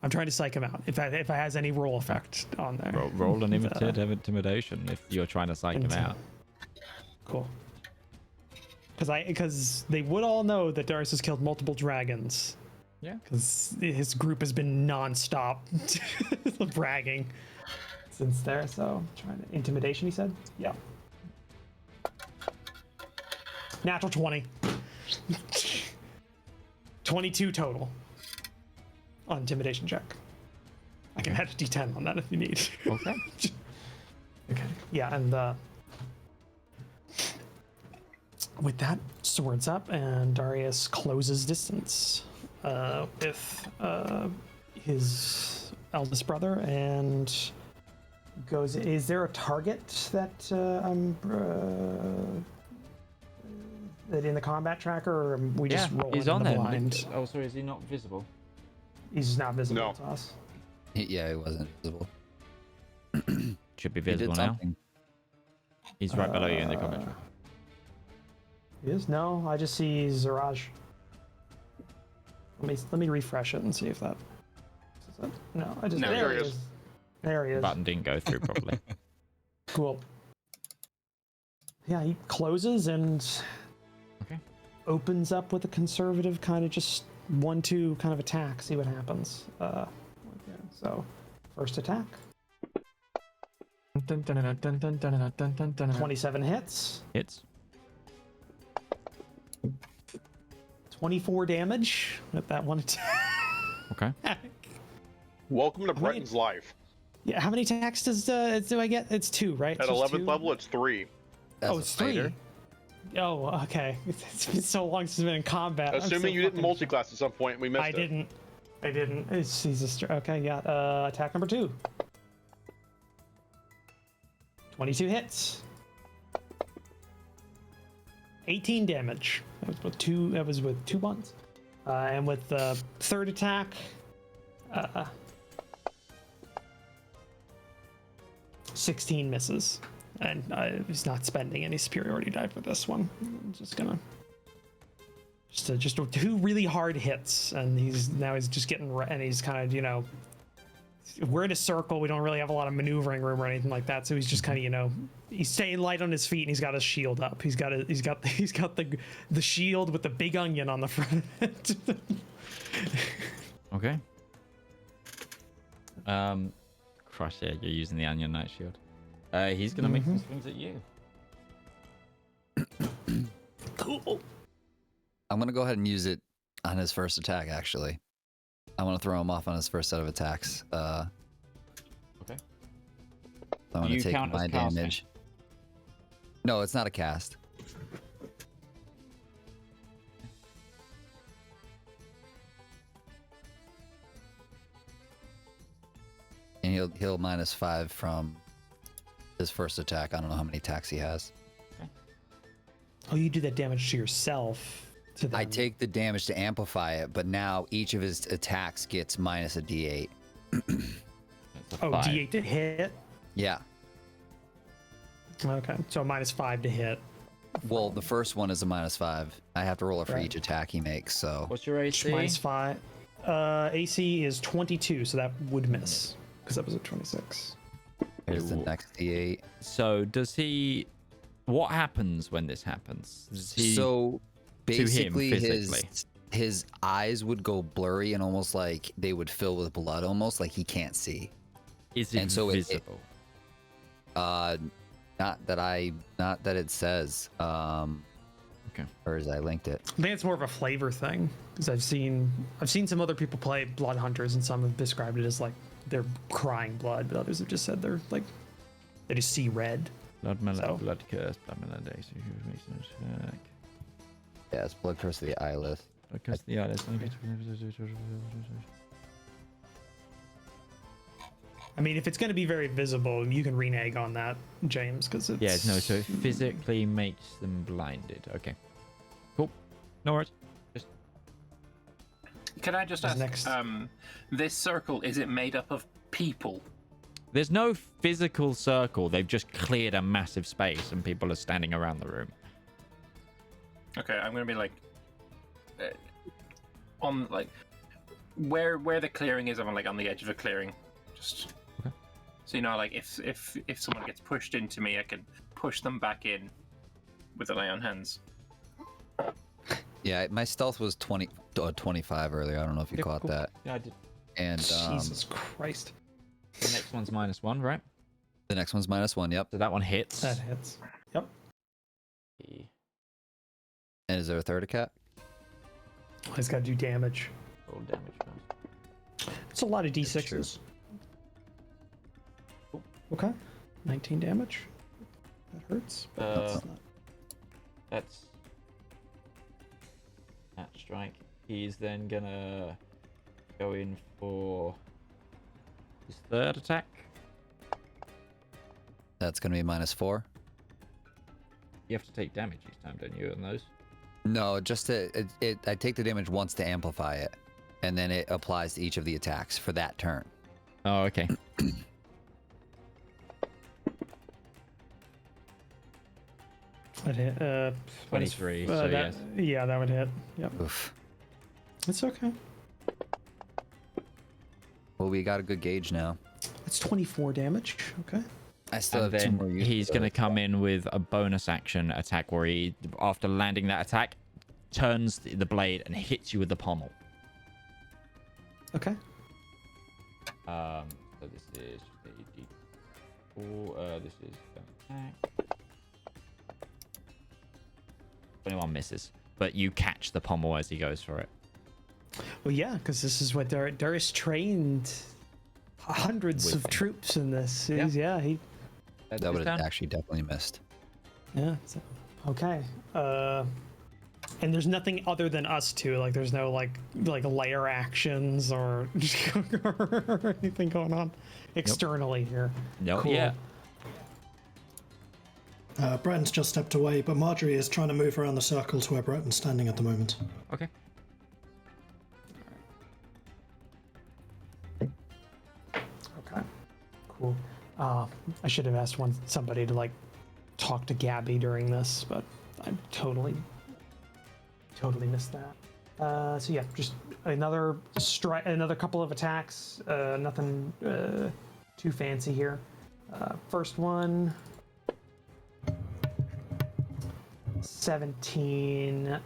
I'm trying to psych him out. If it has any roll effect on there. Roll an intimidation if you're trying to psych him out. Cool. Because they would all know that Darius has killed multiple dragons. Yeah. Because his group has been non-stop bragging since there. So trying to intimidation. He said, yeah. Natural 20. 22 total on intimidation check. I can add a d10 on that if you need. Okay. Okay. Yeah, and with that, swords up, and Darius closes distance with his eldest brother and goes. Is there a target that that in the combat tracker, or are we just rolling he's on in the there. blind? Oh, sorry, is he not visible? He's not visible No. to us. Yeah, he wasn't visible. Should be He did visible now. something. He's right below you in the combat tracker. He is? No, I just see Zeraj. Let me refresh it and see if that. No, I just. No, there there he he is. There he is. Button didn't go through properly. Cool. Yeah, he closes and Okay. opens up with a conservative kind of just 1-2 kind of attack. See what happens. Yeah, so first attack. 27 hits. Hits. 24 damage with that one attack. Okay. Welcome to Breton's life. Yeah, how many attacks do I get? It's 2, right? At It's just 11th 2? level, it's 3. As Oh, a it's fighter. 3. Oh, okay. It's been so long since I've been in combat. I'm Assuming so you didn't fucking- multi-class at some point and we missed I it. didn't. He's okay, yeah. Attack number 2. 22 hits. 18 damage. That was with 2 ones. And with the third attack, 16 misses. And he's not spending any superiority die for this one. I'm just gonna just 2 really hard hits, and he's just getting and he's kind of we're in a circle. We don't really have a lot of maneuvering room or anything like that, so he's just kind of he's staying light on his feet, and he's got his shield up. He's got the shield with the big onion on the front of it. Okay. Crush, yeah, you're using the Onion Knight shield. He's gonna make some swings at you. Cool. I'm gonna go ahead and use it on his first attack. Actually, I want to throw him off on his first set of attacks. Okay. So I'm gonna You take count as my casting? damage. No, it's not a cast. And he'll -5 from his first attack. I don't know how many attacks he has. Oh, you do that damage to yourself. To them. I take the damage to amplify it, but now each of his attacks gets minus a d8. That's a Oh, 5. D8 to hit. Yeah. Okay, so -5 to hit. Well, the first one is a -5. I have to roll it for Right. each attack he makes. So What's your AC? -5. AC is 22, so that would miss because that was a 26. here's the next d8. So does he? What happens when this happens? Does he, So basically, physically? his eyes would go blurry and almost like they would fill with blood, almost like he can't see. is he and so it- visible? Not that it says. Okay. Or as I linked it. I think it's more of a flavor thing because I've seen some other people play Blood Hunters, and some have described it as like they're crying blood, but others have just said they're like they just see red. Blood So- blood curse, blood malediction. Yeah, it's blood curse of the eyeless. Blood curse of the eyeless. I mean, if it's going to be very visible, you can renege on that, James, because it's Yeah, no. So it physically makes them blinded. Okay. Cool. No worries. Just Can I just What's ask? next? This circle, is it made up of people? there's no physical circle. They've just cleared a massive space, and people are standing around the room. Okay, I'm gonna be like, on like, where the clearing is, I'm like on the edge of a clearing. Just so you know, like if someone gets pushed into me, I can push them back in with a lay on hands. Yeah, my stealth was 25 earlier. I don't know if you caught that. Yeah, I did. And Jesus Christ. The next one's -1, right? the next one's -1. Yep. So that one hits. That hits. Yep. And is there a third attack? He's got to do damage. Roll damage first. It's a lot of d6s. Okay. 19 damage. That hurts. That's that strike. He's then gonna go in for his third attack. That's going to be -4. You have to take damage each time, don't you, on those? No, just I take the damage once to amplify it, and then it applies to each of the attacks for that turn. Oh, okay. That hit. 23, so yes. Yeah, that would hit. Yep. Oof. It's okay. Well, we got a good gauge now. It's 24 damage. Okay. I still And have 2 then more uses. he's going to come in with a bonus action attack where he, after landing that attack, turns the blade and hits you with the pommel. Okay. So this is a D4. This is an attack. 21 misses, but you catch the pommel as he goes for it. Well, yeah, because this is what Darius trained hundreds of troops in this. Yeah. That would have actually definitely missed. Yeah. So, okay. And there's nothing other than us two. Like, there's no like layer actions or anything going on externally here. No. Cool. Yeah. Breton's just stepped away, but Marjorie is trying to move around the circle to where Breton's standing at the moment. Okay. Okay. Cool. I should have asked somebody to like talk to Gabby during this, but I totally missed that. So yeah, just another couple of attacks. Nothing too fancy here. First one. 17.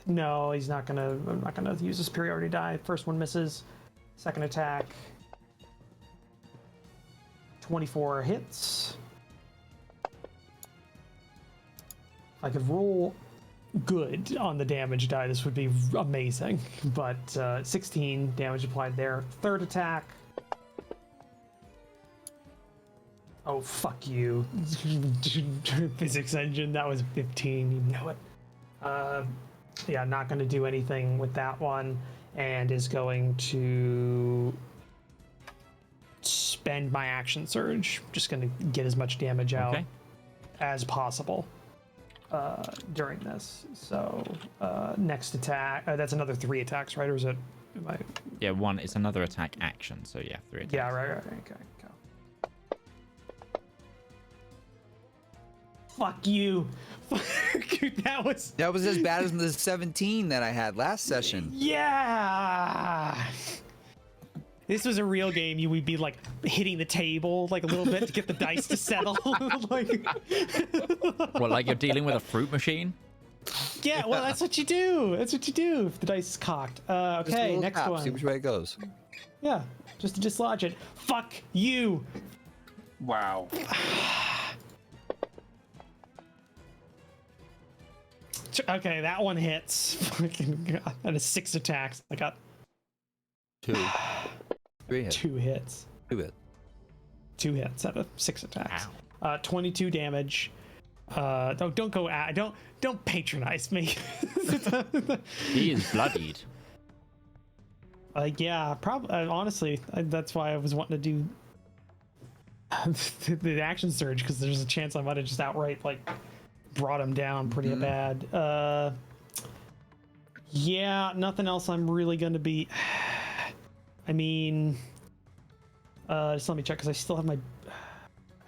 No, he's not gonna. I'm not gonna use a superiority die. First one misses. Second attack. 24 hits. If I could roll good on the damage die, this would be amazing. But 16 damage applied there. Third attack. Oh, fuck you. Physics engine, that was 15, you know it. Yeah, not going to do anything with that one, and is going to spend my action surge. Just going to get as much damage out as possible during this. So, next attack, that's another 3 attacks, right? Or is it... Yeah, one. It's another attack action, so yeah, 3 attacks. Yeah, right, okay, go. Fuck you. That was as bad as the 17 that I had last session. Yeah. This was a real game. We'd be like hitting the table like a little bit to get the dice to settle. Like, What, like you're dealing with a fruit machine? yeah, well, that's what you do. That's what you do if the dice is cocked. Just a Okay, little next tap, one. See which way it goes. Yeah, just to dislodge it. Fuck you. Wow. Okay, that one hits. Fucking God. That is 6 attacks. I got 2. 3 hits. 2 hits. 2 hits. 2 hits out of 6 attacks. 22 damage. Don't go at. Don't patronize me. He is bloodied. Yeah, probably. Honestly, that's why I was wanting to do the action surge, because there's a chance I might have just outright like brought him down pretty bad. Yeah, nothing else I'm really gonna be. I mean, just let me check, because I still have my.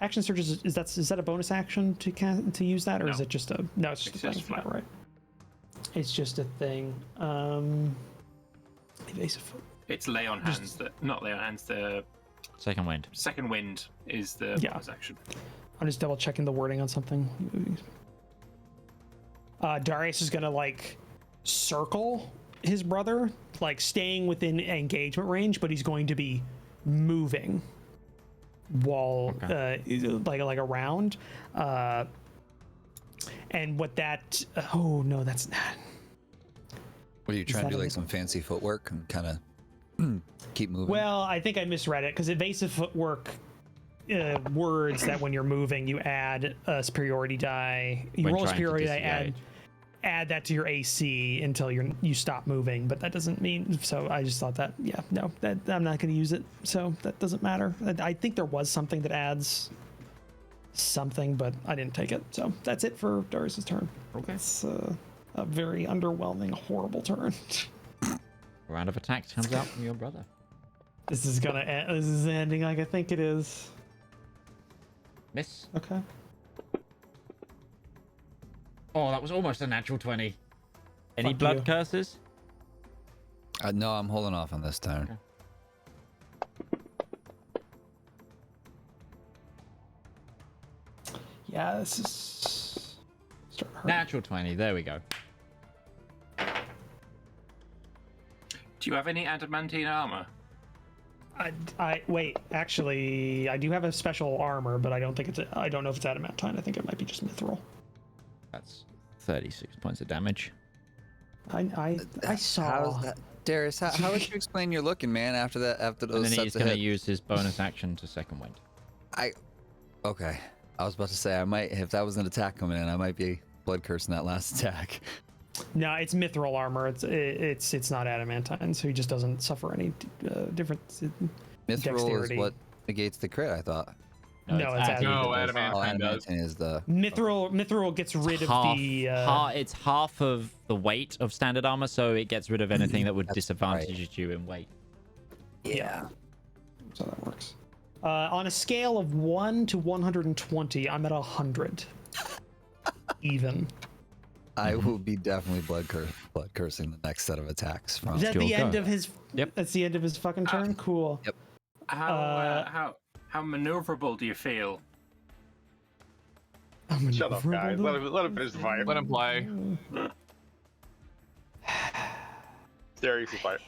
Action surge is that a bonus action to use that, or is No. it just a no? It's just It's a thing. just flat. Yeah, right. It's just a thing. Evasive foot. It's lay on hands that, not lay on hands. The Second wind. second wind is the Yeah. bonus action. I'm just double checking the wording on something. Darius is gonna like circle his brother, like staying within engagement range, but he's going to be moving while like around. And what that? Oh no, that's not. What are you trying to that do, like a- some fancy footwork and kind of keep moving? Well, I think I misread it because evasive footwork words that when you're moving, you add a superiority die. You When roll a trying to superiority die, disengage. add that to your AC until you stop moving. But that doesn't mean. So I just thought that I'm not going to use it. So that doesn't matter. I think there was something that adds something, but I didn't take it. So that's it for Darius's turn. Okay. It's a very underwhelming, horrible turn. Round of attacks comes out from your brother. This is ending like I think it is. Miss. Okay. Oh, that was almost a natural 20. Any Fuck blood you. curses? No, I'm holding off on this turn. Yeah, this is starting to hurt. Natural 20. There we go. Do you have any adamantine armor? I wait. Actually, I do have a special armor, but I don't think I don't know if it's adamantine. I think it might be just mithril. That's 36 points of damage. I saw. How's that? Darius, how would you explain you're looking, man, after And those then sets he's of going to hit? use his bonus action to second wind. Okay. I was about to say, I might, if that was an attack coming in, I might be blood cursing that last attack. No, it's mithril armor. It's not adamantine, so he just doesn't suffer any difference. Mithril Dexterity. is what negates the crit, I thought. No, it's adamantine. No, It does. adamantine does. Adamantine is the... Mithril gets rid of the. It's half of the weight of standard armor, so it gets rid of anything that would That's disadvantage you in weight. Yeah. So that works. On a scale of 1 to 120, I'm at 100. Even. I will be definitely blood cursing the next set of attacks from... Is that Your the end go. of his? Yep. That's the end of his fucking turn. Cool. Yep. How maneuverable do you feel? Shut up, guys. Let him finish the fight. Let him play. Darius is fight.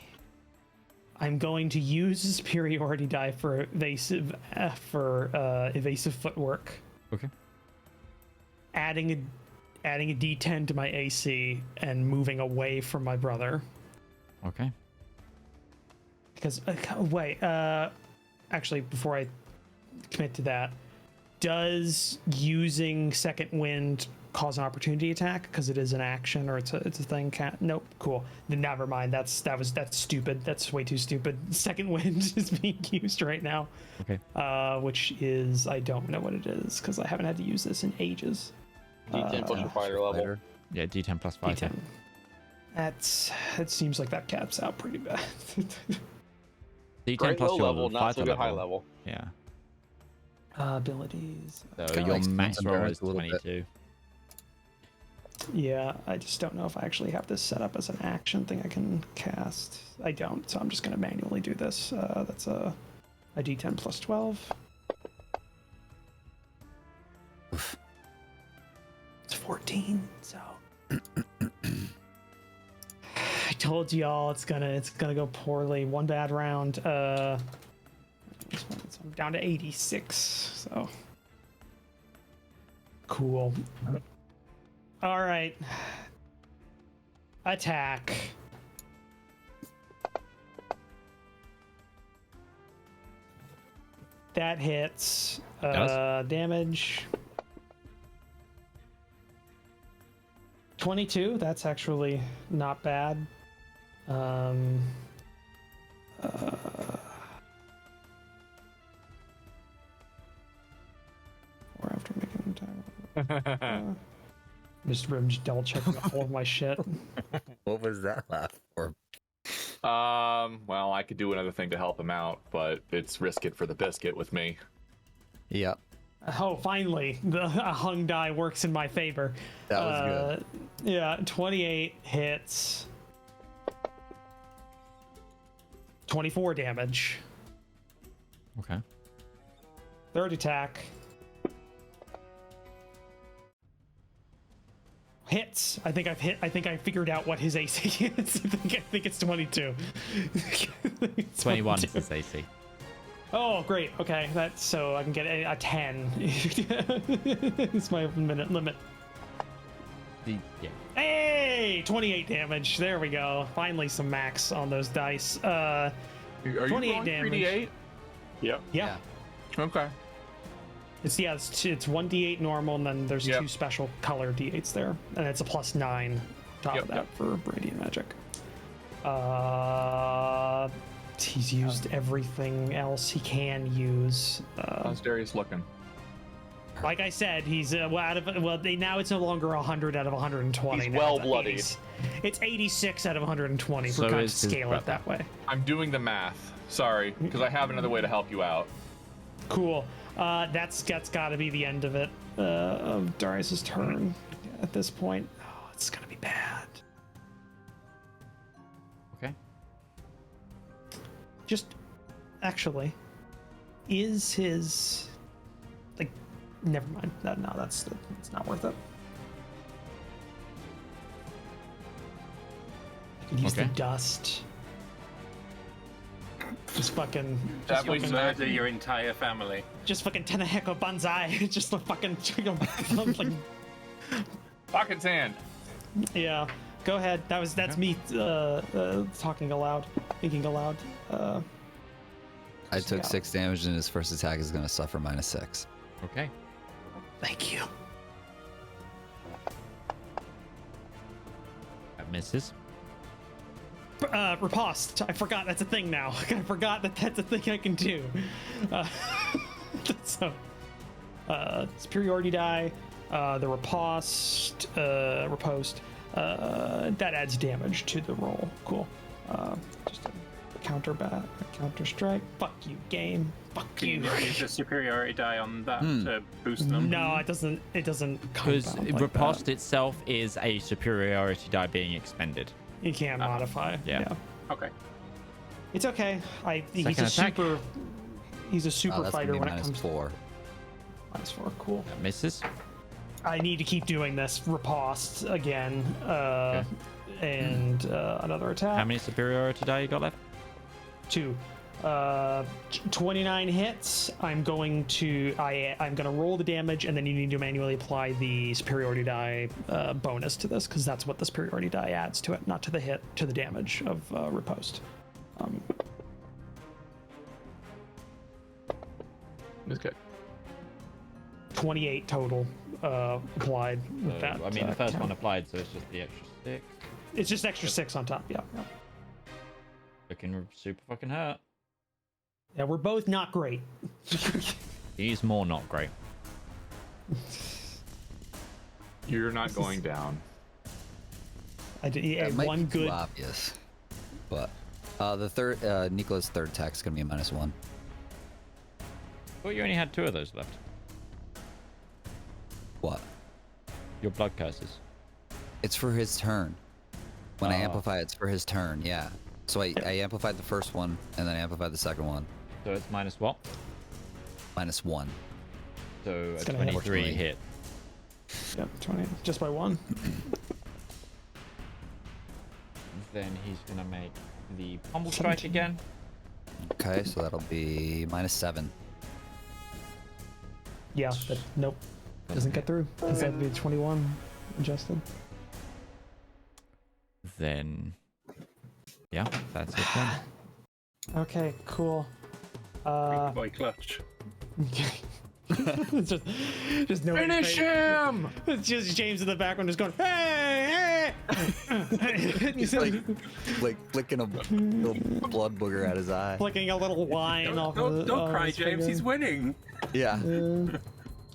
I'm going to use a superiority die for evasive footwork. Okay. Adding a D10 to my AC and moving away from my brother. Okay. Because actually, before I commit to that, does using second wind cause an opportunity attack because it is an action or it's a thing? Nope. Cool. Then never mind. That's stupid. That's way too stupid. Second wind is being used right now. Okay. Which is I don't know what it is because I haven't had to use this in ages. D10 plus your fighter level. Yeah, D10 plus 5. D10. It seems like that caps out pretty bad. D10 Great plus low your level, not so fighter good high level. Yeah. Abilities. So kinda your like max Sunderstar roll a is little bit. 22. Yeah, I just don't know if I actually have this set up as an action thing I can cast. I don't, so I'm just going to manually do this. That's a D10 plus 12. It's 14, so I told y'all it's gonna go poorly. One bad round. So I'm down to 86. So cool. All right. Attack. That hits. Damage. 22. That's actually not bad. Or after making time. I'm just double checking all of my shit. What was that laugh for? Well, I could do another thing to help him out, but it's risk it for the biscuit with me. Yeah. Oh, finally, the hung die works in my favor. That was good. Yeah, 28 hits. 24 damage. Okay. Third attack. Hits. I think I figured out what his AC is. I think it's 22. 21 is his AC. Oh, great. Okay, that's so I can get a 10. It's my minute limit. Yeah. Hey, 28 damage. There we go. Finally, some max on those dice. Are you 28 rolling damage. 3d8? Yep. Yeah. Okay. It's 1d8 normal, and then there's Yep. 2 special color d8s there, and it's a +9 top Yep, of that yep. for Radiant Magic. He's used everything else he can use. How's Darius looking? Like I said, he's now it's no longer 100 out of 120. He's now well it's bloodied. It's 86 out of 120. So We're kind of is his scale it brother. that way. I'm doing the math. Sorry, because I have another way to help you out. Cool. That's got to be the end of it. Of Darius's turn at this point. Oh, it's gonna be bad. Okay. Just actually, is his like? Never mind. That's not worth it. I could use the Okay. dust. Just fucking. That way, Murder your entire family. Just fucking Teneheko Banzai. Just a fucking. Like, Pocket sand. yeah. Go ahead. That's me talking aloud, thinking aloud. I took yeah. 6 damage, and his first attack is going to suffer -6. Okay. Thank you. That misses. Riposte. I forgot that's a thing now. I forgot that's a thing I can do. So, superiority die, the riposte, that adds damage to the roll. Cool. Just a counter strike. Fuck you, game. Fuck Can you you. not use a superiority die on that to boost them? No, it doesn't. It doesn't. Because compound like riposte that. itself is a superiority die being expended. You can't modify. Yeah. Okay. It's okay. He's Second a attack. He's a super That's fighter going to when be it comes to -4. -4. Cool. That misses. I need to keep doing this riposte again, and another attack. How many superiority die you got left? 2. 29 hits. I'm going to roll the damage, and then you need to manually apply the superiority die bonus to this, because that's what the superiority die adds to it, not to the hit, to the damage of riposte. That's good. 28 total applied with So, that. I mean, the first count. one applied, so it's just the extra 6. It's just extra 6 on top. Yeah. Looking super fucking hurt. Yeah, we're both not great. He's more not great. You're not going down. That might One be too good. obvious. But the third, Nicola's third attack is going to be a -1. Well, you only had 2 of those left. What? Your blood curses. It's for his turn. When I Oh. amplify, it's for his turn. Yeah. So I amplified the first one, and then I amplified the second one. So it's minus what? -1. So It's a gonna hit. 23 hit. Yep, 20. Just by 1. Then he's gonna make the pummel strike 17. again. Okay, so that'll be -7. Yeah. Nope. Doesn't get through. Because that'd be 21 adjusted. Then, yeah, that's it then. Okay, cool. Boy clutch. It's just no. Finish him! It's just James in the background just going, hey, hey! He's like flicking a little blood booger at his eye. flicking a little wine off of the, Don't cry, his James. finger. He's winning. Yeah.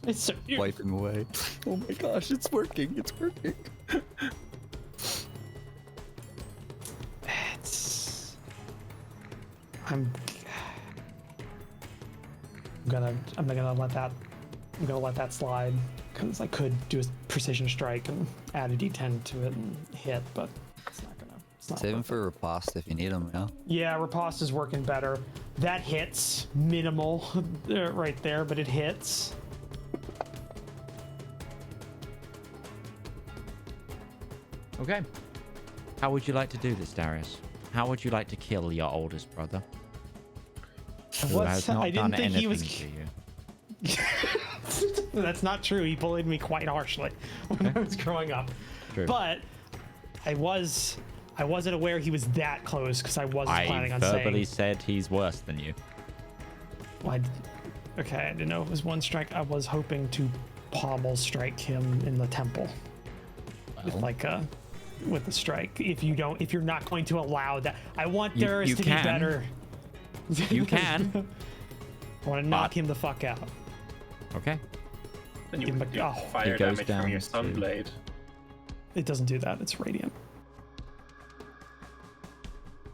It's so Wiping away. Oh my gosh, it's working. It's working. I'm gonna let that I'm gonna let that slide because I could do a precision strike and add a d10 to it and hit, but it's not gonna. It's not Save him worth it. for riposte if you need him, you know? Yeah, riposte is working better. That hits minimal right there, but it hits. Okay. How would you like to do this, Darius? How would you like to kill your oldest brother? Who has not I didn't done think he was. anything to you? That's not true. He bullied me quite harshly when I was growing up. True. But I wasn't aware he was that close because I wasn't planning I on verbally saying. said he's worse than you. Okay, I didn't know it was one strike. I was hoping to pommel strike him in the temple with with a strike. If you're not going to allow that, I want Darius to be better. You can. I want to knock him the fuck out. Okay. Then you Give him would a- do oh. fire It goes damage from down your to- sunblade. It doesn't do that. It's radiant.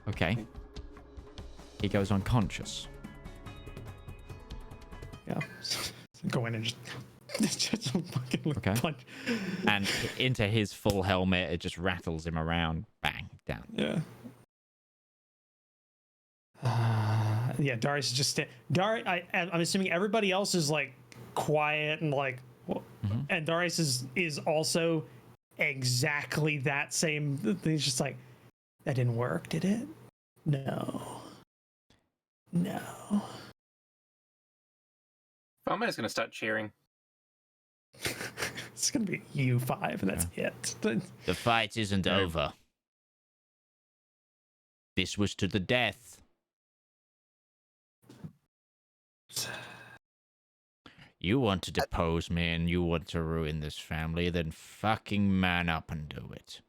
Okay. He goes unconscious. Yeah. Go in and just fucking Okay. punch. And into his full helmet, it just rattles him around. Bang, down. Yeah. Yeah, Darius is just I'm assuming everybody else is like quiet and like, and Darius is also exactly that same. He's just like, that didn't work, did it? No. Farmer's gonna start cheering. It's gonna be U5, and that's it. The fight isn't over. This was to the death. You want to depose me and you want to ruin this family, then fucking man up and do it.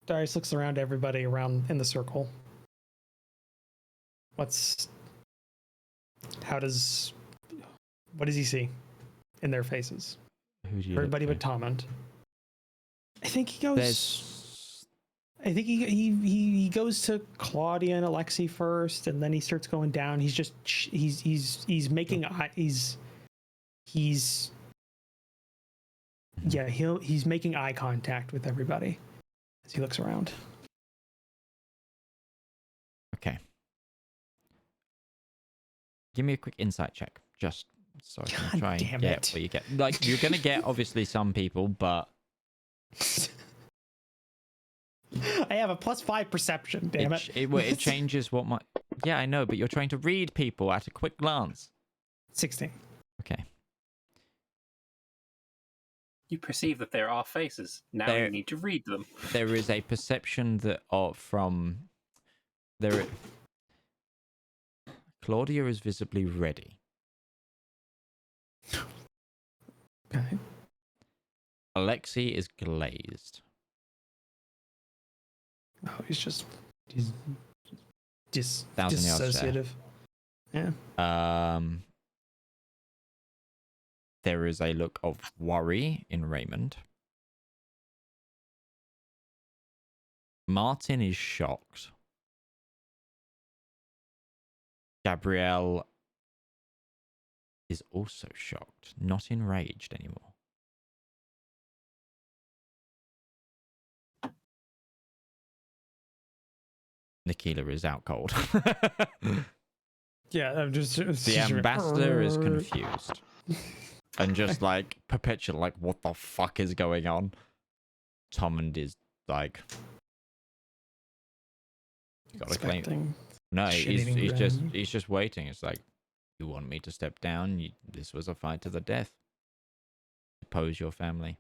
Darius looks around everybody around in the circle. What does he see in their faces? Who do you Everybody look but Tomand. I think he goes. There's... I think he goes to Claudia and Alexei first, and then he starts going down. He's just he's making he's making eye contact with everybody as he looks around. Okay. Give me a quick insight check, just so I can God try damn and get it. what you get. Like, you're gonna get obviously some people, but I have a +5 perception. Damn it! it changes what my. Yeah, I know, but you're trying to read people at a quick glance. 16. Okay. You perceive that there are faces. Now There- you need to read them. There is a perception that Claudia is visibly ready. Okay. Alexei is glazed. Oh, he's just Thousand yards there. dissociative. Yeah. There is a look of worry in Raymond. Martin is shocked. Gabrielle is also shocked, not enraged anymore. Nikila is out cold. Yeah, I'm just The ambassador is confused. And just like perpetual, like, what the fuck is going on? Tomand is like, gotta claim. Expecting. No, shit-eating he's just waiting. It's like, you want me to step down? This was a fight to the death. Depose your family.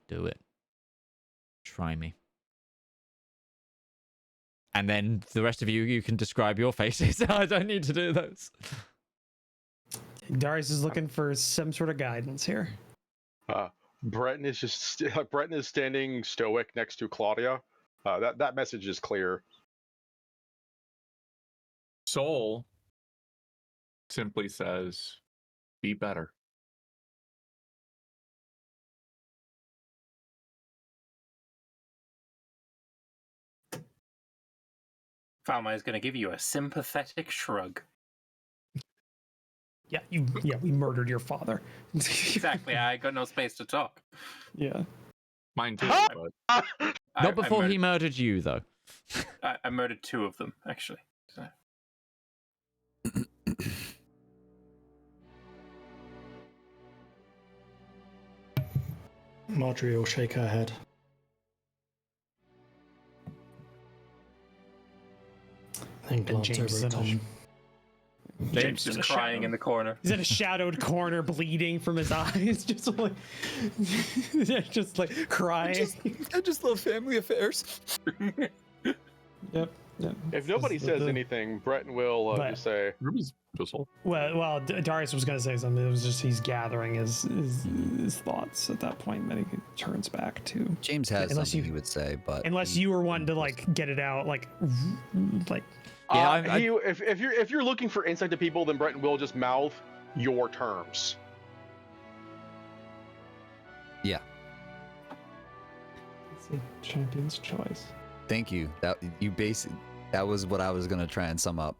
Do it. Try me. And then the rest of you can describe your faces. I don't need to do those. Darius is looking for some sort of guidance here. Breton is Breton is standing stoic next to Claudia. That message is clear. Soul simply says, be better. Falma is going to give you a sympathetic shrug. Yeah, we murdered your father. Exactly. I got no space to talk. Yeah. Mine too. But Not before he I murdered you, though. I murdered 2 of them, actually. So. Marjorie will shake her head. And glance James over at Tom. James is crying in the corner. He's in a shadowed corner, bleeding from his eyes, just like crying. I just love family affairs. Yep. If nobody Just says the- anything, Breton will But- just say, Ruby's pistol. Well, Darius was going to say something. It was just he's gathering his thoughts at that point. Then he turns back to James has Unless something you- he would say, but unless you were one to like get it out, like Yeah, if you're looking for insight to people, then Breton will just mouth your terms. yeah. it's a champion's choice. Thank you. That was what I was gonna try and sum up.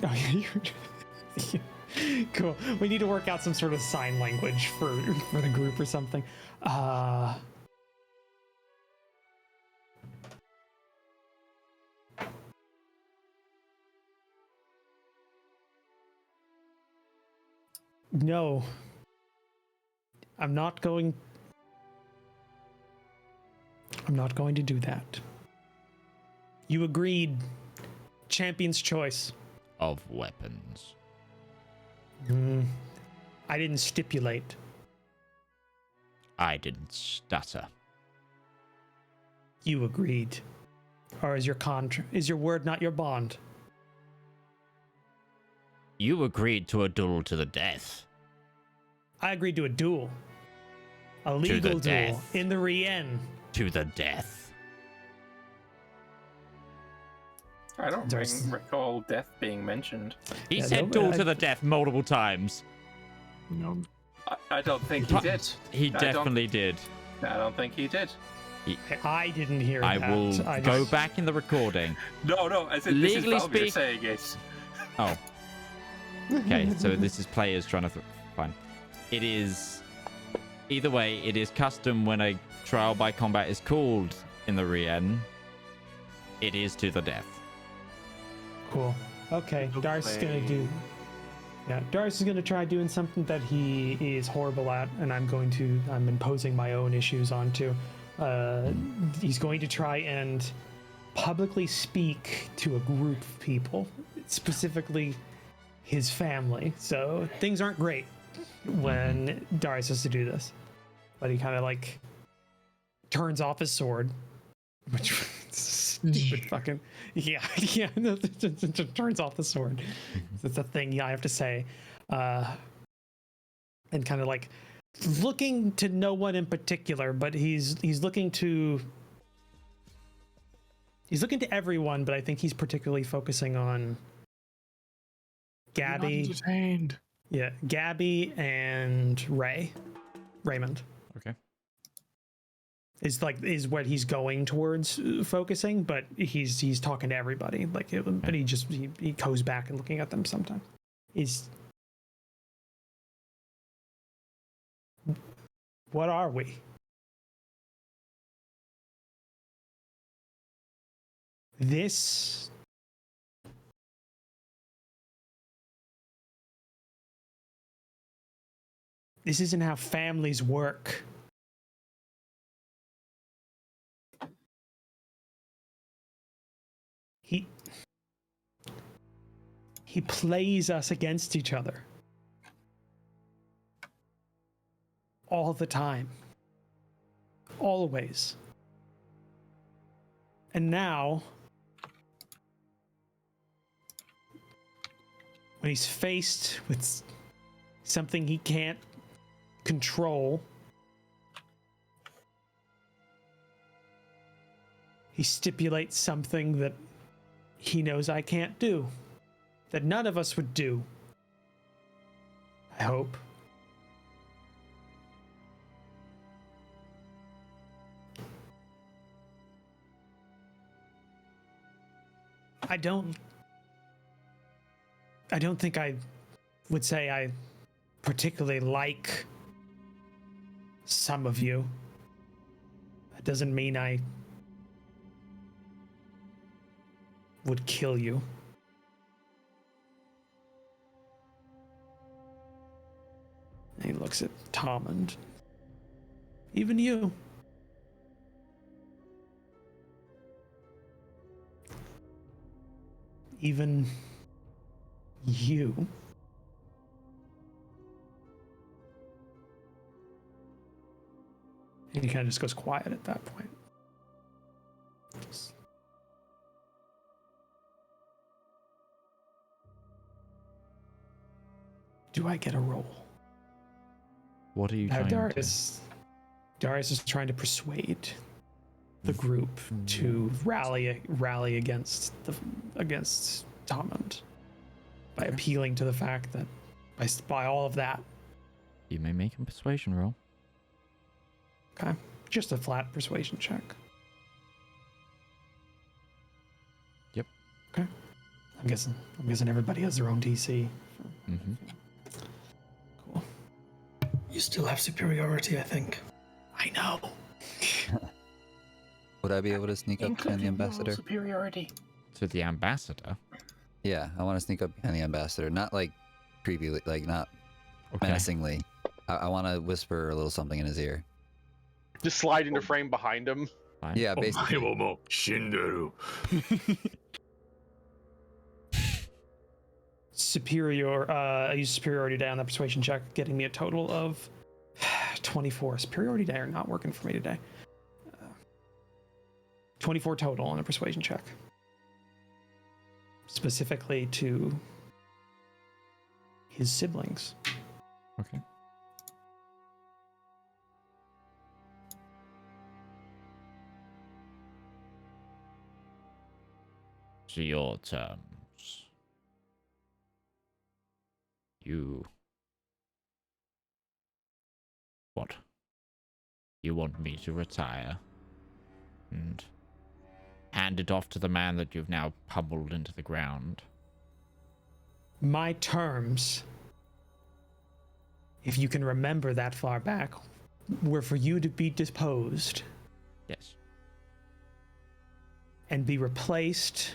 Oh yeah, cool. We need to work out some sort of sign language for the group or something. No. I'm not going to do that. You agreed. Champion's choice. Of weapons. I didn't stipulate. I didn't stutter. You agreed. Or is your word not your bond? You agreed to a duel to the death. I agreed to a duel. A legal duel death. in the Rien. To the death. I don't There's- recall death being mentioned. He Yeah, said no, duel I- to the death multiple times. No. I don't think he did. He I don't- definitely did. I don't think he did. I didn't hear I that. will I go just- back in the recording. No, I said this is Legally Valmir saying it. Oh. Okay, so this is players trying to... Fine. It is... Either way, it is custom when a trial by combat is called in the Rien. It is to the death. Cool. Okay, Darius is gonna do. Yeah, Darius is gonna try doing something that he is horrible at, and I'm imposing my own issues onto. He's going to try and publicly speak to a group of people, specifically his family. So things aren't great when Darius has to do this, but he kind of like turns off his sword, which stupid fucking yeah turns off the sword. It's a thing I have to say, and kind of like looking to no one in particular, but he's looking to everyone, but I think he's particularly focusing on Gabby. Detained. Yeah, Gabby and Raymond Okay. is what he's going towards focusing, but he's talking to everybody. Like, but he goes back and looking at them sometimes. What are we? This isn't how families work. He plays us against each other all the time, always. And now, when he's faced with something he can't control, he stipulates something that he knows I can't do, that none of us would do. I hope. I don't think I would say I particularly like some of you. That doesn't mean I would kill you. And he looks at Tom and even you. Even you. And he kind of just goes quiet at that point. Do I get a roll? What are you Now, trying Darius is trying to persuade the group to rally against Tomund by appealing to the fact that by all of that. You may make a persuasion roll. Okay, just a flat persuasion check. Yep. Okay. I'm guessing everybody has their own DC. Mm-hmm. Cool. You still have superiority, I think. I know. Would I be able to sneak up behind the ambassador? Superiority. To the ambassador? Yeah, I want to sneak up behind the ambassador. Not like creepy, like not menacingly. I want to whisper a little something in his ear. Just slide into frame behind him. Fine. Yeah, basically. I use superiority die on that persuasion check, getting me a total of 24. Superiority die are not working for me today. 24 total on a persuasion check. Specifically to his siblings. Okay. To your terms. What? You want me to retire and hand it off to the man that you've now pummeled into the ground? My terms, if you can remember that far back, were for you to be deposed. Yes. And be replaced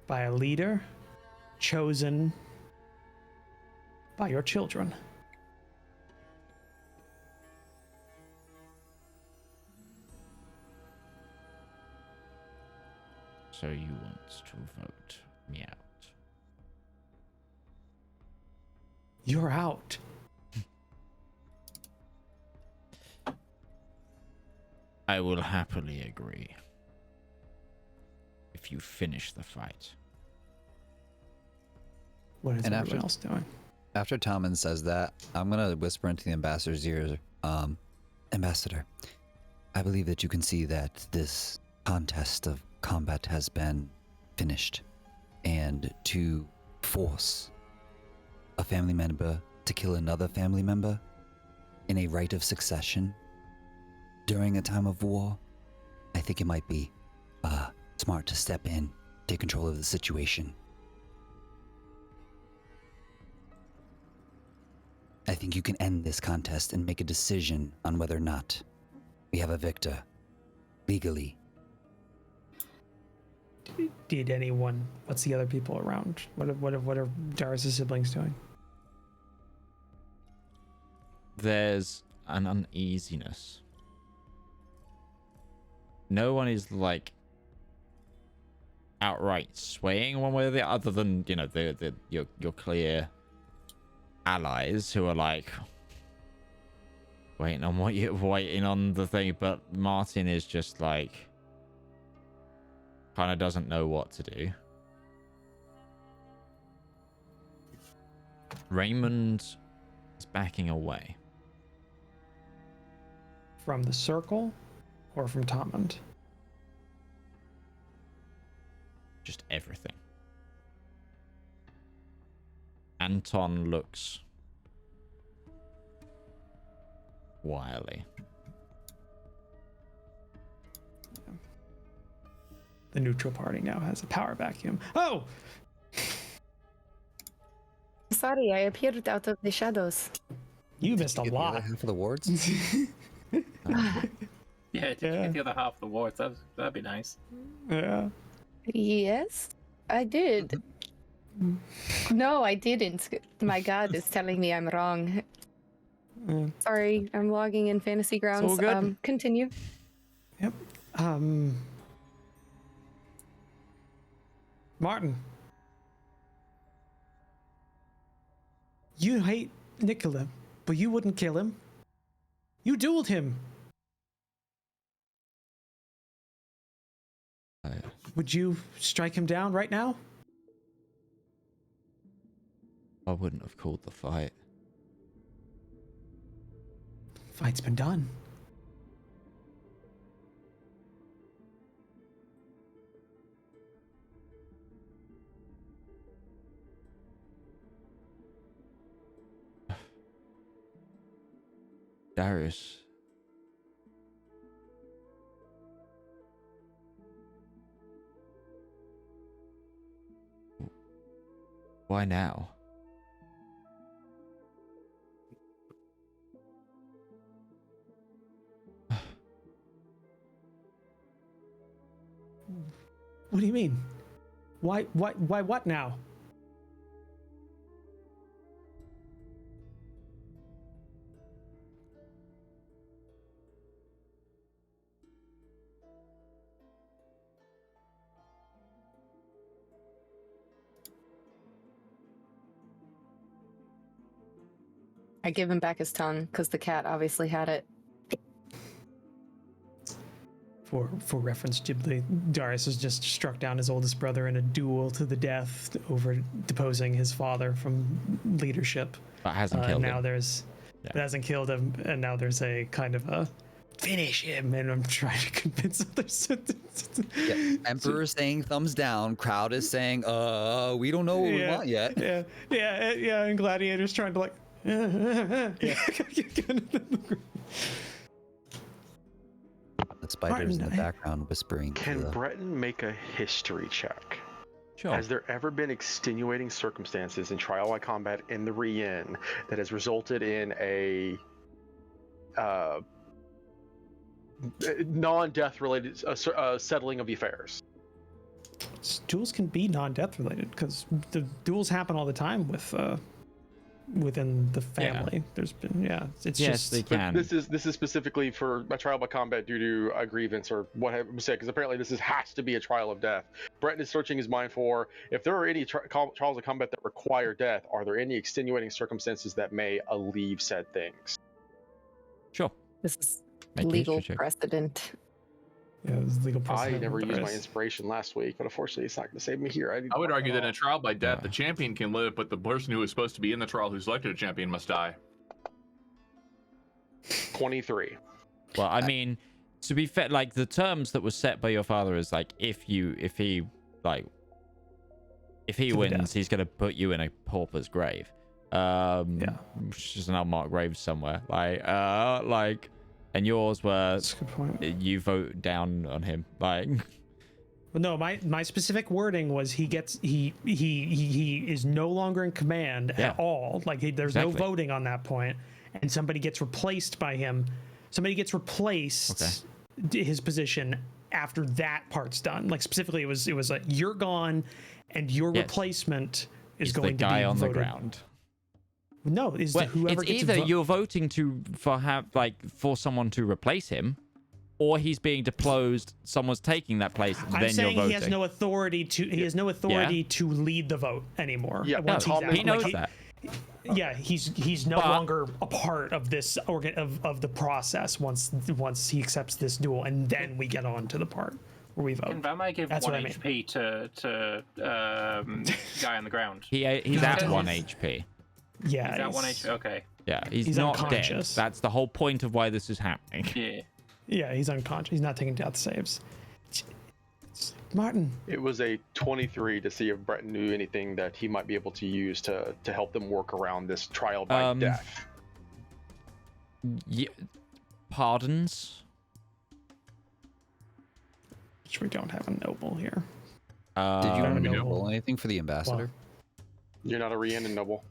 by a leader chosen by your children. So you want to vote me out? You're out. I will happily agree. If you finish the fight. What is everyone else doing? After Tommen says that, I'm going to whisper into the ambassador's ear, Ambassador, I believe that you can see that this contest of combat has been finished. And to force a family member to kill another family member in a rite of succession during a time of war, I think it might be smart to step in, take control of the situation. I think you can end this contest and make a decision on whether or not we have a victor, legally. Did anyone? What's the other people around? What are Darius' siblings doing? There's an uneasiness. No one is like outright swaying one way or the other than, you know, your clear allies who are like waiting on the thing, but Martin is just like kind of doesn't know what to do. Raymond is backing away. From the circle or from Tomund? Just everything. Anton looks wily. The neutral party now has a power vacuum. Oh! Sorry, I appeared out of the shadows. You missed a Get the other lot. half of the wards. Yeah, did you get the other half of the wards? That'd be nice. Yeah. Yes, I did. No, I didn't. My god is telling me I'm wrong. Sorry, I'm logging in Fantasy Grounds. all good. Continue. Yep. Martin. You hate Nicola, but you wouldn't kill him. You dueled him. Would you strike him down right now? I wouldn't have called the fight. Fight's been done. Darius. Why now? What do you mean? Why what now? I give him back his tongue because the cat obviously had it. For reference, Ghibli, Darius has just struck down his oldest brother in a duel to the death over deposing his father from leadership. That hasn't killed now him. It hasn't killed him, and now there's a kind of a finish him, and I'm trying to convince others. Emperor saying thumbs down. Crowd is saying, we don't know what we want yet. Yeah, and Gladiator's trying to like. The spiders in the background whispering. Can Breton make a history check? Sure. Has there ever been extenuating circumstances in trial by combat in the Rien that has resulted in a non-death related settling of the affairs? Duels can be non-death related because the duels happen all the time with within the family. There's been it's just they can. This is specifically for a trial by combat due to a grievance or what have you said, because apparently this has to be a trial of death. Breton is searching his mind for if there are any trials of combat that require death. Are there any extenuating circumstances that may alleviate said things? Sure. This is Make a legal history check. this precedent. is legal I precedent. never used my Darius. inspiration last week, but unfortunately it's not going to save me here. I would argue that in a trial by death, the champion can live, but the person who is supposed to be in the trial who selected a champion must die. 23. Well, I mean, to be fair, like the terms that were set by your father is like if he wins, death. he's gonna put you in a pauper's grave. Which is an unmarked grave somewhere. And yours were That's a good point. you vote down on him. Like, Well, no, my specific wording was he is no longer in command Yeah. at all. Like there's Exactly. no voting on that point, and somebody gets replaced by him. Somebody gets replaced his position after that part's done. Like specifically, it was like you're gone, and your Yes. replacement is he's going the guy to be on voted. the ground. No, is Well, whoever it's gets either you're voting for someone to replace him, or he's being deposed. Someone's taking that place. I'm then saying you're voting. he has no authority to. He has no authority to lead the vote anymore. Yeah, once no, he's out. he knows Like, that. Yeah, he's no longer a part of this of the process once he accepts this duel, and then we get on to the part where we vote. Can Vampire give That's 1 what I mean. HP to guy on the ground? He's at Because 1 he's- HP. Yeah, Is that 1 HP? Okay. Yeah, he's He's not unconscious. dead. That's the whole point of why this is happening. Yeah. Yeah, he's unconscious. He's not taking death saves. Martin, It was a 23 to see if Breton knew anything that he might be able to use to help them work around this trial by death. Pardons? Which we don't have a noble here. Did you Don't know. roll anything for the ambassador? You're not a Rhiannon noble.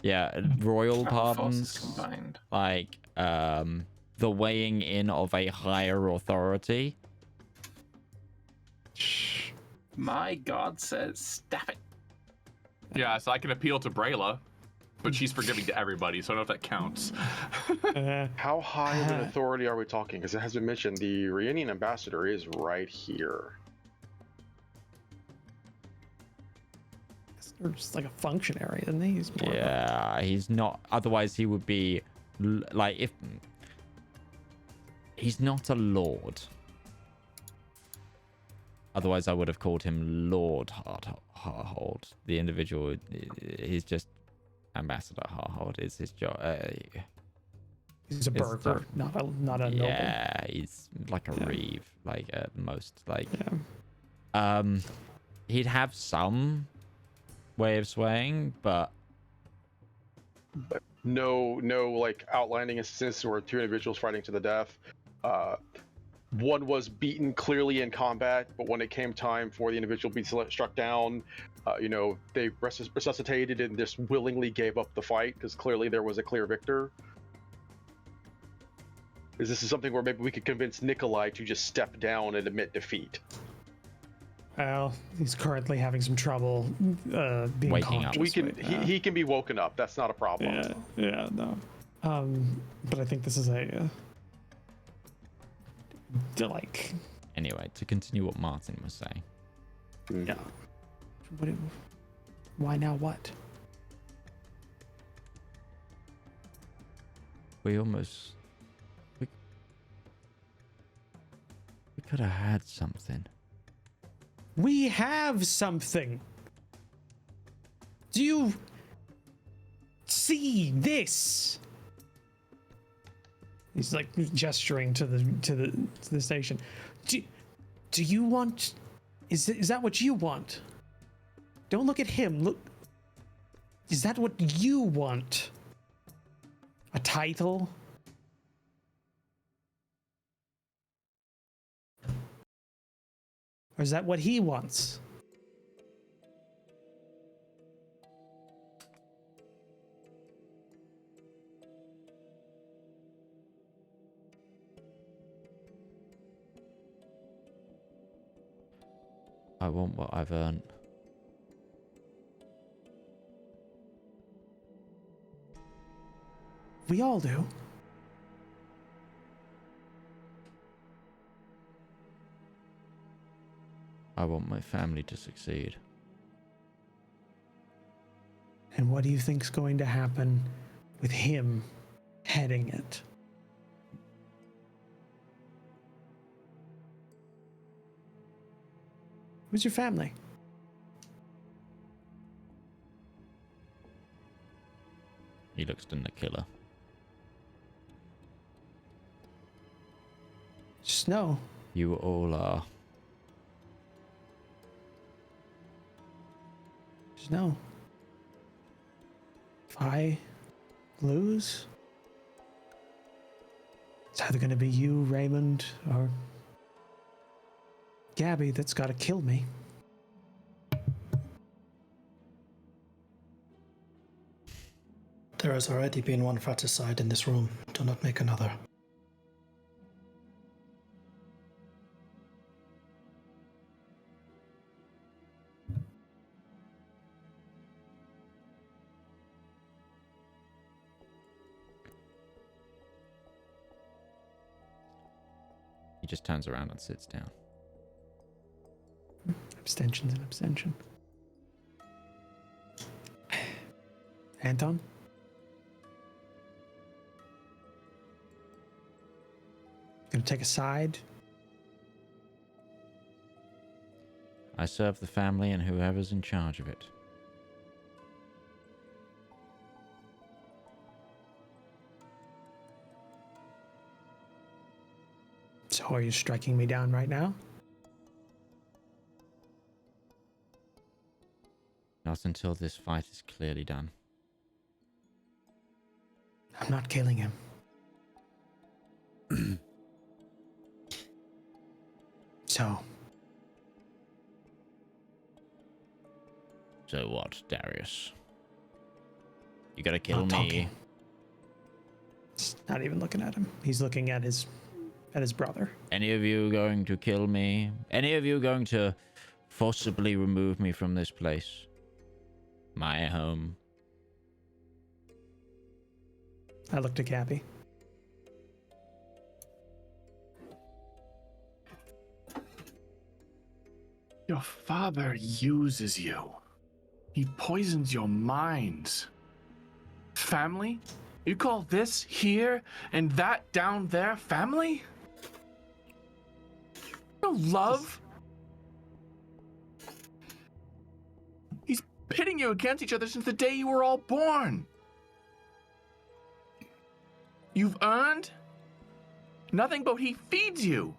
Yeah, royal Forces pardons, combined. like the weighing in of a higher authority. My god says, stop it. Yeah, so I can appeal to Brayla, but she's forgiving to everybody, so I don't know if that counts. How high of an authority are we talking? Because it has been mentioned the Rhiannon ambassador is right here. Or just like a functionary, isn't he? He's more of a- Yeah, he's not. Otherwise, he would be like if he's not a lord. Otherwise, I would have called him Lord Harhold. The individual, he's just Ambassador Harhold is his job. He's a burgher, not a noble. Yeah, he's like a reeve, like at most. Like, Yeah. He'd have some way of swaying, but No, like outlining instances where two individuals fighting to the death. One was beaten clearly in combat, but when it came time for the individual to be struck down, they resuscitated and just willingly gave up the fight because clearly there was a clear victor. Is this something where maybe we could convince Nikolai to just step down and admit defeat? Well, he's currently having some trouble being Waking up. conscious. He can be woken up. That's not a problem. Yeah, no. But I think this is a like. anyway, to continue what Martin was saying. Yeah. Why now? What? We almost we could have had something. We have something. Do you see this? He's like gesturing to the station. Do you want? Is that what you want? Don't look at him. Look. Is that what you want? A title? Or is that what he wants? I want what I've earned. We all do. I want my family to succeed. And what do you think's going to happen with him heading it? Who's your family? He looks to Nakilla. Just know. You all are. Just know. If I lose, it's either going to be you, Raymond, or Gabby that's got to kill me. There has already been one fratricide in this room. Do not make another. He just turns around and sits down. Abstention's an abstention. Anton? Gonna take a side? I serve the family and whoever's in charge of it. So are you striking me down right now? Not until this fight is clearly done. I'm not killing him. So, So what, Darius? You gotta kill Not me. talking. He's not even looking at him. He's looking at his brother. Any of you going to kill me? Any of you going to forcibly remove me from this place? My home. I looked at Cappy. Your father uses you. He poisons your minds. Family? You call this here and that down there family? No love? He's pitting you against each other since the day you were all born. You've earned nothing, but he feeds you.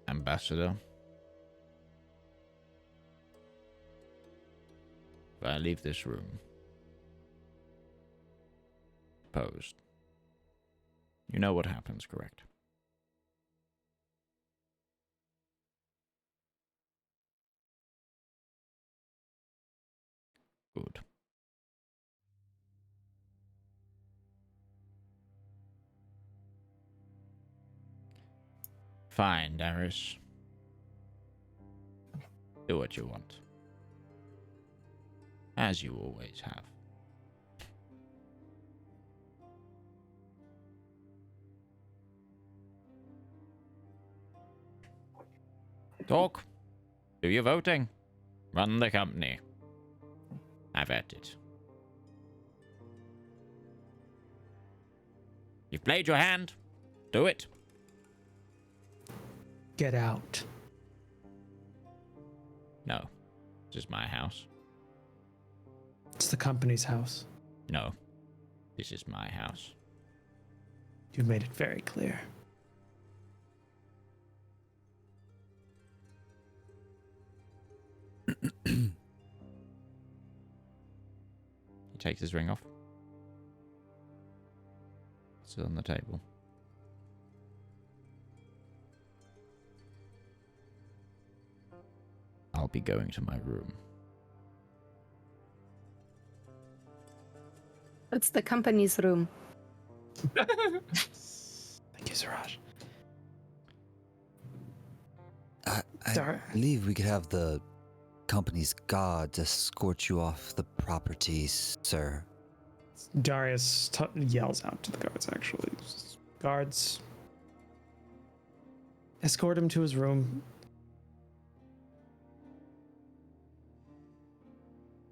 Ambassador. If I leave this room posed, you know what happens, correct? Good. Fine, Darius. Do what you want. As you always have. Talk. Do your voting. Run the company. Have at it. You've played your hand. Do it. Get out. No. This is my house. It's the company's house. No. This is my house. You've made it very clear. He takes his ring off. It's on the table. I'll be going to my room. It's the company's room. Thank you, Siraj. I Dar- believe we could have the company's guards escort you off the properties, sir. Darius yells out to the guards, actually. Guards, escort him to his room.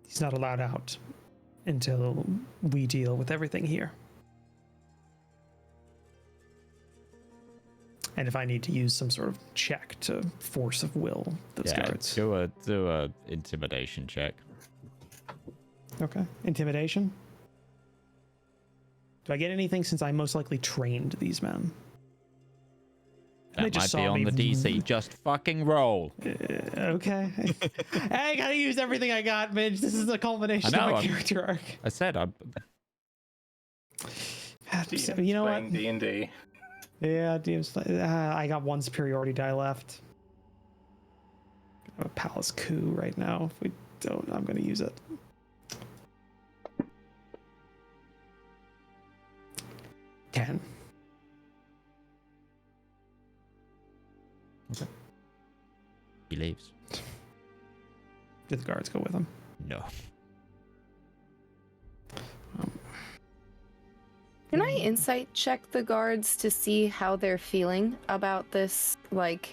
He's not allowed out until we deal with everything here. And if I need to use some sort of check to force of will those guards. Do a intimidation check. Okay. Intimidation? Do I get anything since I most likely trained these men? They That just might be saw on me the DC. Just fucking roll. Okay. I gotta use everything I got, Midge. This is the culmination of my character arc. I said I'm. So, you know what? D&D. Yeah, I got one superiority die left. I have a palace coup right now. If we don't, I'm gonna use it. Ten. Okay. He leaves. Did the guards go with him? No. Can I insight check the guards to see how they're feeling about this? Like,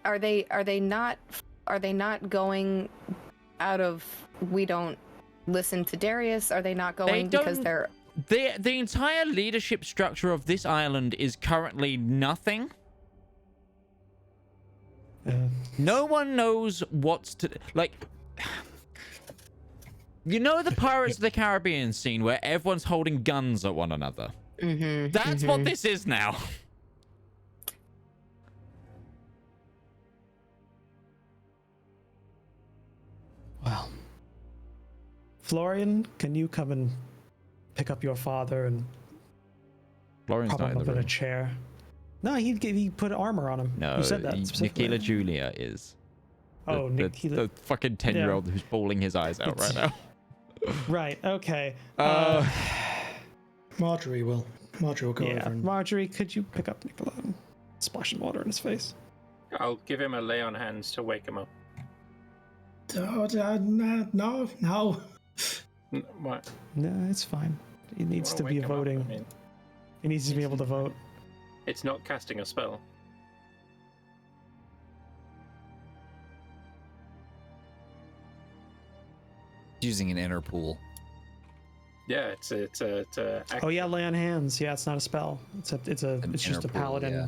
are they not going out of we don't listen to Darius? Are they not going because they're the entire leadership structure of this island is currently nothing. No one knows what's to like. You know the Pirates of the Caribbean scene where everyone's holding guns at one another? That's what this is now. Well, Florian, can you come and pick up your father and Florian's prop not him in up the in a room. chair? No, he put armor on him. No, you said that specifically. Nikila Julia is. Oh, the Nikila. fucking 10-year-old who's bawling his eyes out right now. Right. Okay. Marjorie will go over and Marjorie, could you pick up Nicola and splash some water in his face? I'll give him a lay on hands to wake him up. no. What? No, it's fine. He needs to be voting. He needs to be able to vote. It's not casting a spell. Using an inner pool. Yeah, it's Oh yeah, lay on hands. Yeah, it's not a spell. It's just a inner pool, paladin. yeah.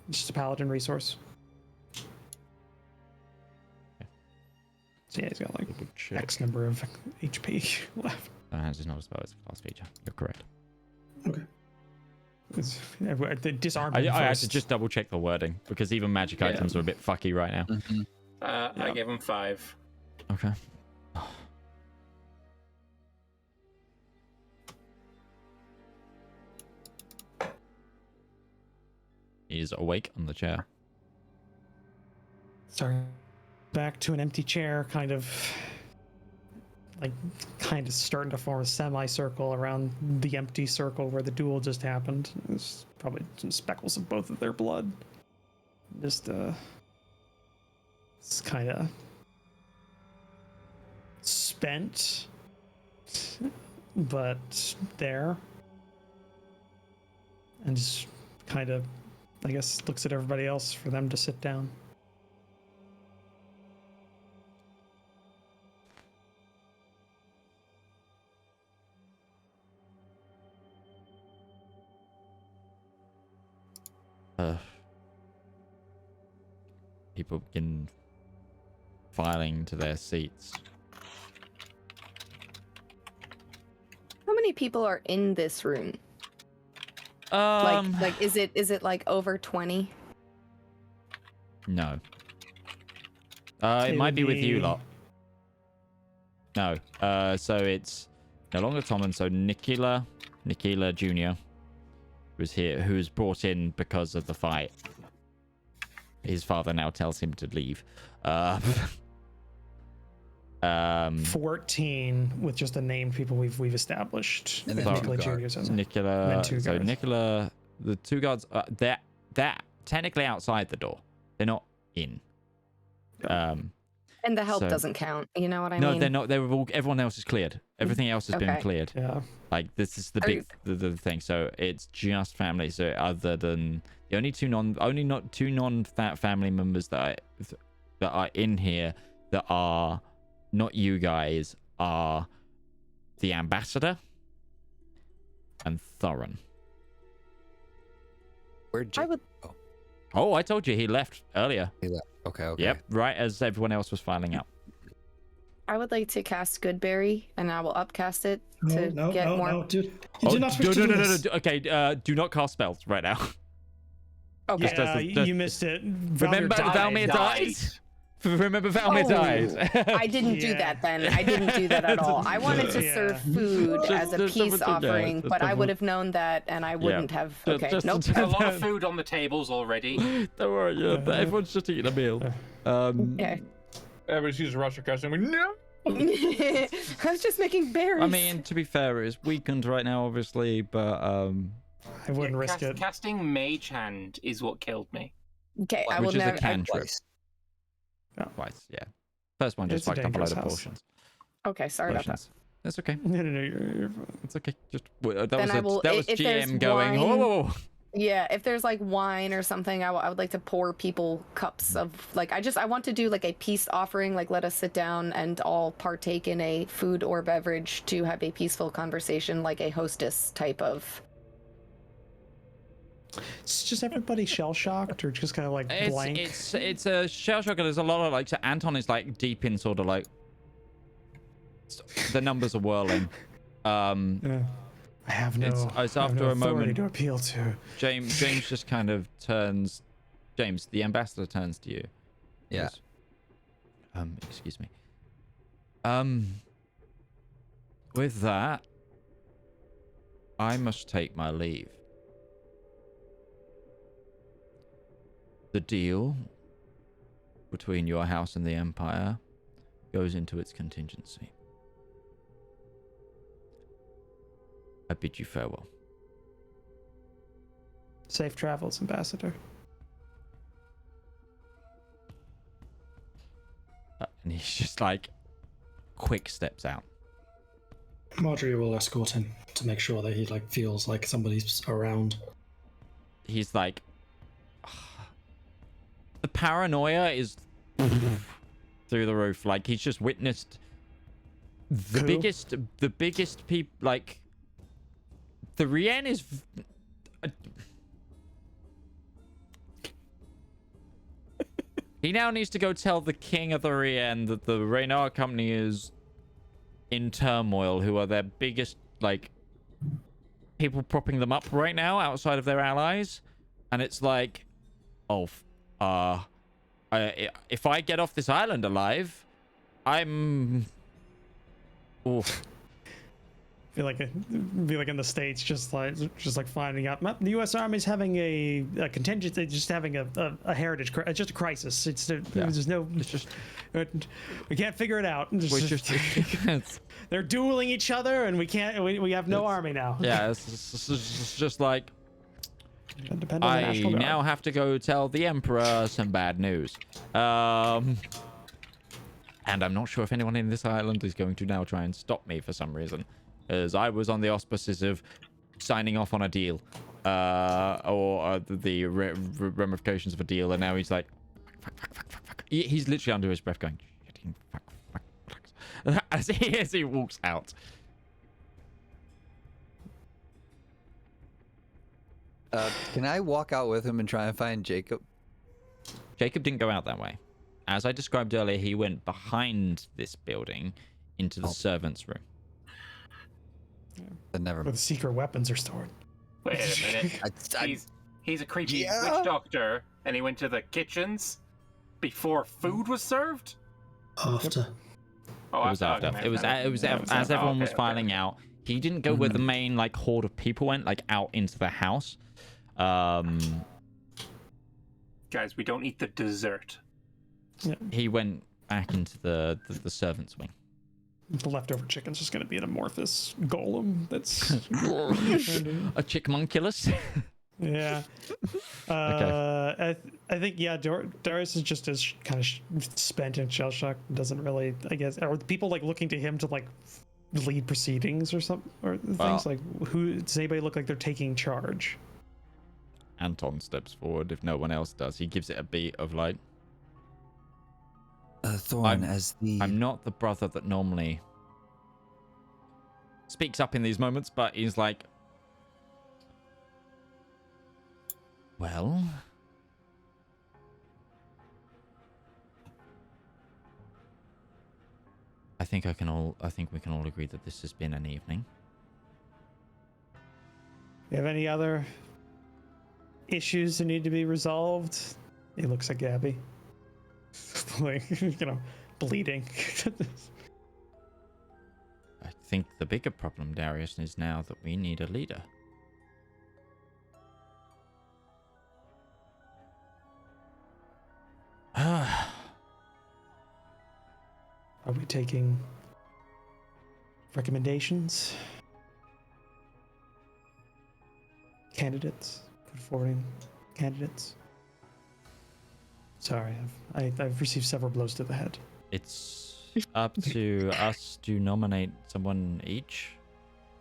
It's just a paladin resource. So yeah, he's got like X number of HP left. Hands is not a spell, it's a class feature. You're correct. Okay. The disarm. I had to just double check the wording because even magic items are a bit fucky right now. Mm-hmm. I gave him 5. Okay. He's awake on the chair. Sorry. Back to an empty chair, kind of starting to form a semicircle around the empty circle where the duel just happened. There's probably some speckles of both of their blood. Just it's kind of spent, but there, and just kind of, I guess, looks at everybody else for them to sit down. People begin filing to their seats. How many people are in this room? Like is it like over 20? No. It might be with you lot. No. So it's no longer Tommen, so Nikila Jr. was here, who was brought in because of the fight. His father now tells him to leave. 14 with just the named people we've established. And then Nicola two Junior's in there. Nicola. And two So guards. Nicola, the two guards, they're technically outside the door. They're not in. And the help So- doesn't count. You know what I No, mean? they're not. They're all. Everyone else is cleared. Everything else has been Okay. cleared. Yeah. Like this is the Are big the thing. So it's just family. So other than the only two non-family members that are in here that are not you guys are the ambassador and Thorin. Where'd I you... would Oh, I told you he left earlier. He left. Okay. Yep, right as everyone else was filing out. I would like to cast Goodberry, and I will upcast it to No, get more. no, dude. You do not wish to do this. Okay, do not cast spells right now. Okay. Yeah, just- you missed it. Remember, Valmir dies. Remember, Valmir dies. I didn't do Yeah. that then. I didn't do that at all. I wanted to Yeah. serve food as a Just peace something, yeah, offering, just but I something. would have known that, and I wouldn't have. Just- Okay, just- nope. A lot of food on the tables already. Don't worry, yeah, everyone's just eating a meal. Okay. Everybody's using Russia custom. No. I was just making berries. I mean, to be fair, it's weakened right now, obviously, but I wouldn't risk it. Casting Mage Hand is what killed me. okay, I will which is never. a cantrip. Twice. Twice, yeah. First one just It's a fucked up a load dangerous of house. portions. Okay, sorry about that. Potions. That's okay. No, you're fine. It's okay. Just that Then was I will- that was if there's GM going. Whoa, wine- whoa, whoa. Yeah, if there's like wine or something, I would like to pour people cups of like I want to do like a peace offering, like let us sit down and all partake in a food or beverage to have a peaceful conversation, like a hostess type of. It's just everybody shell shocked or just kind of like blank. It's a shell shocker. There's a lot of like. So Anton is like deep in sort of like. The numbers are whirling. Yeah. I have no. It's I have after no a authority moment. to appeal to. James just kind of turns. James, the ambassador turns to you. Yeah. Goes, excuse me. With that, I must take my leave. The deal between your house and the Empire goes into its contingency. I bid you farewell. Safe travels, Ambassador. And he's just like, quick steps out. Marjorie will escort him to make sure that he feels like somebody's around. He's like, the paranoia is through the roof. Like, he's just witnessed the biggest people. Like, the Rien is. He now needs to go tell the king of the Rien that the Raynar company is in turmoil, who are their biggest, people propping them up right now outside of their allies. And it's like, if I get off this island alive, I'm... Oof. Be like in the States, just like finding out the U.S. Army's having a contingency, just having a heritage, just a crisis. There's no, it's just we can't figure it out. They're dueling each other, and we have no army now. Yeah, it's just like Depend on the I National Guard. now have to go tell the Emperor some bad news. And I'm not sure if anyone in this island is going to now try and stop me for some reason. As I was on the auspices of signing off on a deal, or the ramifications of a deal, and now he's like, fuck. He's literally under his breath going, fuck, as he walks out. Can I walk out with him and try and find Jacob? Jacob didn't go out that way. As I described earlier, he went behind this building into the servants' room. Where the secret weapons are stored. Wait a minute. He's a creepy witch doctor, and he went to the kitchens before food was served? After. Oh, it was after. It was as everyone was filing out. He didn't go where the main horde of people went, out into the house. Guys, we don't eat the dessert. Yeah. He went back into the servants' wing. The leftover chicken's just going to be an amorphous golem. That's a chickmunculus. Yeah. Okay. I think Darius is just as kind of spent and shell shocked. Doesn't really, I guess, or people looking to him to lead proceedings or something, or things who does anybody look like they're taking charge? Anton steps forward if no one else does. He gives it a beat of Thorn, I'm not the brother that normally speaks up in these moments, but he's like, well, I think we can all agree that this has been an evening. You have any other issues that need to be resolved? He looks at Gabby. Bleeding. I think the bigger problem, Darius, is now that we need a leader. Are we taking recommendations? Candidates? Put forwarding candidates? Sorry, I've received several blows to the head. It's up to us to nominate someone each,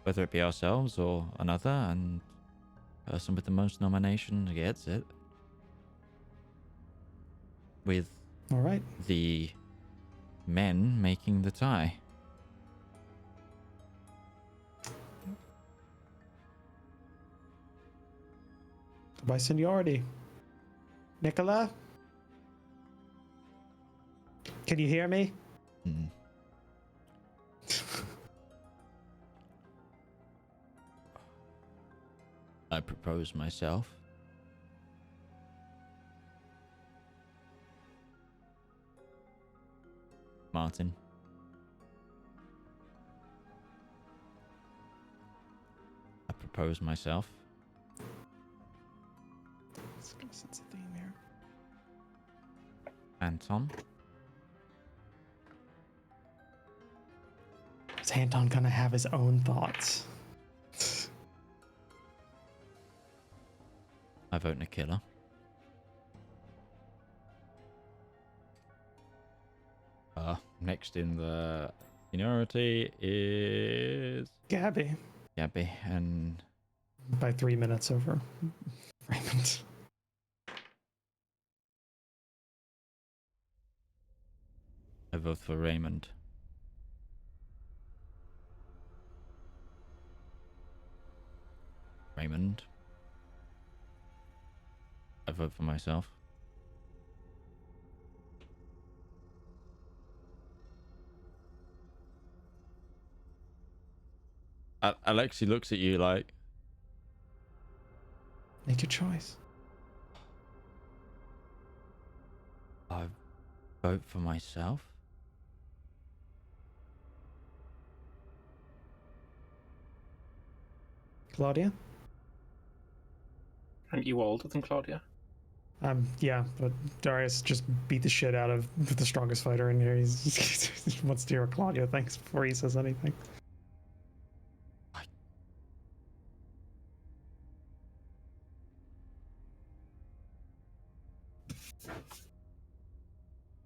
whether it be ourselves or another, and the person with the most nomination gets it. With all right, the men making the tie. By seniority. Nicola? Can you hear me? I propose myself. Martin. propose myself. Let's go sense a theme here. Anton. Is Anton gonna have his own thoughts? I vote Nikilla. Next in the seniority is Gabby. Gabby, and By 3 minutes over Raymond. I vote for Raymond. Raymond. I vote for myself. Alexi looks at you like, Make your choice. I vote for myself. Claudia? Aren't you older than Claudia? Yeah, but Darius just beat the shit out of the strongest fighter in here. He wants to hear what Claudia thinks before he says anything.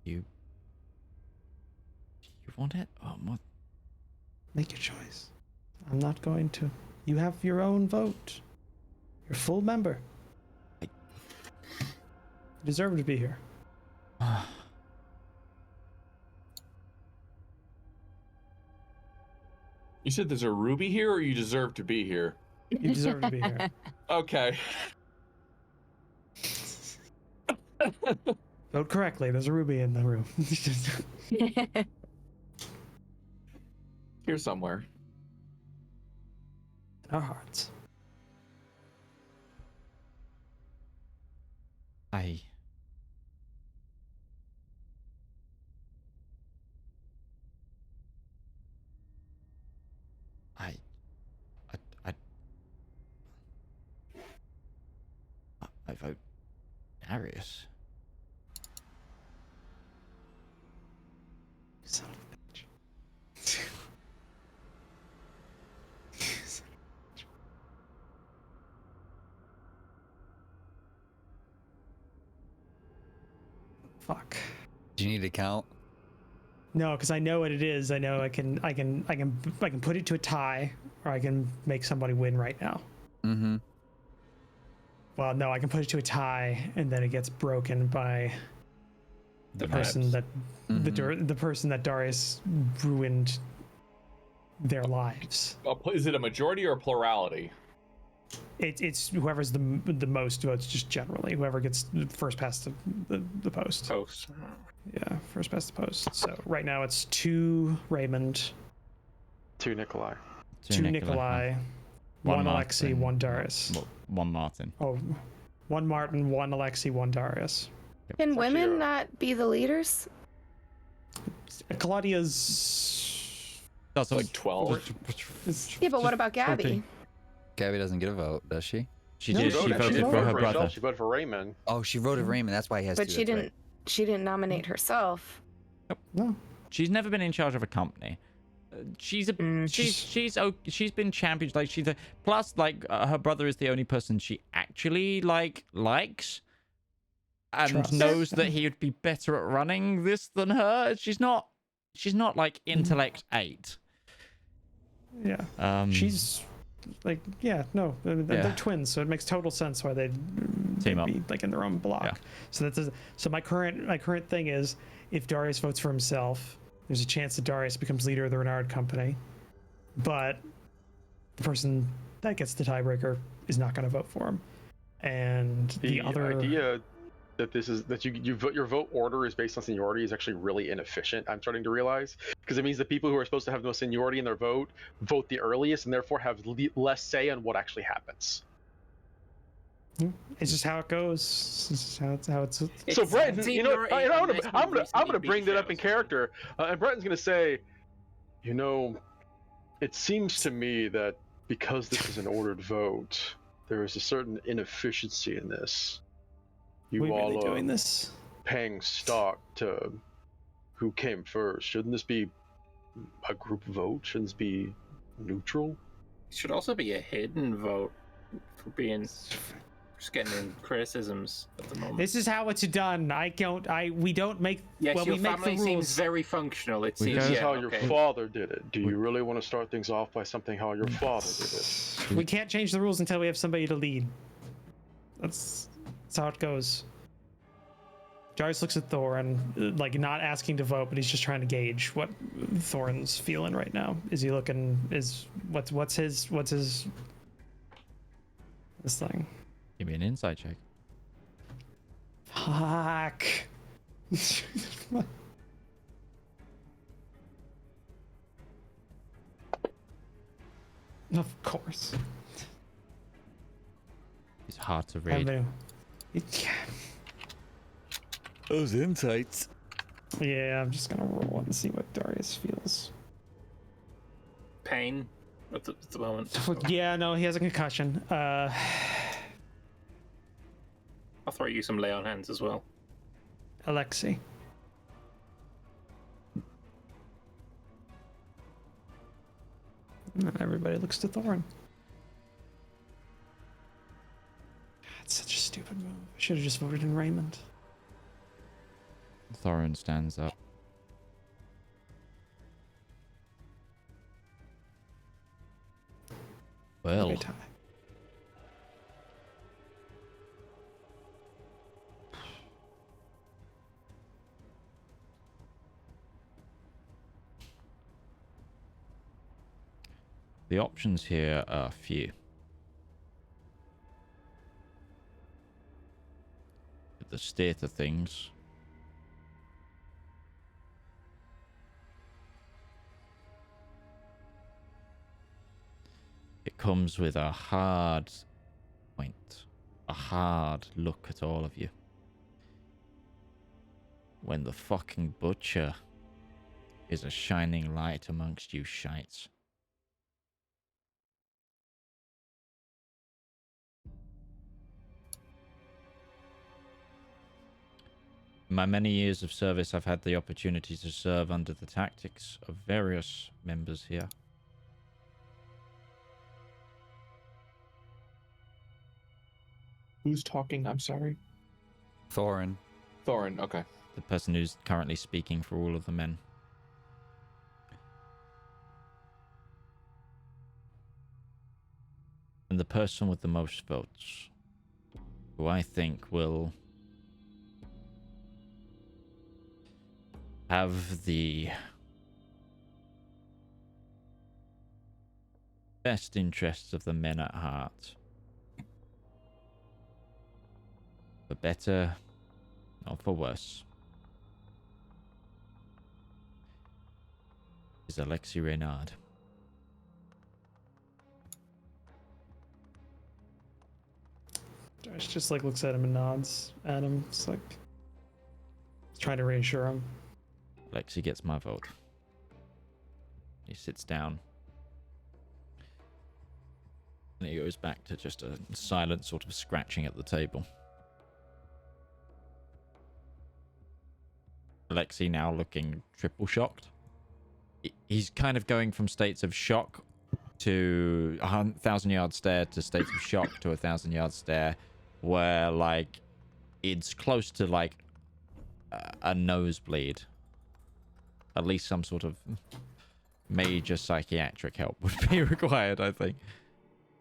You want it? Oh, what? Make your choice. I'm not going to. You have your own vote. You're a full member. You deserve to be here. You said there's a Ruby here, or you deserve to be here? You deserve to be here. Okay. Vote correctly. There's a ruby in the room. Here somewhere. In our hearts. I vote Darius. Son of a bitch. Son of a bitch. Fuck. Do you need to count? No, because I know what it is. I know I can put it to a tie, or I can make somebody win right now. Mm-hmm. Well, no, I can put it to a tie, and then it gets broken by the person that the person that Darius ruined their lives. Is it a majority or a plurality? It's whoever's the most votes, just generally whoever gets first past the post. Post. Yeah, first past the post. So right now it's 2 Raymond, 2 Nikolai. 2 Nikolai, 1 Alexi, 1 Darius. 1 Martin. Oh, 1 Martin, 1 Alexi, 1 Darius. Can women not be the leaders? Claudia's That's like 12. Yeah, but what about Gabby? 14. Gabby doesn't get a vote, does she? She No, did. she She voted voted for for her herself. brother. She voted for Raymond. Oh, she voted Raymond. That's why he has But to. she that's didn't. She didn't nominate herself. No. She's never been in charge of a company. She's been championed. Like she's a, plus like her brother is the only person she actually likes, and Trust. knows that he would be better at running this than her. She's not like intellect 8. Yeah. She's like, yeah, no, they're twins, so it makes total sense why they'd Team up. be like in their own block. Yeah. So my current thing is, if Darius votes for himself, there's a chance that Darius becomes leader of the Renard Company, but the person that gets the tiebreaker is not going to vote for him. And the other idea that your vote order is based on seniority is actually really inefficient. I'm starting to realize, because it means the people who are supposed to have no seniority in their vote the earliest and therefore have less say on what actually happens. it's just how it goes. It's just how it's So Breton, seniority I'm gonna basically bring that up in shows. character, and Breton's gonna say, it seems to me that because this is an ordered vote, there is a certain inefficiency in this. You We all really are doing this? paying stock to who came first. Shouldn't this be a group vote? Shouldn't this be neutral? It should also be a hidden vote for being just getting in criticisms at the moment. This is how it's done. We don't make. Yes, well, your we make family the rules. seems very functional. It We seems. This is Yeah, how your okay. father did it. Do you really want to start things off by something how your father did it? We can't change the rules until we have somebody to lead. That's how it goes. Darius looks at Thorin, like not asking to vote, but he's just trying to gauge what Thorin's feeling right now. Is he looking? What's his this thing? Give me an insight check. Fuck. Of course. It's hard to I read. know. Those insights. Yeah, I'm just gonna roll it and see what Darius feels. Pain at the moment. Yeah, no, he has a concussion. I'll throw you some lay on hands as well. Alexei. And everybody looks to Thorin. It's such a stupid move. I should have just voted in Raymond. Thorin stands up. Well, Every time. the options here are few. With the state of things, it comes with a hard point, a hard look at all of you. When the fucking butcher is a shining light amongst you shites. In my many years of service, I've had the opportunity to serve under the tactics of various members here. Who's talking? I'm sorry. Thorin. Thorin, okay. The person who's currently speaking for all of the men. And the person with the most votes, who I think will have the best interests of the men at heart. For better, not for worse, is Alexei Reynard. Josh just like looks at him and nods at him. It's like he's trying to reassure him. Alexei gets my vote. He sits down. And he goes back to just a silent sort of scratching at the table. Alexei now looking triple shocked. He's kind of going from states of shock to a 1,000-yard stare to states of shock to a 1,000-yard stare, where like it's close to like a nosebleed. At least some sort of major psychiatric help would be required, I think.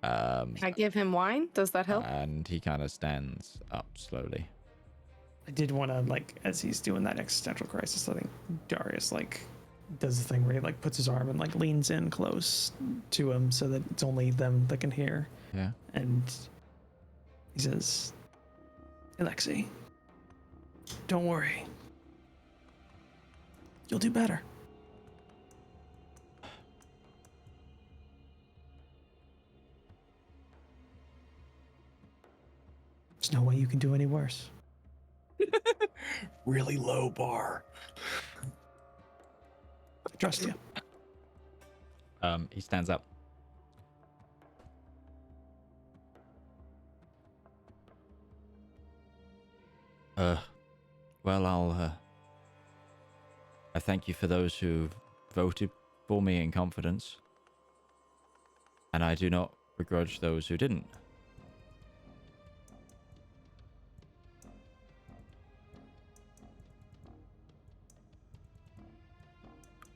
Can I give him wine? Does that help? And he kind of stands up slowly. I did want to, like, as he's doing that existential crisis, I think Darius, like, does the thing where he, like, puts his arm and, like, leans in close to him so that it's only them that can hear. Yeah. And he says, Alexei, don't worry. You'll do better. There's no way you can do any worse. Really low bar. I trust you. He stands up. Well, I thank you for those who voted for me in confidence. And I do not begrudge those who didn't.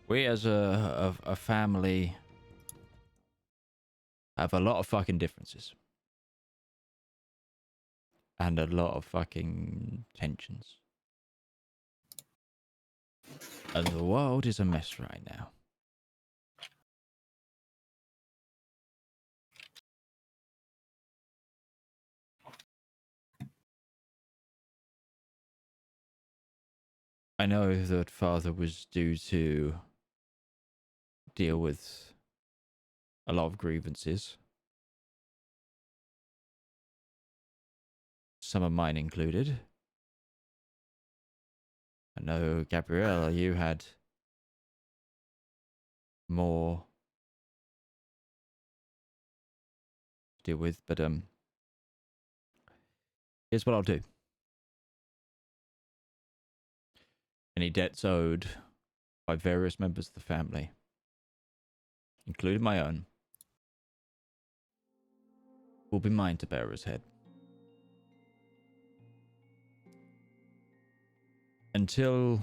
We as a family have a lot of fucking differences. And a lot of fucking tensions. And the world is a mess right now. I know that Father was due to deal with a lot of grievances. Some of mine included. I know, Gabriella, you had more to deal with, but here's what I'll do. Any debts owed by various members of the family, including my own, will be mine to bear as head. Until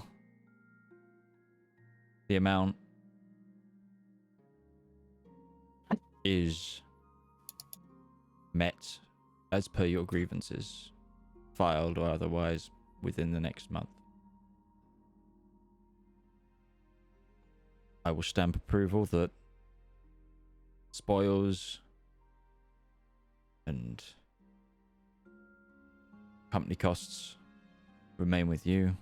the amount is met as per your grievances, filed or otherwise, within the next month, I will stamp approval that spoils and company costs remain with you,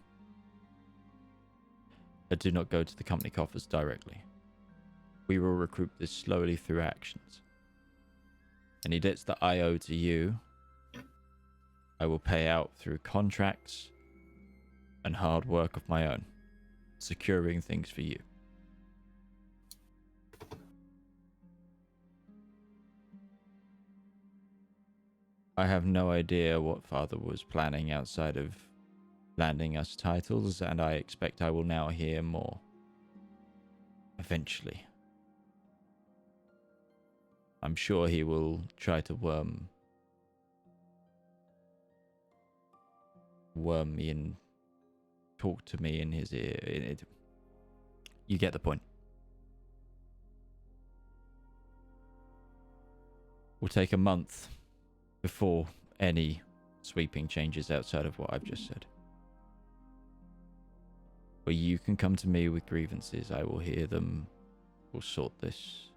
but do not go to the company coffers directly. We will recoup this slowly through actions. Any debts that I owe to you, I will pay out through contracts and hard work of my own, securing things for you. I have no idea what Father was planning outside of landing us titles, and I expect I will now hear more. Eventually. I'm sure he will try to worm me and talk to me in his ear. You get the point. Will take a month before any sweeping changes outside of what I've just said. But you can come to me with grievances. I will hear them. We'll sort this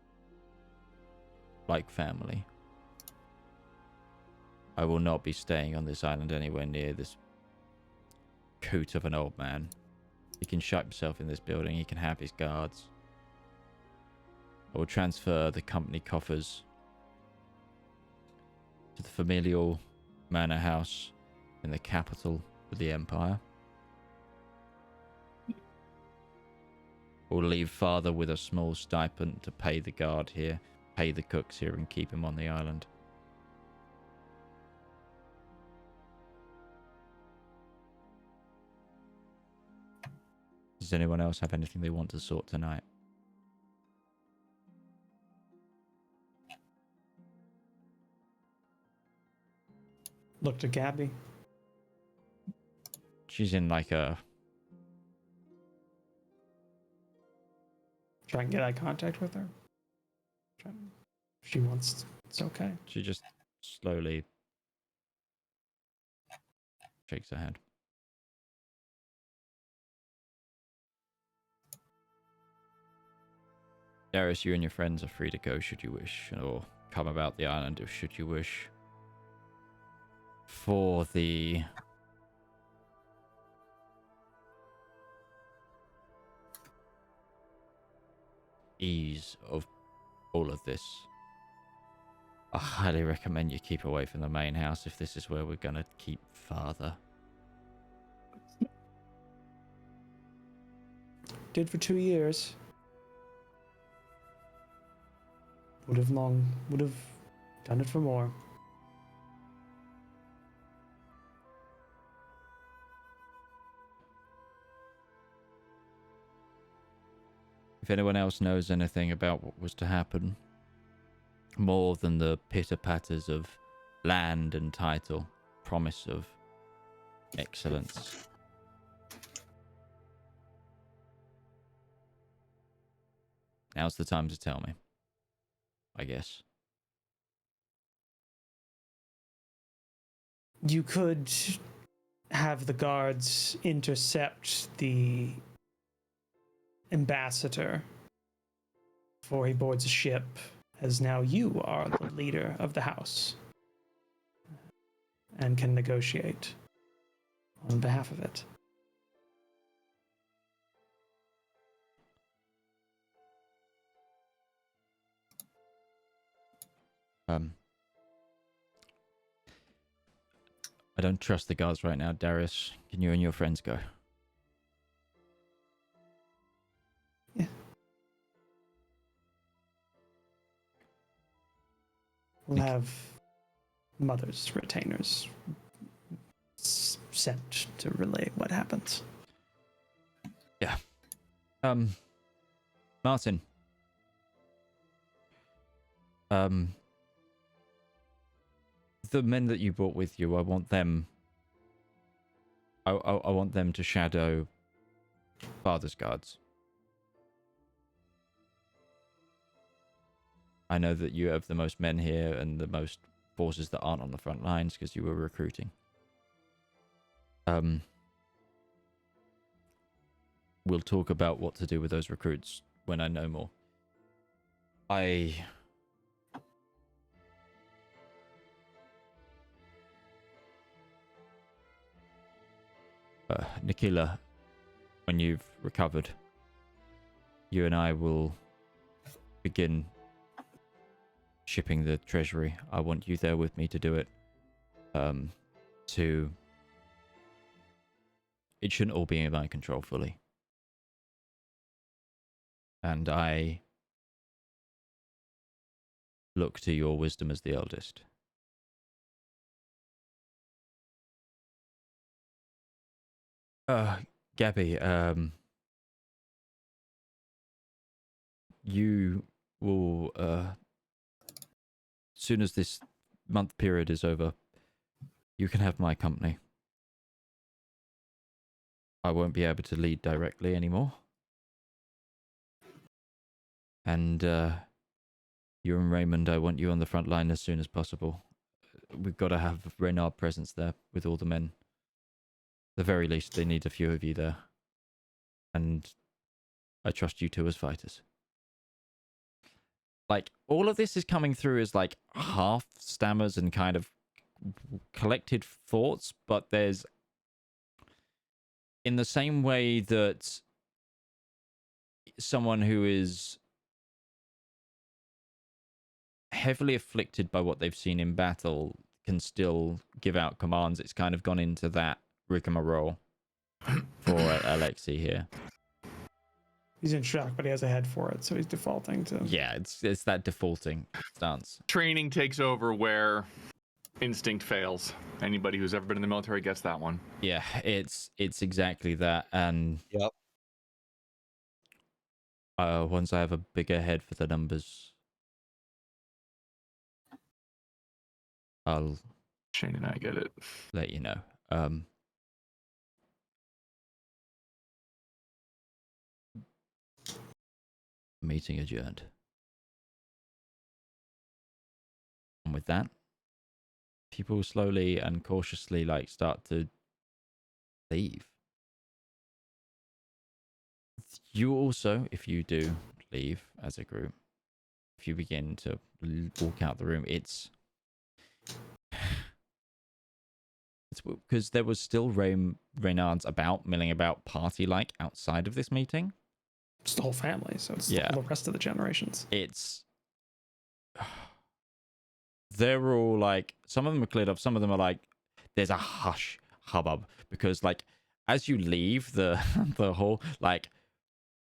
like family. I will not be staying on this island anywhere near this coot of an old man. He can shut himself in this building. He can have his guards. I will transfer the company coffers to the familial manor house in the capital of the empire. We'll leave Father with a small stipend to pay the guard here, pay the cooks here, and keep him on the island. Does anyone else have anything they want to sort tonight? Look to Gabby. She's in like a... Try and get eye contact with her. If she wants, it's okay. She just slowly shakes her head. Darius, you and your friends are free to go should you wish, or come about the island if should you wish. For the ease of all of this, I highly recommend you keep away from the main house if this is where we're gonna keep Father. Did for 2 years. Would have done it for more. If anyone else knows anything about what was to happen, more than the pitter-patters of land and title, promise of excellence. Now's the time to tell me, I guess. You could have the guards intercept the ambassador before he boards a ship, as now you are the leader of the house and can negotiate on behalf of it. I don't trust the guards right now, Darius. Can you and your friends go? Yeah. We'll have Mother's retainers sent to relay what happens. Yeah. Martin. The men that you brought with you, I want them to shadow Father's guards. I know that you have the most men here and the most forces that aren't on the front lines because you were recruiting. We'll talk about what to do with those recruits when I know more. Nikila, when you've recovered, you and I will begin shipping the treasury. I want you there with me to do it. It shouldn't all be in my control fully. And I look to your wisdom as the eldest. Gabby, you will, as soon as this month period is over, you can have my company. I won't be able to lead directly anymore. And you and Raymond, I want you on the front line as soon as possible. We've got to have Reynard presence there with all the men. At the very least, they need a few of you there. And I trust you two as fighters. Like, all of this is coming through as like half stammers and kind of collected thoughts, but there's, in the same way that someone who is heavily afflicted by what they've seen in battle can still give out commands, it's kind of gone into that rigmarole for Alexei here. He's in shock, but he has a head for it, so he's defaulting to... Yeah, it's that defaulting stance. Training takes over where instinct fails. Anybody who's ever been in the military gets that one. Yeah, it's exactly that. And yep. Once I have a bigger head for the numbers, I'll Shane and I get it. Let you know. Meeting adjourned. And with that, people slowly and cautiously start to leave. You also, if you do leave as a group, if you begin to walk out the room, it's because there was still Reynard's milling about party-like outside of this meeting. It's the whole family, so it's Yeah. all the rest of the generations. They're all some of them are cleared up, some of them are there's a hubbub because as you leave the hall,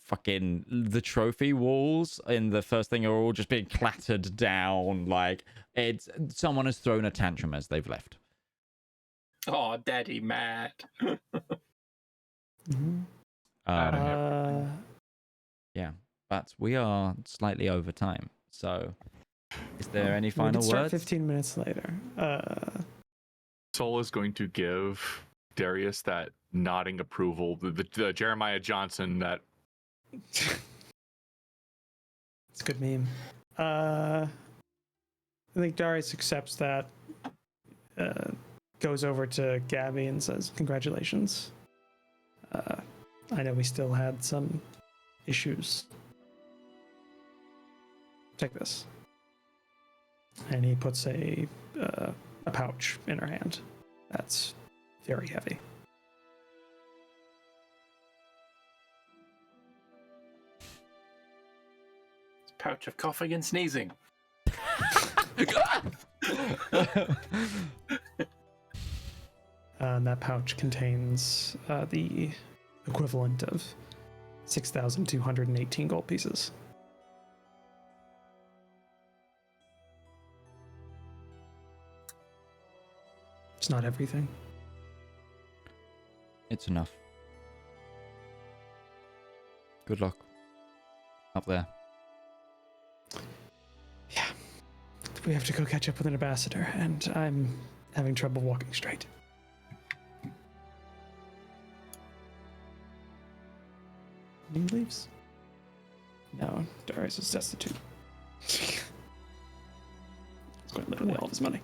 fucking the trophy walls in the first thing are all just being clattered down. It's someone has thrown a tantrum as they've left. Oh, Daddy Matt. Mm-hmm. Yeah. but we are slightly over time. So, is there any We final can start words? 15 minutes later. Sol is going to give Darius that nodding approval, the Jeremiah Johnson that. It's a good meme. I think Darius accepts that, goes over to Gabby and says, "Congratulations. I know we still had some issues. Take this." And he puts a pouch in her hand. That's very heavy. Pouch of coughing and sneezing. And that pouch contains the equivalent of 6,218 gold pieces. It's not everything. It's enough. Good luck. Up there. Yeah. We have to go catch up with an ambassador, and I'm having trouble walking straight. He leaves. No, Darius is destitute. It's quite literally all of his money.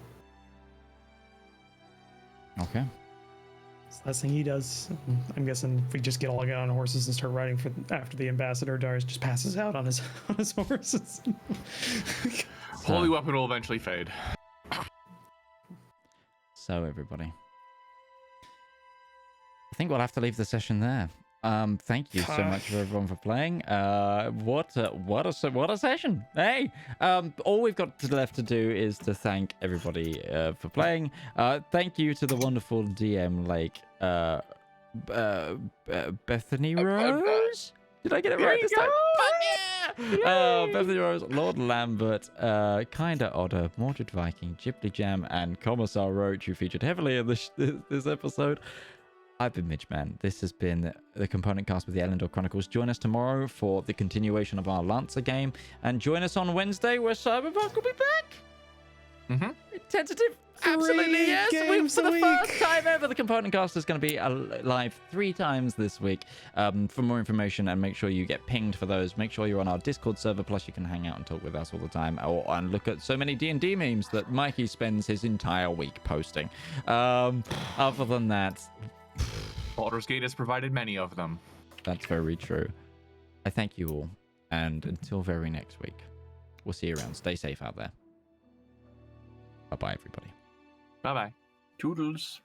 Okay. It's the last thing he does. I'm guessing if we just get on horses and start riding after the ambassador, Darius just passes out on his horses. Holy weapon will eventually fade. So everybody, I think we'll have to leave the session there. Thank you so much for everyone for playing. What a session! Hey, all we've got left to do is to thank everybody for playing. Thank you to the wonderful DM, like Bethany Rose. Did I get it right this time? Fuck yeah! Bethany Rose, Lord Lambert, Kinda Otter, Mordred Viking, Ghibli Jam, and Commissar Roach, who featured heavily in this episode. I've been Midgeman. This has been the Component Cast with the Elendor Chronicles. Join us tomorrow for the continuation of our Lancer game, and join us on Wednesday where Cyberpunk will be back. Mm-hmm. Tentative. Absolutely, yes. games For the a first week. time ever, the Component Cast is going to be live 3 times this week. For more information, and make sure you get pinged for those, make sure you're on our Discord server. Plus, you can hang out and talk with us all the time, and look at so many D&D memes that Mikey spends his entire week posting. Other than that, Baldur's Gate has provided many of them. that's very true. I thank you all, and until very next week, we'll see you around. Stay safe out there. Bye-bye, everybody. Bye-bye. Toodles.